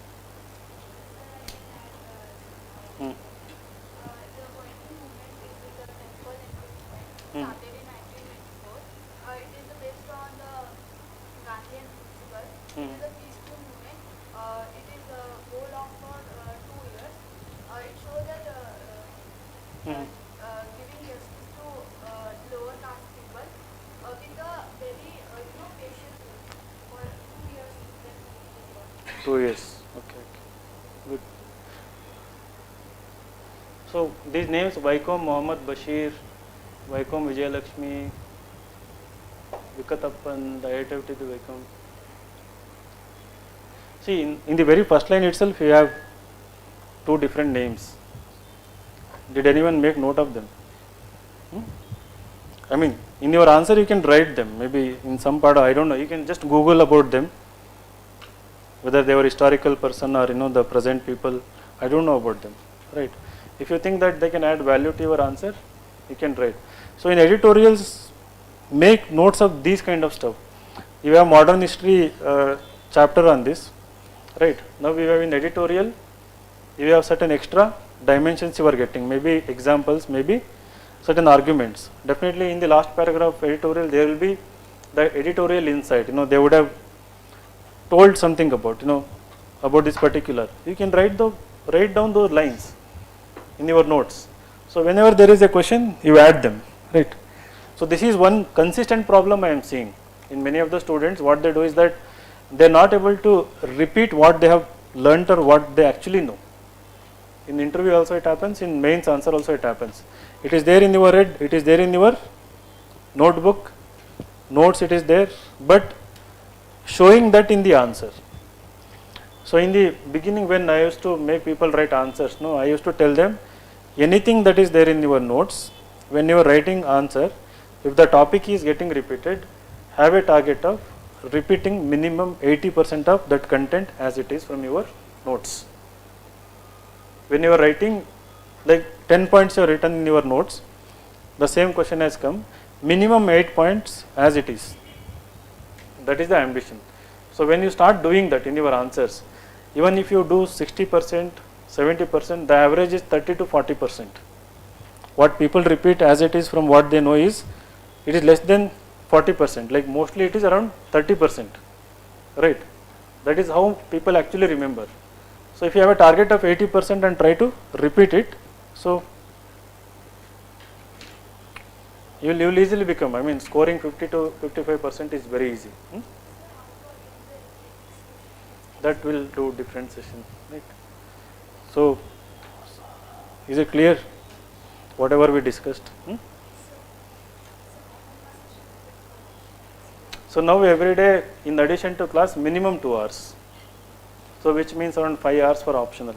Okay. Good. So these names Vaikom Muhammad Bashir, Vaikom Vijayalakshmi, Vikatappan, the editor to the Vaikom. See, in the very first line itself you have two different names. Did anyone make note of them? I mean, in your answer you can write them. Maybe in some part, I don't know. You can just Google about them. Whether they were historical person or the present people, I don't know about them, right? If you think that they can add value to your answer, you can write. So in editorials, make notes of these kind of stuff. You have modern history chapter on this, right? Now we have in editorial, you have certain extra dimensions you are getting, maybe examples, maybe certain arguments. Definitely in the last paragraph of editorial, there will be the editorial insight. They would have told something about about this particular. You can write down those lines in your notes. So whenever there is a question, you add them, right? So this is one consistent problem I am seeing in many of the students. What they do is that they are not able to repeat what they have learnt or what they actually know. In interview also it happens, in mains answer also it happens. It is there in your head, it is there in your notebook, notes it is there, but showing that in the answer. So in the beginning when I used to make people write answers, I used to tell them anything that is there in your notes, when you are writing answer, if the topic is getting repeated, have a target of repeating minimum 80% of that content as it is from your notes. when you are writing, like 10 points you have written in your notes, the same question has come, minimum 8 points as it is. That is the ambition. So when you start doing that in your answers, even if you do 60%, 70%, the average is 30 to 40%. What people repeat as it is from what they know is, it is less than 40%, like mostly it is around 30%, right? That is how people actually remember. So if you have a target of 80% and try to repeat it, so you will easily become, I mean, scoring 50 to 55% is very easy. That will do different session, right? So is it clear whatever we discussed? So now every day, in addition to class, minimum 2 hours. So which means around 5 hours for optional.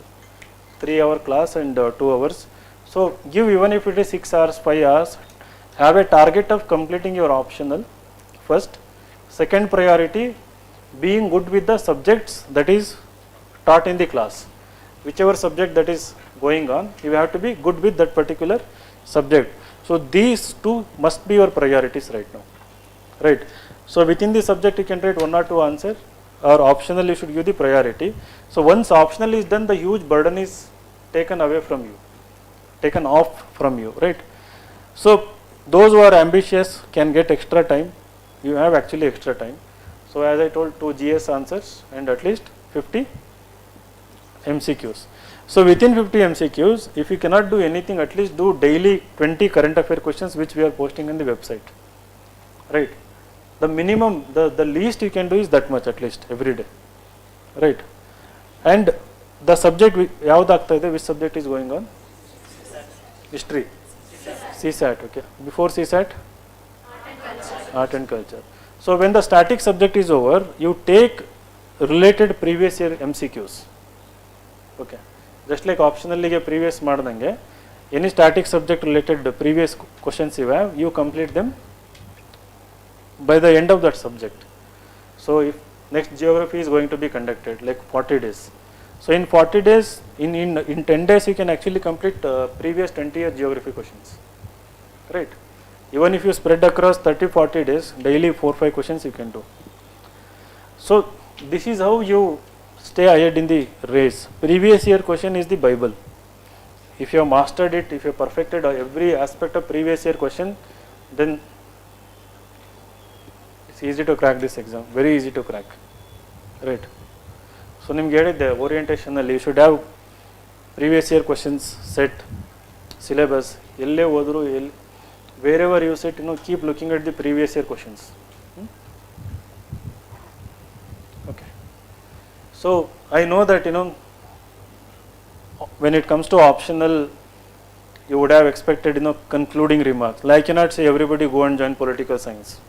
3-hour class and 2 hours. So give, even if it is 6 hours, 5 hours, have a target of completing your optional first. Second priority, being good with the subjects that is taught in the class. Whichever subject that is going on, you have to be good with that particular subject. So these two must be your priorities right now, right? So within the subject you can write 1 or 2 answers, or optional you should give the priority. So once optional is done, the huge burden is taken away from you, taken off from you, right? So those who are ambitious can get extra time. You have actually extra time. So as I told, 2 GS answers and at least 50 MCQs. So within 50 MCQs, if you cannot do anything, at least do daily 20 current affair questions which we are posting on the website, right? The minimum, the least you can do is that much at least every day, right? And the subject, which subject is going on? History. CSAT, okay. Before CSAT? Art and culture. So when the static subject is over, you take related previous year MCQs, okay. Just like optionally previous ಮಾಡಿದಂಗೆ, any static subject related previous questions you have, you complete them by the end of that subject. So if next geography is going to be conducted like 40 days. So in 40 days, in 10 days you can actually complete previous 20-year geography questions, right? Even if you spread across 30-40 days, daily 4-5 questions you can do. So this is how you stay ahead in the race. Previous year question is the Bible. If you have mastered it, if you have perfected every aspect of previous year question, then it's easy to crack this exam, very easy to crack, right? So nimge ಹೇಳಿದ್ದೆ orientation ಅಲ್ಲಿ you should have previous year questions set, syllabus, ಎಲ್ಲೇ ಹೋದ್ರು wherever you sit, keep looking at the previous year questions. Okay. So I know that when it comes to optional, you would have expected concluding remarks. Like I cannot say everybody go and join political science.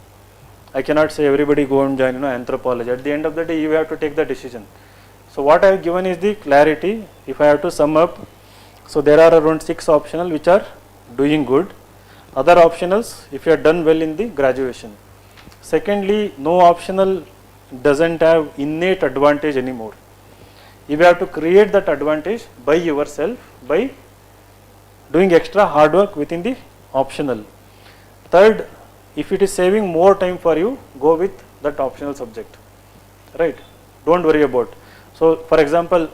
I cannot say everybody go and join anthropology. At the end of the day, you have to take the decision. So what I have given is the clarity. If I have to sum up, so there are around 6 optional which are doing good. Other optionals, if you have done well in the graduation. Secondly, no optional doesn't have innate advantage anymore. You have to create that advantage by yourself, by doing extra hard work within the optional. Third, if it is saving more time for you, go with that optional subject, right? Don't worry about. So for example,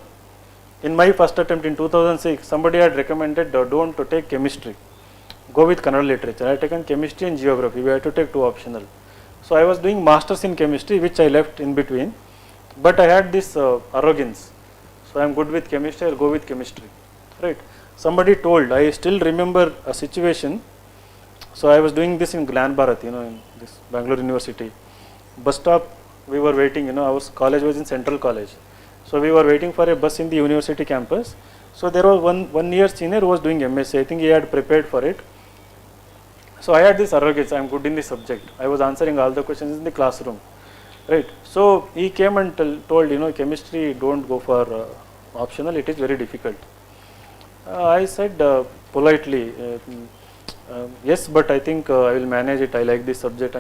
in my first attempt in 2006, somebody had recommended don't to take chemistry, go with Kannada literature. I had taken chemistry and geography. We had to take 2 optional. So I was doing masters in chemistry, which I left in between, but I had this arrogance. So I am good with chemistry, I'll go with chemistry, right? Somebody told, I still remember a situation. So I was doing this in Glan Bharat, in this Bangalore University. Bus stop, we were waiting, our college was in Central College. So we were waiting for a bus in the university campus. So there was one year senior who was doing MSc. I think he had prepared for it. So I had this arrogance, I am good in the subject. I was answering all the questions in the classroom, right? So he came and told, chemistry don't go for optional, it is very difficult. I said politely, yes, but I think I will manage it, I like this subject,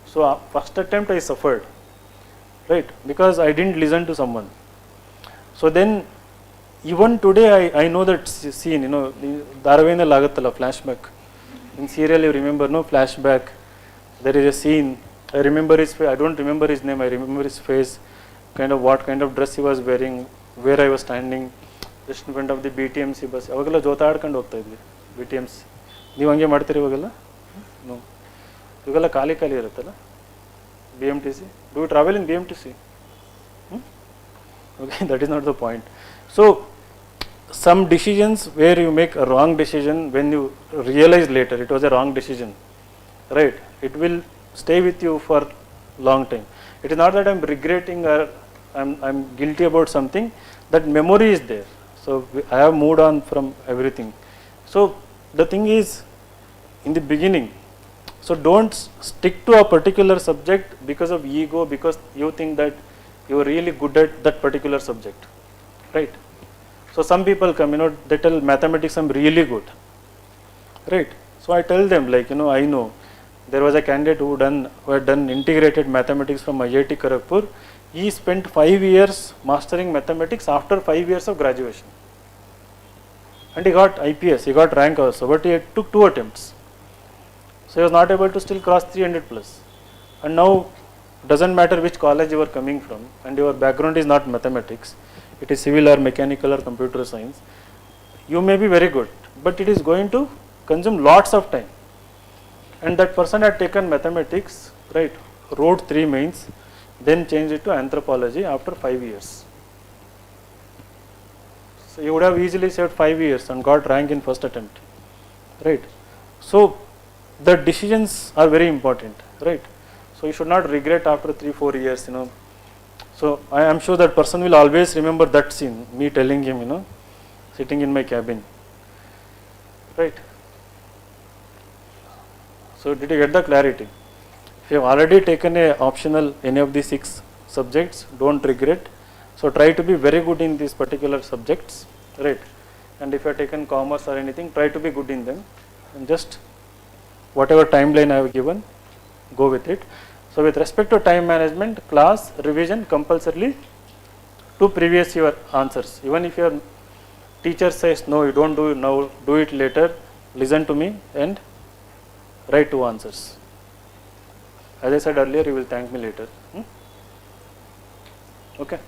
So first attempt I suffered, right? Because I didn't listen to someone. So then even today I know that scene, ಧಾರಾವಾಹಿನಲ್ಲಿ ಆಗುತ್ತಲ್ಲ flashback. In serial you remember, no, flashback. There is a scene. I remember his face. I don't remember his name. I remember his face. Kind of what kind of dress he was wearing, where I was standing, just in front of the BTMC bus. ಅವಾಗೆಲ್ಲ ಜೋತಾಡ್ಕೊಂಡು ಹೋಗ್ತಾ ಇದ್ವಿ BTMC. ನೀವು ಹಂಗೆ ಮಾಡ್ತೀರಿ ಇವಾಗೆಲ್ಲ? No. ಇವಾಗೆಲ್ಲ ಖಾಲಿ ಇರುತ್ತಲ್ಲ BMTC. Do you travel in BMTC? Okay, that is not the point. So some decisions where you make a wrong decision, when you realize later it was a wrong decision, right, it will stay with you for long time. It is not that I am regretting or I am guilty about something, that memory is there. So I have moved on from everything. So the thing is, in the beginning, so don't stick to a particular subject because of ego, because you think that you are really good at that particular subject, right? So some people come, they tell mathematics I'm really good, right? So I tell them, like, I know there was a candidate who had done integrated mathematics from IIT Kharagpur. He spent 5 years mastering mathematics after 5 years of graduation, and he got IPS, he got rank also, but he took 2 attempts. So he was not able to still cross 300 plus. And now doesn't matter which college you are coming from and your background is not mathematics, it is civil or mechanical or computer science, you may be very good, but it is going to consume lots of time. And that person had taken mathematics, right, wrote 3 mains, then changed it to anthropology after 5 years. So you would have easily saved 5 years and got rank in first attempt, right? So the decisions are very important, right? So you should not regret after 3-4 years, So I am sure that person will always remember that scene, me telling him, sitting in my cabin, right? So did you get the clarity? If you have already taken a optional any of these 6 subjects, don't regret. So try to be very good in these particular subjects, right? And if you have taken commerce or anything, try to be good in them, and just whatever timeline I have given, go with it. So with respect to time management, class, revision, compulsorily to previous year answers. Even if your teacher says no, you don't do it now, do it later, listen to me and write 2 answers. As I said earlier, you will thank me later. Okay.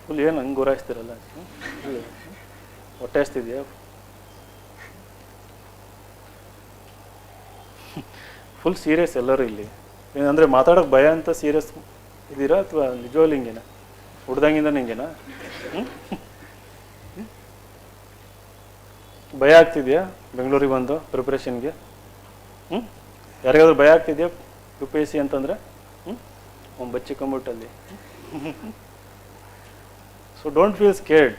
Full ಏನು ಹಂಗೆ ಗುರಾಯಿಸ್ತಿರಲ್ಲ, ಹೊಟ್ಟೆ ಹಸ್ತಿದೆಯಾ? Full serious ಎಲ್ಲರೂ ಇಲ್ಲಿ, ಏನಂದರೆ ಮಾತಾಡೋಕ್ಕೆ ಭಯ ಅಂತ serious ಇದ್ದೀರಾ ಅಥವಾ ನಿಜವಾಗ್ಲೂ ಹಿಂಗೇನ, ಹುಡ್ದಂಗಿಂದ ಹಿಂಗೇನಾ? ಭಯ ಆಗ್ತಿದೆಯಾ ಬೆಂಗಳೂರಿಗೆ ಬಂದು ಪ್ರಿಪ್ರೇಷನ್ಗೆ? ಯಾರಿಗಾದ್ರೂ ಭಯ ಆಗ್ತಿದೆಯಾ UPSC ಅಂತಂದರೆ? ಬಚ್ಚಿಕೊಂಬಿಟ್ಟಲ್ಲಿ. So don't feel scared,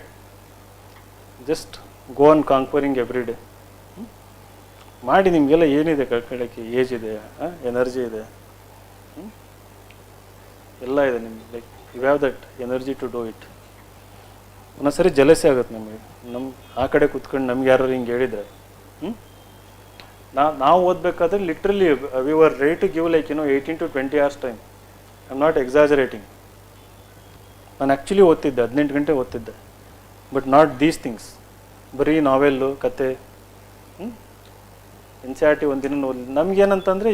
just go on conquering every day. ಮಾಡಿ, ನಿಮಗೆಲ್ಲ ಏನಿದೆ ಕಳ್ಕೊಳ್ಳೋಕ್ಕೆ, ಏಜ್ ಇದೆ, ಎನರ್ಜಿ ಇದೆ, ಎಲ್ಲ ಇದೆ ನಿಮ್ಗೆ, like you have that energy to do it. ಒಂದೊಂದ್ಸರಿ ಜಲಸೆ ಆಗುತ್ತೆ ನಮಗೆ, ಆ ಕಡೆ ಕೂತ್ಕೊಂಡು ನಮ್ಗೆ ಯಾರು ಹಿಂಗೆ ಹೇಳಿದರೆ. ನಾವು ಓದಬೇಕಾದ್ರೆ literally we were ready to give like 18 to 20 hours time. I am not exaggerating. ನಾನು ಆ್ಯಕ್ಚುಲಿ ಓದ್ತಿದ್ದೆ, 18 ಗಂಟೆ ಓದ್ತಿದ್ದೆ, ಬಟ್ ನಾಟ್ ದೀಸ್ ಥಿಂಗ್ಸ್. ಬರೀ ನಾವೆಲ್ಲು, ಕತೆ, NCERT ಒಂದಿನ ಓದಿ. ನಮಗೇನಂತಂದರೆ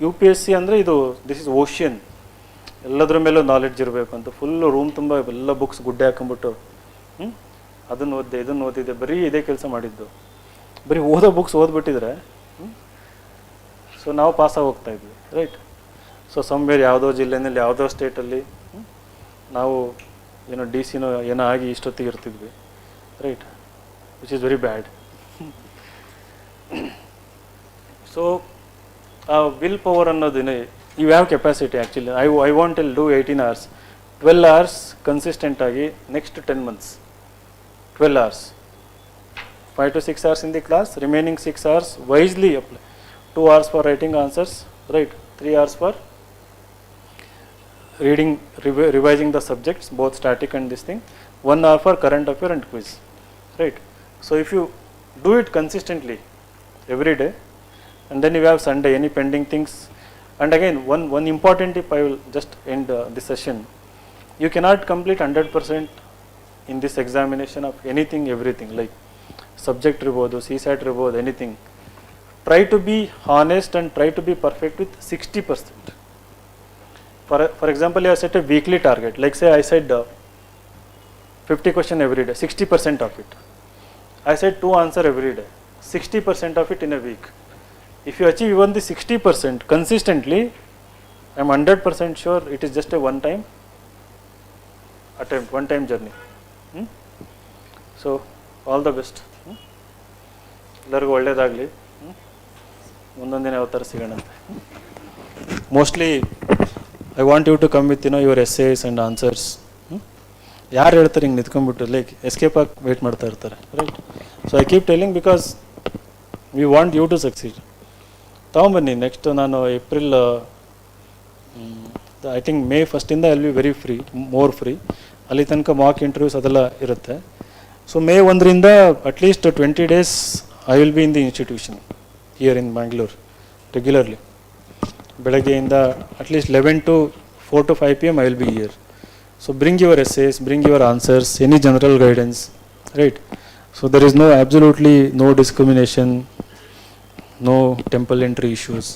UPSC ಅಂದರೆ ಇದು ದಿಸ್ ಇಸ್ ಓಷಿಯನ್, ಎಲ್ಲದ್ರ ಮೇಲೂ ನಾಲೆಡ್ಜ್ ಇರಬೇಕು ಅಂತ ಫುಲ್ಲು ರೂಮ್ ತುಂಬ ಎಲ್ಲ ಬುಕ್ಸ್ ಗುಡ್ಡೆ ಹಾಕೊಂಬಿಟ್ಟು ಅದನ್ನು ಓದಿದೆ, ಇದನ್ನು ಓದಿದೆ, ಬರೀ ಇದೇ ಕೆಲಸ ಮಾಡಿದ್ದು. ಬರೀ ಓದೋ ಬುಕ್ಸ್ ಓದ್ಬಿಟ್ಟಿದ್ರೆ ಸೊ ನಾವು ಪಾಸಾಗಿ ಹೋಗ್ತಾ ಇದ್ವಿ, ರೈಟ್? ಸೊ ಸಮ್ವೇರ್ ಯಾವುದೋ ಜಿಲ್ಲೆನಲ್ಲಿ ಯಾವುದೋ ಸ್ಟೇಟಲ್ಲಿ ನಾವು DC ಏನೋ ಆಗಿ ಇಷ್ಟೊತ್ತಿಗೆ ಇರ್ತಿದ್ವಿ, right? Which is very bad. So will power ಅನ್ನೋದೇನೆ, you have capacity actually. I want tell do 18 hours, 12 hours consistent ಆಗಿ next 10 months, 12 hours, 5 to 6 hours in the class, remaining 6 hours wisely apply. 2 hours for writing answers, right? 3 hours for reading, revising the subjects, both static and this thing. 1 hour for current affair and quiz, right? So if you do it consistently every day, and then you have Sunday, any pending things. And again, one important tip, I will just end this session. You cannot complete 100% in this examination of anything, everything, like subject irbode, CSAT irbode, anything, try to be honest and try to be perfect with 60%. For example, you have set a weekly target, like say I said 50 question every day, 60% of it. I said 2 answer every day, 60% of it in a week. If you achieve even the 60% consistently, I am 100% sure it is just a one-time attempt, one-time journey. So, all the best. ಎಲ್ಲರಿಗೂ ಒಳ್ಳೆಯದಾಗಲಿ. ಮುಂದೊಂದು ದಿನ ಯಾವ ಥರ ಸಿಗೋಣಂತೆ. Mostly I want you to come with your essays and answers. ಯಾರು ಹೇಳ್ತಾರೆ ಹಿಂಗೆ ನಿಂತ್ಕೊಂಡ್ಬಿಟ್ಟು ಲೈಕ್ ಎಸ್ಕೇಪ್ ಆಗಿ ವೇಟ್ ಮಾಡ್ತಾ ಇರ್ತಾರೆ, right? So I keep telling because we want you to succeed. ತೊಗೊಂಬನ್ನಿ. ನೆಕ್ಸ್ಟ್ ನಾನು April I think May 1st I will be very free, more free. ಅಲ್ಲಿ ತನಕ ಮಾಕ್ ಇಂಟರ್ವ್ಯೂಸ್ ಅದೆಲ್ಲ ಇರುತ್ತೆ. ಸೊ May 1ರಿಂದ at least 20 days I will be in the institution here in Bangalore regularly. ಬೆಳಗ್ಗೆಯಿಂದ at least 11 to 4 to 5 PM I will be here. So bring your essays, bring your answers, any general guidance, right? So there is absolutely no discrimination, no temple entry issues,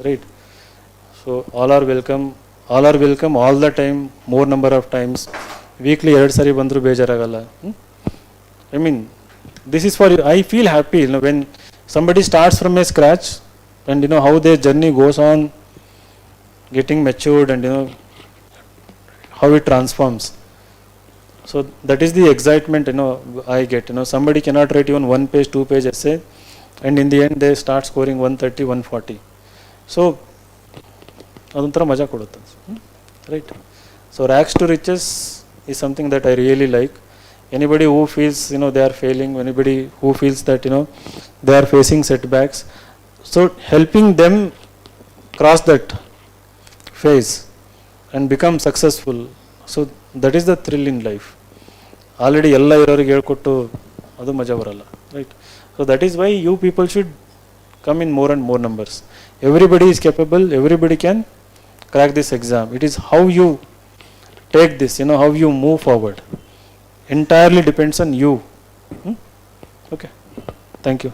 right? So all are welcome all the time, more number of times. Weekly 2 sari bandru bejaragalla. I mean, this is for you. I feel happy, when somebody starts from a scratch and how their journey goes on getting matured and how it transforms. So that is the excitement I get. Somebody cannot write even 1 page, 2 page essay, and in the end they start scoring 130, 140. So adonthara maja kodutte, right? So rags to riches is something that I really like. Anybody who feels they are failing, anybody who feels that they are facing setbacks, so helping them cross that phase and become successful. So that is the thrill in life. Already ಎಲ್ಲ ಇರೋರಿಗೆ ಹೇಳ್ಕೊಟ್ಟು ಅದು ಮಜಾ ಬರಲ್ಲ, right? So that is why you people should come in more and more numbers. Everybody is capable, everybody can crack this exam. It is how you take this, how you move forward. Entirely depends on you. Okay, thank you.